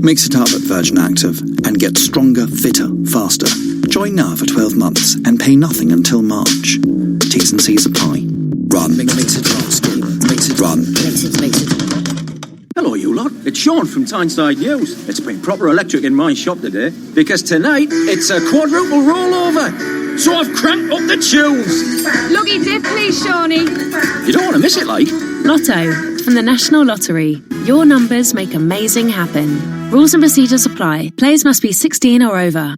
Mix it up at Virgin Active and get stronger, fitter, faster. Join now for 12 months and pay nothing until March. T's and C's apply. Run. Mix it up. Skip. Mix it. Run. Mix it. Hello, you lot. It's Sean from Tyneside News. It's been proper electric in my shop today because tonight it's a quadruple rollover. So I've cranked up the tunes. Loggy dip, please, Shawnee. You don't want to miss it, like. Lotto. From the National Lottery. Your numbers make amazing happen. Rules and procedures apply. Players must be 16 or over.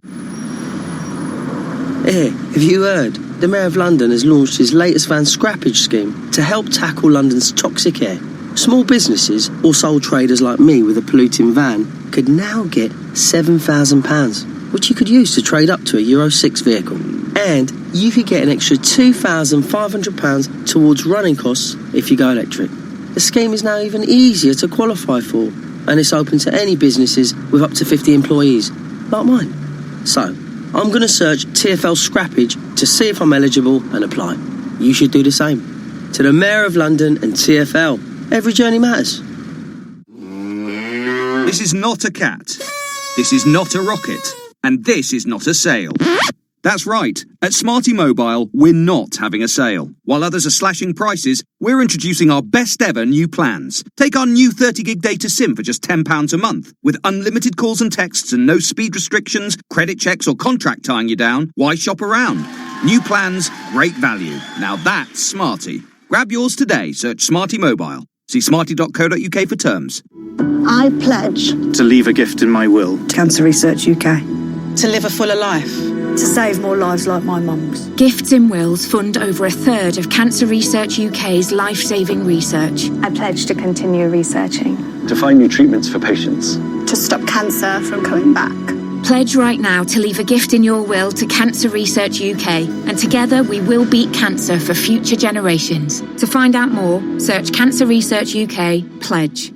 Hey, have you heard? The Mayor of London has launched his latest van scrappage scheme to help tackle London's toxic air. Small businesses or sole traders like me with a polluting van could now get £7,000, which you could use to trade up to a Euro 6 vehicle. And you could get an extra £2,500 towards running costs if you go electric. The scheme is now even easier to qualify for, and it's open to any businesses with up to 50 employees, like mine. So, I'm going to search TfL scrappage to see if I'm eligible and apply. You should do the same. To the Mayor of London and TfL, every journey matters. This is not a cat. This is not a rocket. And this is not a sale. That's right. At Smarty Mobile, we're not having a sale. While others are slashing prices, we're introducing our best ever new plans. Take our new 30-gig data SIM for just £10 a month. With unlimited calls and texts and no speed restrictions, credit checks or contract tying you down, why shop around? New plans, great value. Now that's Smarty. Grab yours today. Search Smarty Mobile. See smarty.co.uk for terms. I pledge to leave a gift in my will. Cancer Research UK. To live a fuller life. To save more lives like my mum's. Gifts in wills fund over a third of Cancer Research UK's life-saving research. I pledge to continue researching. To find new treatments for patients. To stop cancer from coming back. Pledge right now to leave a gift in your will to Cancer Research UK, and together we will beat cancer for future generations. To find out more, search Cancer Research UK, pledge.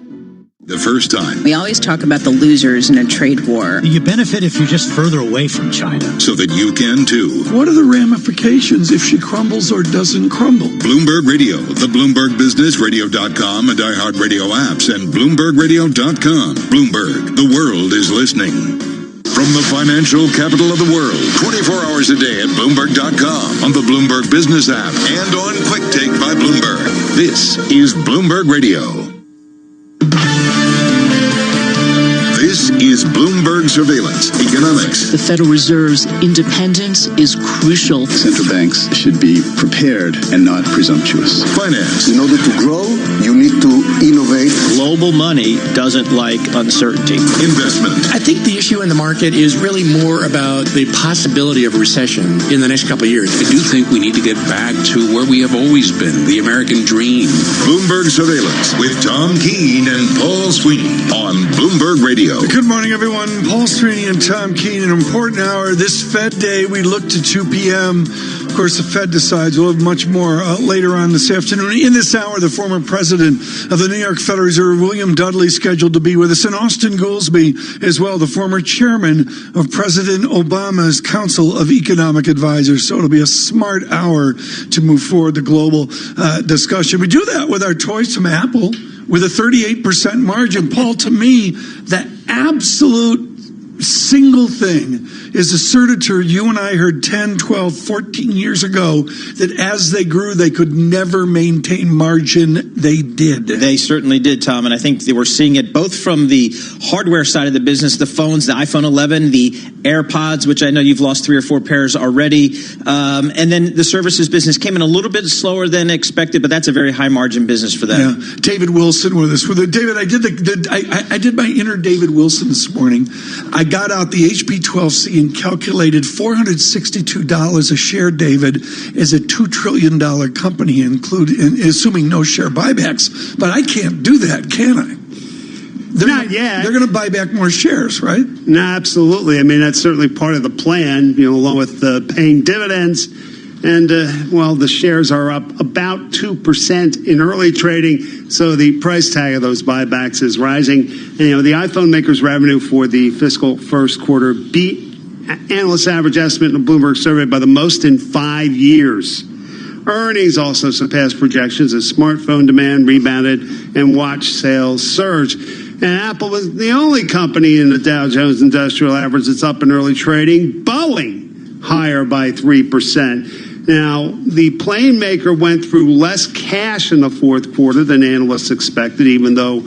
The first time. We always talk about the losers in a trade war. You benefit if you're just further away from China. So that you can too. What are the ramifications if she crumbles or doesn't crumble? Bloomberg Radio, the Bloomberg Business, Radio.com, and iHeartRadio apps, and BloombergRadio.com. Bloomberg, the world is listening. From the financial capital of the world, 24 hours a day at Bloomberg.com, on the Bloomberg Business app, and on Quick Take by Bloomberg. This is Bloomberg Radio. This is Bloomberg Surveillance Economics. The Federal Reserve's independence is crucial. Central banks should be prepared and not presumptuous. Finance. In order to grow, you need to innovate. Global money doesn't like uncertainty. Investment. I think the issue in the market is really more about the possibility of a recession in the next couple of years. I do think we need to get back to where we have always been, the American dream. Bloomberg Surveillance with Tom Keene and Paul Sweeney on Bloomberg Radio. Good morning, everyone. Paul Sweeney and Tom Keene. An important hour. This Fed day, we look to 2 p.m. Of course, the Fed decides. We'll have much more later on this afternoon. In this hour, the former president of the New York Federal Reserve, William Dudley, scheduled to be with us. And Austin Goolsbee as well, the former chairman of President Obama's Council of Economic Advisors. So it'll be a smart hour to move forward the global discussion. We do that with our toys from Apple with a 38% margin. Paul, to me, the absolute single thing is a certitude you and I heard 10, 12, 14 years ago that as they grew, they could never maintain margin. They did. They certainly did, Tom. And I think they were seeing it both from the hardware side of the business, the phones, the iPhone 11, the AirPods, which I know you've lost 3 or 4 pairs already. And then the services business came in a little bit slower than expected, but that's a very high margin business for them. Yeah. David Wilson with us. David, I did my inner David Wilson this morning. I got out the HP12C and calculated $462 a share, David, as a $2 trillion company, assuming no share buybacks. But I can't do that, can I? Not yet. They're going to buy back more shares, right? No, absolutely. I mean, that's certainly part of the plan, along with paying dividends. And, the shares are up about 2% in early trading, so the price tag of those buybacks is rising. And, the iPhone maker's revenue for the fiscal first quarter beat analyst average estimate in a Bloomberg survey by the most in 5 years. Earnings also surpassed projections as smartphone demand rebounded and watch sales surged. And Apple was the only company in the Dow Jones Industrial Average that's up in early trading. Boeing higher by 3%. Now, the plane maker went through less cash in the fourth quarter than analysts expected, even though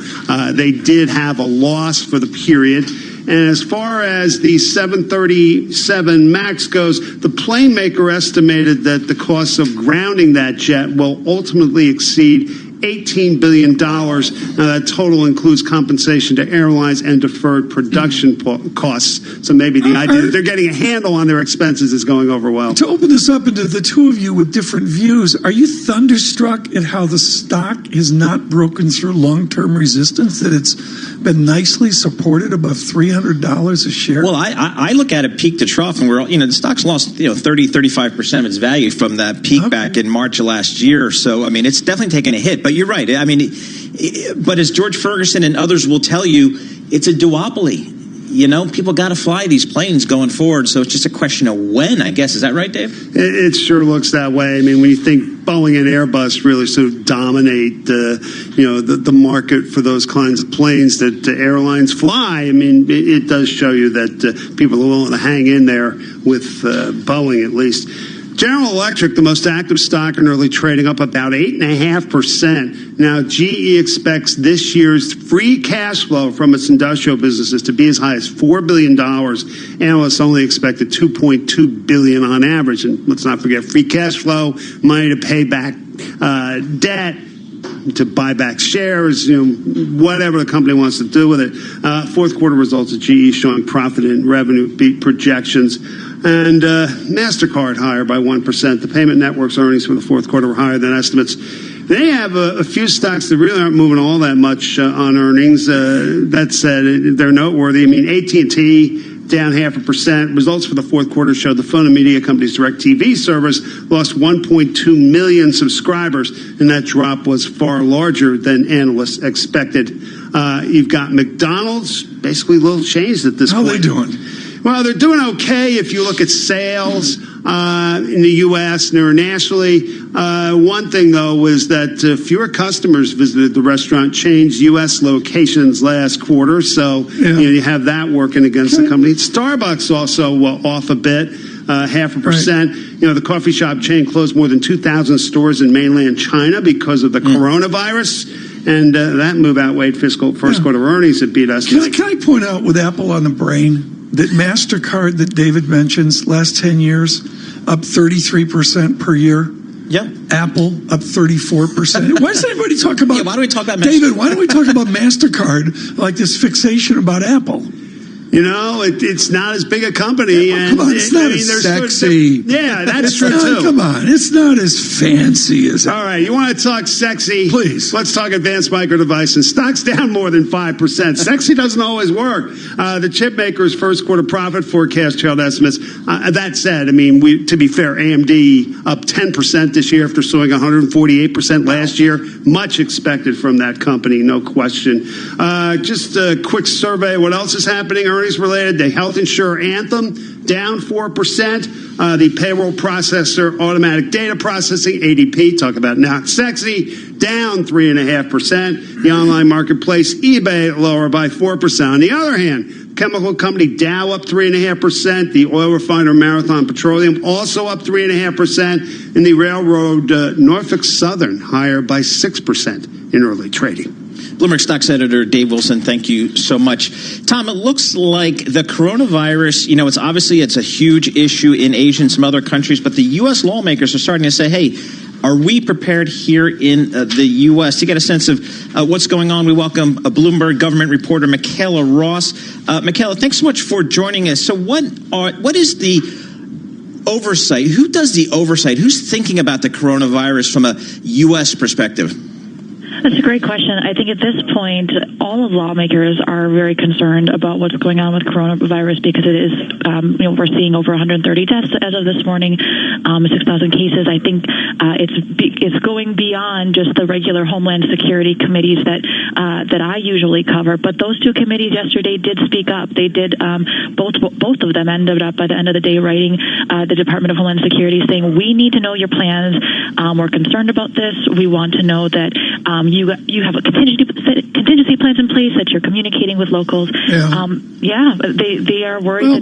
they did have a loss for the period. And as far as the 737 MAX goes, the plane maker estimated that the cost of grounding that jet will ultimately exceed $18 billion. Now, that total includes compensation to airlines and deferred production costs. So maybe the idea that they're getting a handle on their expenses is going over well. To open this up into the two of you with different views, are you thunderstruck at how the stock has not broken through long-term resistance, that it's been nicely supported above $300 a share? Well, I look at it peak to trough, and the stock's lost 30-35% of its value from that peak back in March of last year. So, I mean, it's definitely taken a hit. But you're right. I mean, but as George Ferguson and others will tell you, it's a duopoly. People got to fly these planes going forward. So it's just a question of when, I guess. Is that right, Dave? It sure looks that way. I mean, when you think Boeing and Airbus really sort of dominate the market for those kinds of planes that airlines fly, I mean, it does show you that people are willing to hang in there with Boeing at least. General Electric, the most active stock in early trading, up about 8.5%. Now, GE expects this year's free cash flow from its industrial businesses to be as high as $4 billion. Analysts only expected $2.2 billion on average. And let's not forget, free cash flow, money to pay back debt, to buy back shares, whatever the company wants to do with it. Fourth quarter results of GE showing profit and revenue beat projections. And MasterCard higher by 1%. The payment network's earnings for the fourth quarter were higher than estimates. They have a few stocks that really aren't moving all that much on earnings. That said, they're noteworthy. I mean, AT&T down 0.5%. Results for the fourth quarter showed the phone and media company's DirecTV service lost 1.2 million subscribers, and that drop was far larger than analysts expected. You've got McDonald's, basically little changed at this point. How are they doing? Well, they're doing okay if you look at sales in the U.S. and internationally. One thing, though, was that fewer customers visited the restaurant chain's U.S. locations last quarter. So you have that working against the company. Starbucks also off a bit. 0.5%. Right. The coffee shop chain closed more than 2,000 stores in mainland China because of the coronavirus. And that move outweighed fiscal first quarter earnings that beat us. Can I point out with Apple on the brain that MasterCard that David mentions, last 10 years, up 33% per year? Yeah. Apple up 34%. Why does everybody talk about... why do we talk about David, why don't we talk about MasterCard like this fixation about Apple? It's not as big a company. Yeah, come on, it's not as sexy. Yeah, that's true, too. Come on, it's not as fancy as... All right, you want to talk sexy? Please. Let's talk advanced micro devices. Stock's down more than 5%. Sexy doesn't always work. The chip maker's first quarter profit forecast trailed estimates. That said, I mean, to be fair, AMD up 10% this year after soaring 148% last year. Much expected from that company, no question. Just a quick survey. What else is happening? Earnings related. The health insurer Anthem down 4%. The payroll processor automatic data processing ADP, talk about not sexy, down 3.5%. The online marketplace eBay lower by 4%. On the other hand, chemical company Dow up 3.5%. The oil refiner Marathon Petroleum also up 3.5%. And the railroad Norfolk Southern higher by 6% in early trading. Bloomberg Stocks editor Dave Wilson, thank you so much. Tom, it looks like the coronavirus, it's a huge issue in Asia and some other countries, but the U.S. lawmakers are starting to say, hey, are we prepared here in the U.S. to get a sense of what's going on? We welcome a Bloomberg government reporter, Michaela Ross. Michaela, thanks so much for joining us. So what is the oversight? Who does the oversight? Who's thinking about the coronavirus from a U.S. perspective? That's a great question. I think at this point, all of lawmakers are very concerned about what's going on with coronavirus because it is, we're seeing over 130 deaths as of this morning, 6,000 cases. I think it's going beyond just the regular Homeland Security committees that I usually cover. But those two committees yesterday did speak up. They did both of them ended up by the end of the day writing the Department of Homeland Security saying we need to know your plans. We're concerned about this. We want to know that you have a contingency plans in place, that you're communicating with locals. Yeah, they are worried. Well,